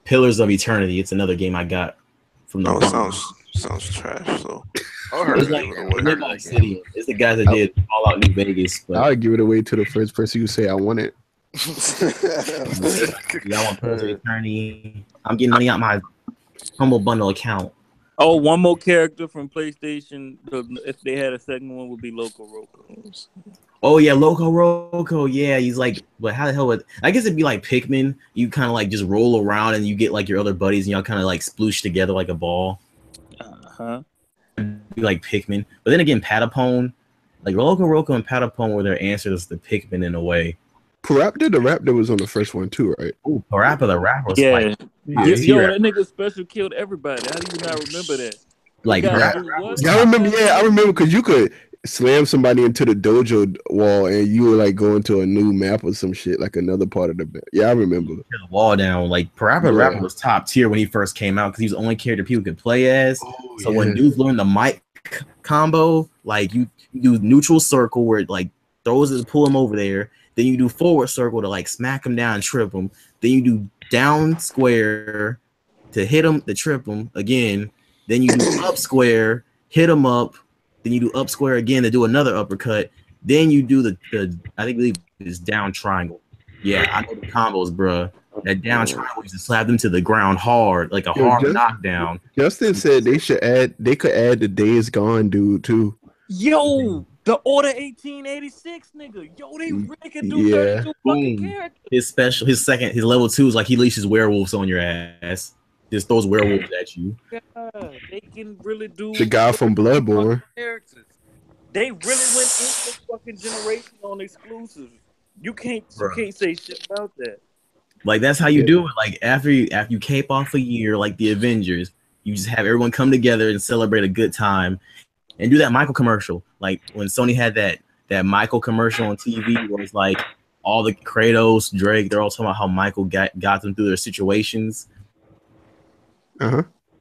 Pillars of Eternity. It's another game I got from the. No, it sounds trash. So I heard It's like City. It's the guys that did All Out New Vegas. But I'll give it away to the first person who say I want it. y'all want Pillars of Eternity? I'm getting money out my Humble Bundle account. Oh, one more character from PlayStation. If they had a second one, would be Loco Roco. Oh yeah, Loco Roco. Yeah, he's like, but how the hell would? I guess it'd be like Pikmin. You kind of like just roll around and you get like your other buddies and y'all kind of like sploosh together like a ball. Be like Pikmin. But then again, Patapon, like Loco Roco and Patapon were their answers to Pikmin in a way. Parappa the Raptor was on the first one too, right? Oh, Parappa the Rapper was Yeah. like, Yo, that nigga special killed everybody. How do you not remember that? like I remember because you could slam somebody into the dojo wall and you were like going to a new map or some shit, like another part of the map. Yeah, I remember. the wall down. Like Parappa the Rapper was top tier when he first came out because he was the only character people could play as. So when dudes learned the mic combo, like you do neutral circle where like throws it to pull him over there. Then you do forward circle to like smack him down, trip him. Then you do down square to hit him, to trip him again. Then you do up square, hit him up. Then you do up square again to do another uppercut. Then you do the I believe it's down triangle. Yeah, I know the combos, bro. That down triangle used to slap them to the ground hard, like a hard knockdown. Justin said they could add the Days Gone dude too. Yo, the Order 1886 nigga. Yo, they really can do 32 fucking characters. His level 2 is like he leashes werewolves on your ass. Just throws werewolves at you. God, they can really do the guy from Bloodborne. Characters. They really went into this fucking generation on exclusives. You can't say shit about that. Like that's how you do it. Like after you cape off a year, like the Avengers, you just have everyone come together and celebrate a good time, and do that Michael commercial. Like when Sony had that Michael commercial on TV, where it's like all the Kratos, Drake, they're all talking about how Michael got them through their situations.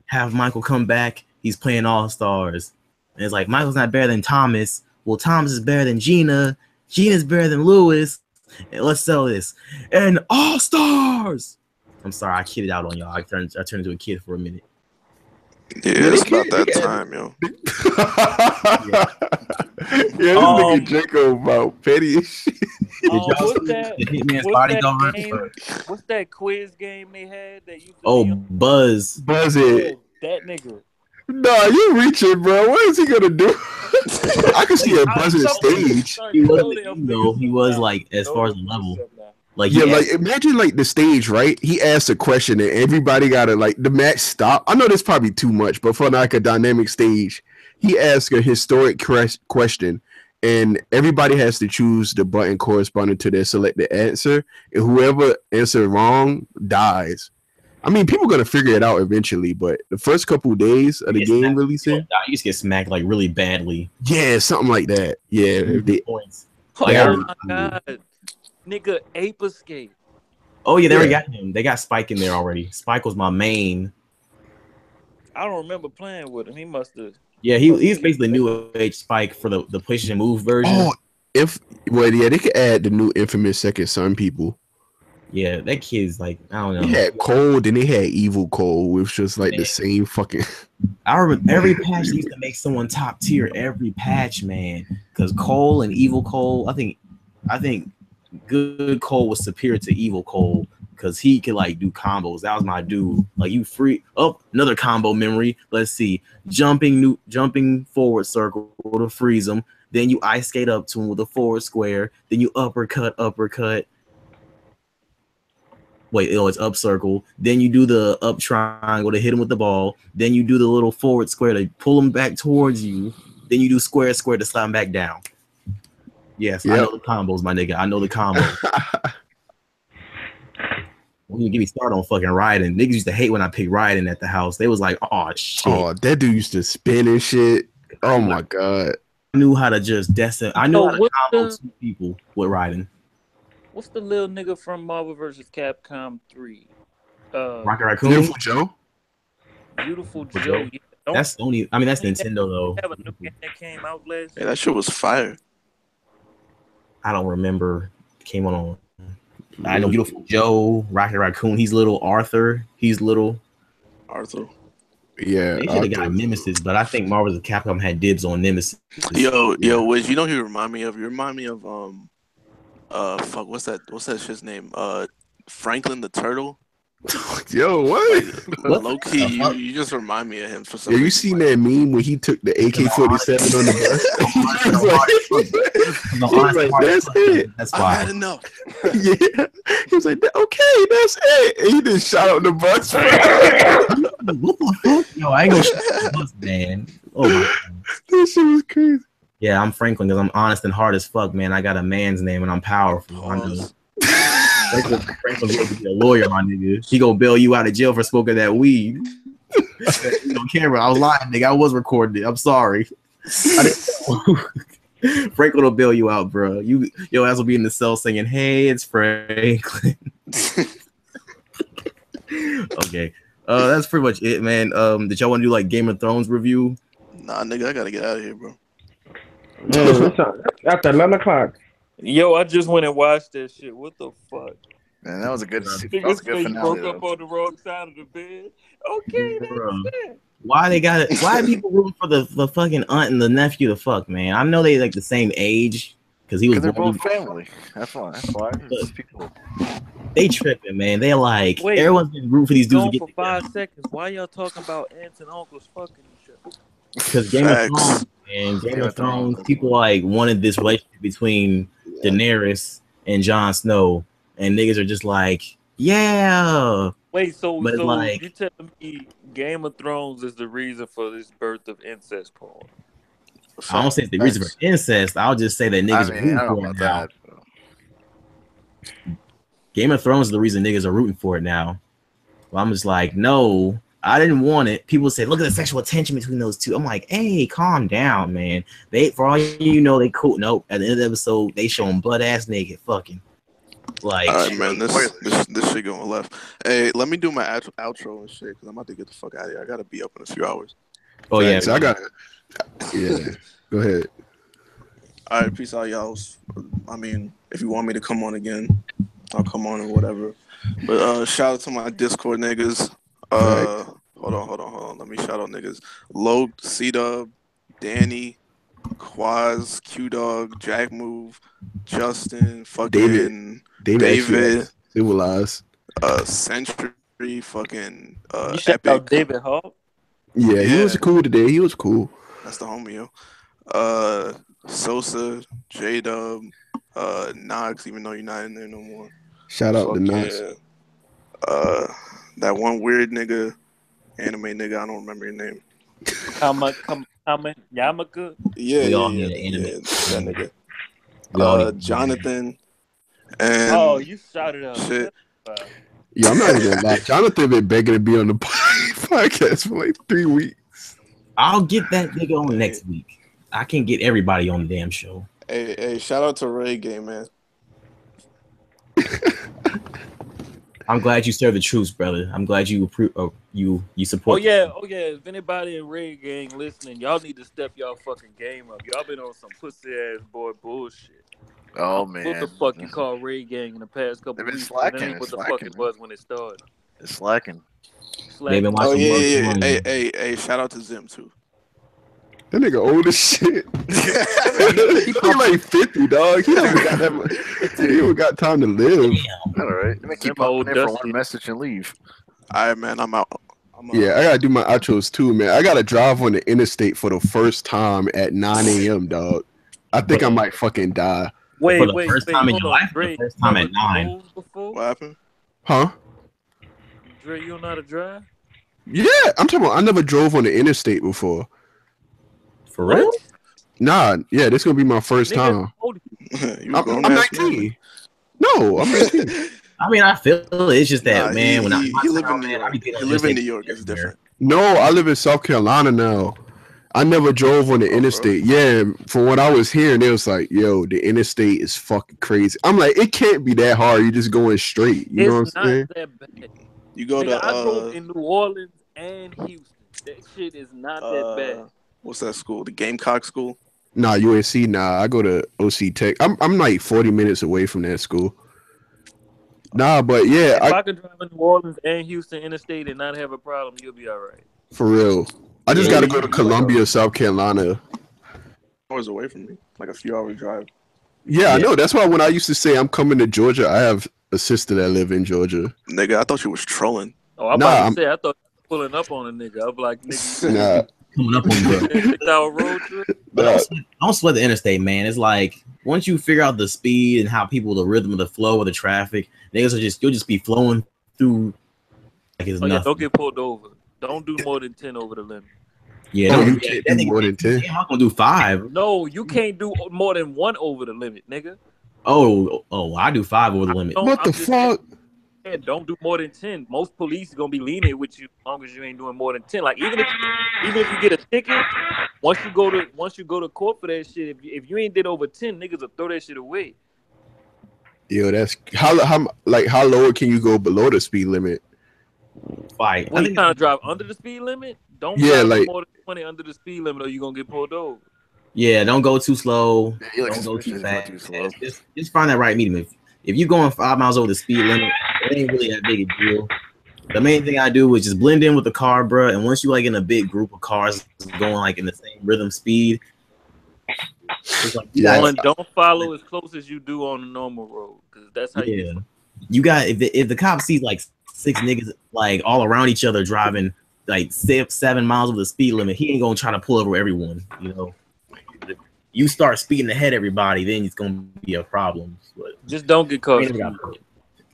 Have Michael come back. He's playing All Stars, and it's like Michael's not better than Thomas. Well, Thomas is better than Gina. Gina's better than Lewis. And let's sell this. And All Stars. I'm sorry, I kidded out on y'all. I turned into a kid for a minute. Yeah, it's about that time, yo. This nigga Jacob about petty shit. What's that quiz game they had that you? Buzz it. That nigga. Nah, you reaching, bro. What is he gonna do? I can see a buzzing stage. He was like as far as the level. Like like imagine like the stage, right? He asked a question and everybody gotta like the match stop. I know that's probably too much, but for like a dynamic stage, he asked a historic question and everybody has to choose the button corresponding to their selected answer, and whoever answered wrong dies. I mean, people are gonna figure it out eventually, but the first couple of days of the game releasing, you just get smacked like really badly. Yeah, something like that. Yeah, points. Oh my god, nigga, Ape Escape. Oh yeah, they already got him. They got Spike in there already. Spike was my main. I don't remember playing with him. He must have. Yeah, he's basically new age Spike for the PlayStation Move version. Oh, they could add the new Infamous Second Son people. Yeah, that kid's like, I don't know. He had Cole, then they had Evil Cole, which was like the same fucking. I remember every patch used to make someone top tier. Every patch, man, because Cole and Evil Cole, I think good Cole was superior to Evil Cole because he could like do combos. That was my dude. Like you free another combo memory. Let's see, jumping forward circle to freeze him. Then you ice skate up to him with a forward square. Then you uppercut. Wait, it's up circle. Then you do the up triangle to hit him with the ball. Then you do the little forward square to pull him back towards you. Then you do square to slide him back down. Yes, I know the combos, my nigga. I know the combos. When you get me started on fucking Raiden, niggas used to hate when I picked Raiden at the house. They was like, "Oh shit." Oh, that dude used to spin and shit. Oh my god. I knew how to just I knew how to combo two people with Raiden. What's the little nigga from Marvel vs. Capcom 3? Rocket Raccoon? Beautiful Joe? Beautiful Joe. Yeah. That's only. I mean, that's Nintendo though. Have a new game that came out last year. That shit was fire. I don't remember. Came on. I know Beautiful Joe, Rocket Raccoon. He's little. Arthur. He's little. Arthur. Yeah. They should have got Nemesis, but I think Marvel vs. Capcom had dibs on Nemesis. Yo, Wiz, you know who you remind me of? You remind me of fuck, what's that shit's name? Franklin the Turtle. Yo, what? Low key, you just remind me of him for some reason. You seen that meme when he took the AK-47 on the bus? He was like, that's it. That's why. I had enough. Yeah. He was like, okay, that's it. And he just shot out the bus. What the fuck? Yo, I ain't gonna shoot the bus, man. Oh my god. That shit was crazy. Yeah, I'm Franklin because I'm honest and hard as fuck, man. I got a man's name and I'm powerful. I know. Franklin will be a lawyer, my nigga. He gonna bail you out of jail for smoking that weed. On camera, I was lying, nigga. I was recording it. I'm sorry. Franklin will bail you out, bro. Your ass will be in the cell singing, "Hey, it's Franklin." Okay, that's pretty much it, man. Did y'all want to do like Game of Thrones review? Nah, nigga, I gotta get out of here, bro. After 11 o'clock. Yo, I just went and watched that shit. What the fuck? Man, that was a good Nigga's face finale. broke up on the wrong side of the bed. Okay, Bro. that's it. Why they got it? Why are people rooting for the fucking aunt and the nephew to fuck, man? I know they like the same age because he was They're born. both family. That's why. That's why. People. They tripping, man. They're like Wait, everyone's been rooting for these dudes to Gone get for together. 5 seconds. Why y'all talking about aunts and uncles fucking each other? Because Game of Thrones, and Game of Thrones, people like wanted this relationship between Daenerys and Jon Snow, and niggas are just like, yeah. Wait, so like, you telling me Game of Thrones is the reason for this birth of incest porn? I don't say it's the reason for incest. I'll just say that niggas are rooting for it now. Game of Thrones is the reason niggas are rooting for it now. Well, I'm just like, no, I didn't want it. People say, look at the sexual tension between those two. I'm like, hey, calm down, man. They, for all you know, they cool. Nope. At the end of the episode, they show them butt ass naked. Fucking. Like, all right, man. This shit going left. Hey, let me do my outro and shit because I'm about to get the fuck out of here. I gotta be up in a few hours. Oh yeah, so I got. Yeah, go ahead. All right, peace out, y'all. I mean, if you want me to come on again, I'll come on or whatever. But shout out to my Discord niggas. Hold on. Let me shout out niggas. Load, C-Dub, Danny, Quaz, Q-Dog, Jack Move, Justin, fucking David, Civilized, Century, fucking you shout Epic. out David Hall? Yeah, he was cool today. He was cool. That's the homie, yo. Sosa, J-Dub, Nox, even though you're not in there no more. Shout out to Nox. That one weird nigga, anime nigga, I don't remember your name. Yamaka? Yeah, that nigga. Jonathan. And you shouted out. Shit. Yeah, I'm not even gonna lie. Jonathan been begging to be on the podcast for like 3 weeks. I'll get that nigga on next week. I can get everybody on the damn show. Hey, shout out to Ray Game, man. I'm glad you serve the troops, brother. I'm glad you support. Oh yeah. If anybody in Red Gang listening, y'all need to step y'all fucking game up. Y'all been on some pussy ass boy bullshit. Oh man, what the fuck you call Red Gang in the past couple weeks? That ain't what the fuck it was when it started. It's slacking. Oh yeah. Hey, shout out to Zim too. That nigga old as shit. He like 50, dog. He even got time to live. All right. Let me keep popping in for one message and leave. All right, man. I'm out. Yeah, I gotta do my outros too, man. I gotta drive on the interstate for the first time at 9 a.m., dog. I think I might fucking die. Wait, first time in your life? The first time at 9. What happened? Huh? Dre, you don't know how to drive? Yeah, I'm talking about I never drove on the interstate before. For real? Nah, yeah, this gonna be my first time. I'm 19. No, I'm 19. I mean, I feel it. It's just that, man. When you live in New York, New York, it's different. No, I live in South Carolina now. I never drove on the interstate. Bro. Yeah, from what I was hearing, it was like, yo, the interstate is fucking crazy. I'm like, it can't be that hard. You're just going straight. You know what I'm saying? That bad. You go to. I drove in New Orleans and Houston. That shit is not that bad. What's that school? The Gamecock School? Nah, UNC. Nah, I go to OC Tech. I'm like 40 minutes away from that school. Nah, but yeah. If I could drive in New Orleans and Houston interstate and not have a problem, you'll be all right. For real. I just got to go to Columbia, South Carolina. Hours away from me. Like a few hour drive. Yeah, I know. That's why when I used to say I'm coming to Georgia, I have a sister that live in Georgia. Nigga, I thought you was trolling. Oh, I'm about to say, I thought you were pulling up on a nigga. I'm like, nigga. Nah. Coming up on the 6-hour road trip. But don't sweat the interstate, man. It's like once you figure out the speed and how the rhythm of the flow of the traffic, niggas you'll just be flowing through like it's nothing. Don't get pulled over. Don't do more than 10 over the limit. Yeah, you can't do more than 10. I'm not gonna do 5. No, you can't do more than 1 over the limit, nigga. Oh, I do 5 over the limit. What the fuck? Don't do more than 10. Most police are gonna be lenient with you as long as you ain't doing more than 10. Like even if you get a ticket, once you go to court for that shit, if you ain't did over 10, niggas will throw that shit away. Yo, that's how low can you go below the speed limit? Fight. When you trying to drive under the speed limit, don't drive more than 20 under the speed limit, or you gonna get pulled over. Yeah, don't go too slow. Yeah, he looks Don't go too suspicious if fast. you go too slow. Just find that right medium. If you're going 5 miles over the speed limit, it ain't really that big a deal. The main thing I do is just blend in with the car, bro. And once you like in a big group of cars going like in the same rhythm speed, it's like Don't follow as close as you do on the normal road, because that's how you. You got if the cop sees like 6 niggas like all around each other driving like 7 miles over the speed limit, he ain't gonna try to pull over everyone. You know, if you start speeding ahead of everybody, then it's gonna be a problem. But just don't get caught.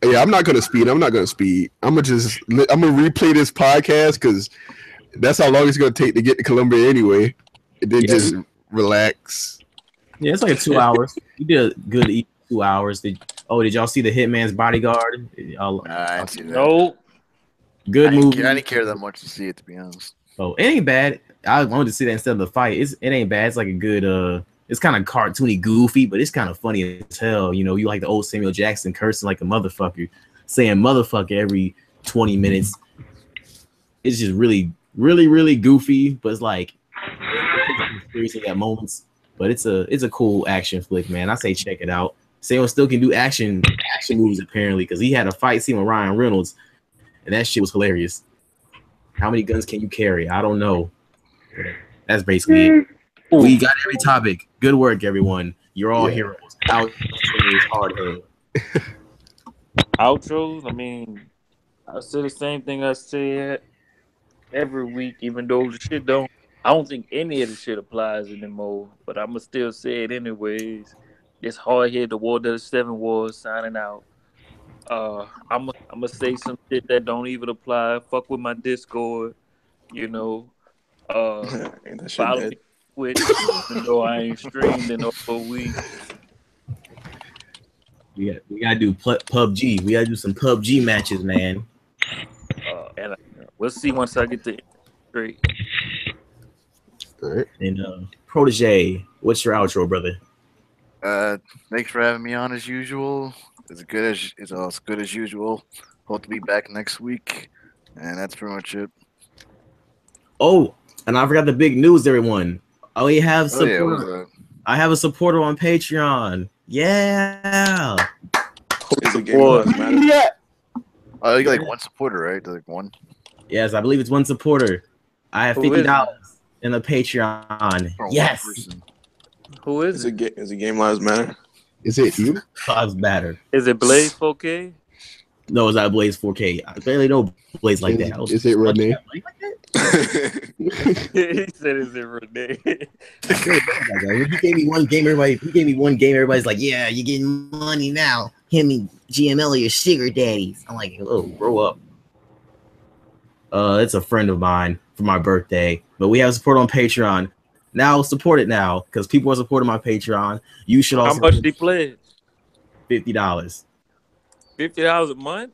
Yeah, I'm not gonna speed. I'm gonna replay this podcast because that's how long it's gonna take to get to Columbia anyway, and then just relax. Yeah, it's like 2 hours. You did a good 2 hours. Did y'all see the Hitman's Bodyguard? I didn't see that. No. Good movie. I didn't care that much to see it, to be honest. Oh, it ain't bad. I wanted to see that instead of the fight. It ain't bad. It's like a good it's kind of cartoony, goofy, but it's kind of funny as hell. You know, you like the old Samuel Jackson cursing like a motherfucker, saying motherfucker every 20 minutes. It's just really, really, really goofy, but it's like seriously at moments. But it's a cool action flick, man. I say check it out. Samuel still can do action movies apparently, because he had a fight scene with Ryan Reynolds, and that shit was hilarious. How many guns can you carry? I don't know. That's basically it. We got every topic. Good work, everyone. You're all heroes. Hard head. Outros. I mean, I say the same thing I said every week, even though the shit don't. I don't think any of the shit applies anymore, but I'ma still say it anyways. This hard head, the War Does 7 Wars, signing out. I'ma say some shit that don't even apply. Fuck with my Discord, you know. Follow me on Twitch, even though I ain't streamed in over a week. We gotta do PUBG. We gotta do some PUBG matches, man. And we'll see once I get the straight. All right. And Protege, what's your outro, brother? Thanks for having me on as usual. It's as good as usual. Hope to be back next week, and that's pretty much it. Oh, and I forgot the big news, everyone. I have support. I have a supporter on Patreon. Yeah. Is it game matter? Oh, you got like one supporter, right? Like one. Yes, I believe it's one supporter. I have $50 in the Patreon. Yes. Who is it? Is it Game Lives Matter? Is it you? Lives Matter. Is it Blaze 4K? No, it's not Blaze 4K. I barely know Blaze like that. Is it Renee? He said, "Is it Renee?" He gave me one game. Everybody's like, "Yeah, you're getting money now. Him and GML are your sugar daddies." I'm like, "Oh, grow up." It's a friend of mine for my birthday, but we have support on Patreon. Now support it now because people are supporting my Patreon. You should also. How much did he pledge? $50. $50 a month?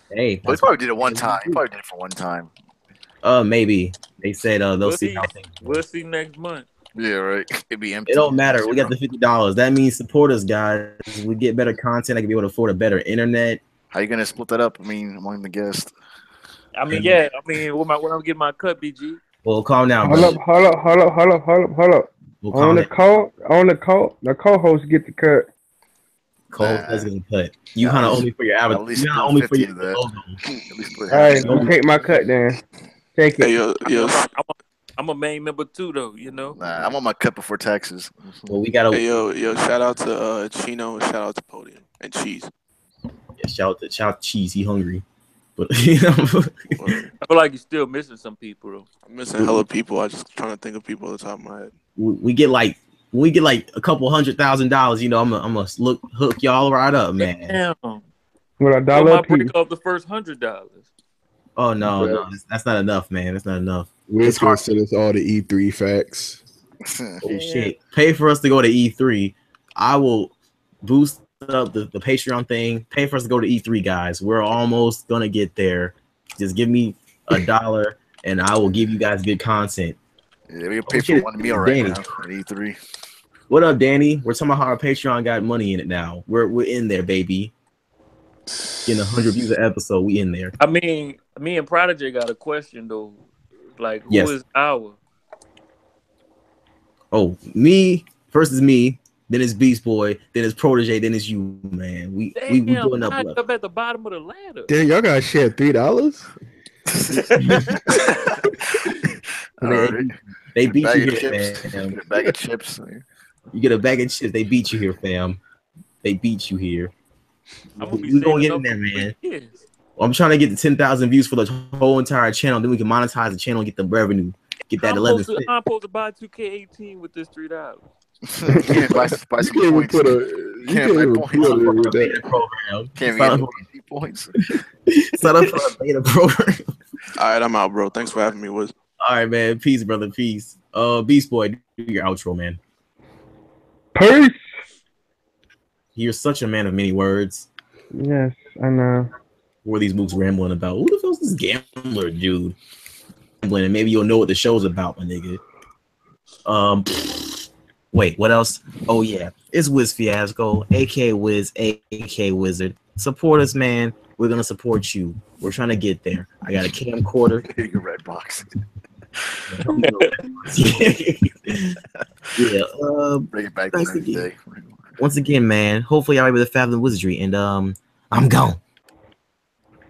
Hey, well, he probably did it one time. He probably did it for one time. Maybe they said they'll see how things. We'll see next month. Yeah, right. It'd be empty. It don't matter. We got the $50. That means support us, guys. We get better content. I can be able to afford a better internet. How you gonna split that up? I mean, among the guests. I mean, yeah. I mean, when I'm getting my cut, BG. Well, calm down, hold up. We'll on the co-host get the cut. Co-host does get the cut. You kind of owe me for your avatar. You kind of owe me for your logo. Hey, you take my cut then. Take it. Hey, I'm a main member too, though. You know. Nah, I'm on my cut before taxes. Well, we gotta. Hey, yo! Shout out to Chino and shout out to Podium and Cheese. Yeah, shout out to Cheese. He hungry, but I feel like you're still missing some people, though. I'm missing hella people. I just trying to think of people at the top of my head. We get like a couple $100,000. You know, I'm gonna hook y'all right up, man. Damn. With $1 might break up the first $100. Oh no, that's not enough, man. That's not enough. We're gonna send us all the E3 facts. Oh shit! Pay for us to go to E3. I will boost up the Patreon thing. Pay for us to go to E3, guys. We're almost gonna get there. Just give me $1, and I will give you guys good content. Yeah, we can pay for one meal right now at E3. What up, Danny? We're talking about how our Patreon got money in it now. We're in there, baby. Getting 100 views an episode, we in there. I mean, me and Prodigy got a question though. Like, who is our? Oh, me first is me, then it's Beast Boy, then it's Protege, then it's you, man. We going up. Up at the bottom of the ladder. Damn, y'all gotta share $3. They beat you here, fam. Get a bag of chips. You get a bag of chips. They beat you here, fam. They beat you here. I'm gonna be we gonna get in there, man. I'm trying to get the 10,000 views for the whole entire channel. Then we can monetize the channel and get the revenue. Get that 11. I'm supposed to buy 2K18 with this $3. You can't buy some points. You can't buy points. Can't get points. Sign up for a beta program. All right, I'm out, bro. Thanks for having me, Wiz. All right, man. Peace, brother. Peace. Beast Boy, do your outro, man. Peace. You're such a man of many words. Yes, I know. What are these mooks rambling about? Who the hell's this gambler dude? And maybe you'll know what the show's about, my nigga. Wait, what else? Oh yeah, it's WizFiasCole, aka Wiz, aka Wizard. Support us, man. We're gonna support you. We're trying to get there. I got a camcorder. Your red box. Yeah. Bring it back thanks the next again. day. Once again, man. Hopefully, y'all able to fathom the wizardry, and I'm gone.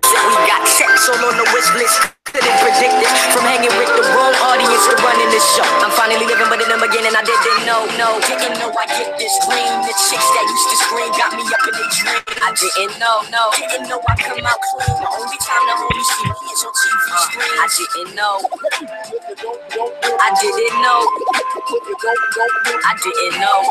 We got checks all on the wish list. Couldn't predict this from hanging with the wrong audience to running this show. I'm finally living, but in them again, and I didn't know. Didn't know I get this green. The chicks that used to scream got me up in a dream. I didn't know. Didn't know I come out clean. The only time the homies see me is on TV screen. I didn't know. I didn't know. I didn't know.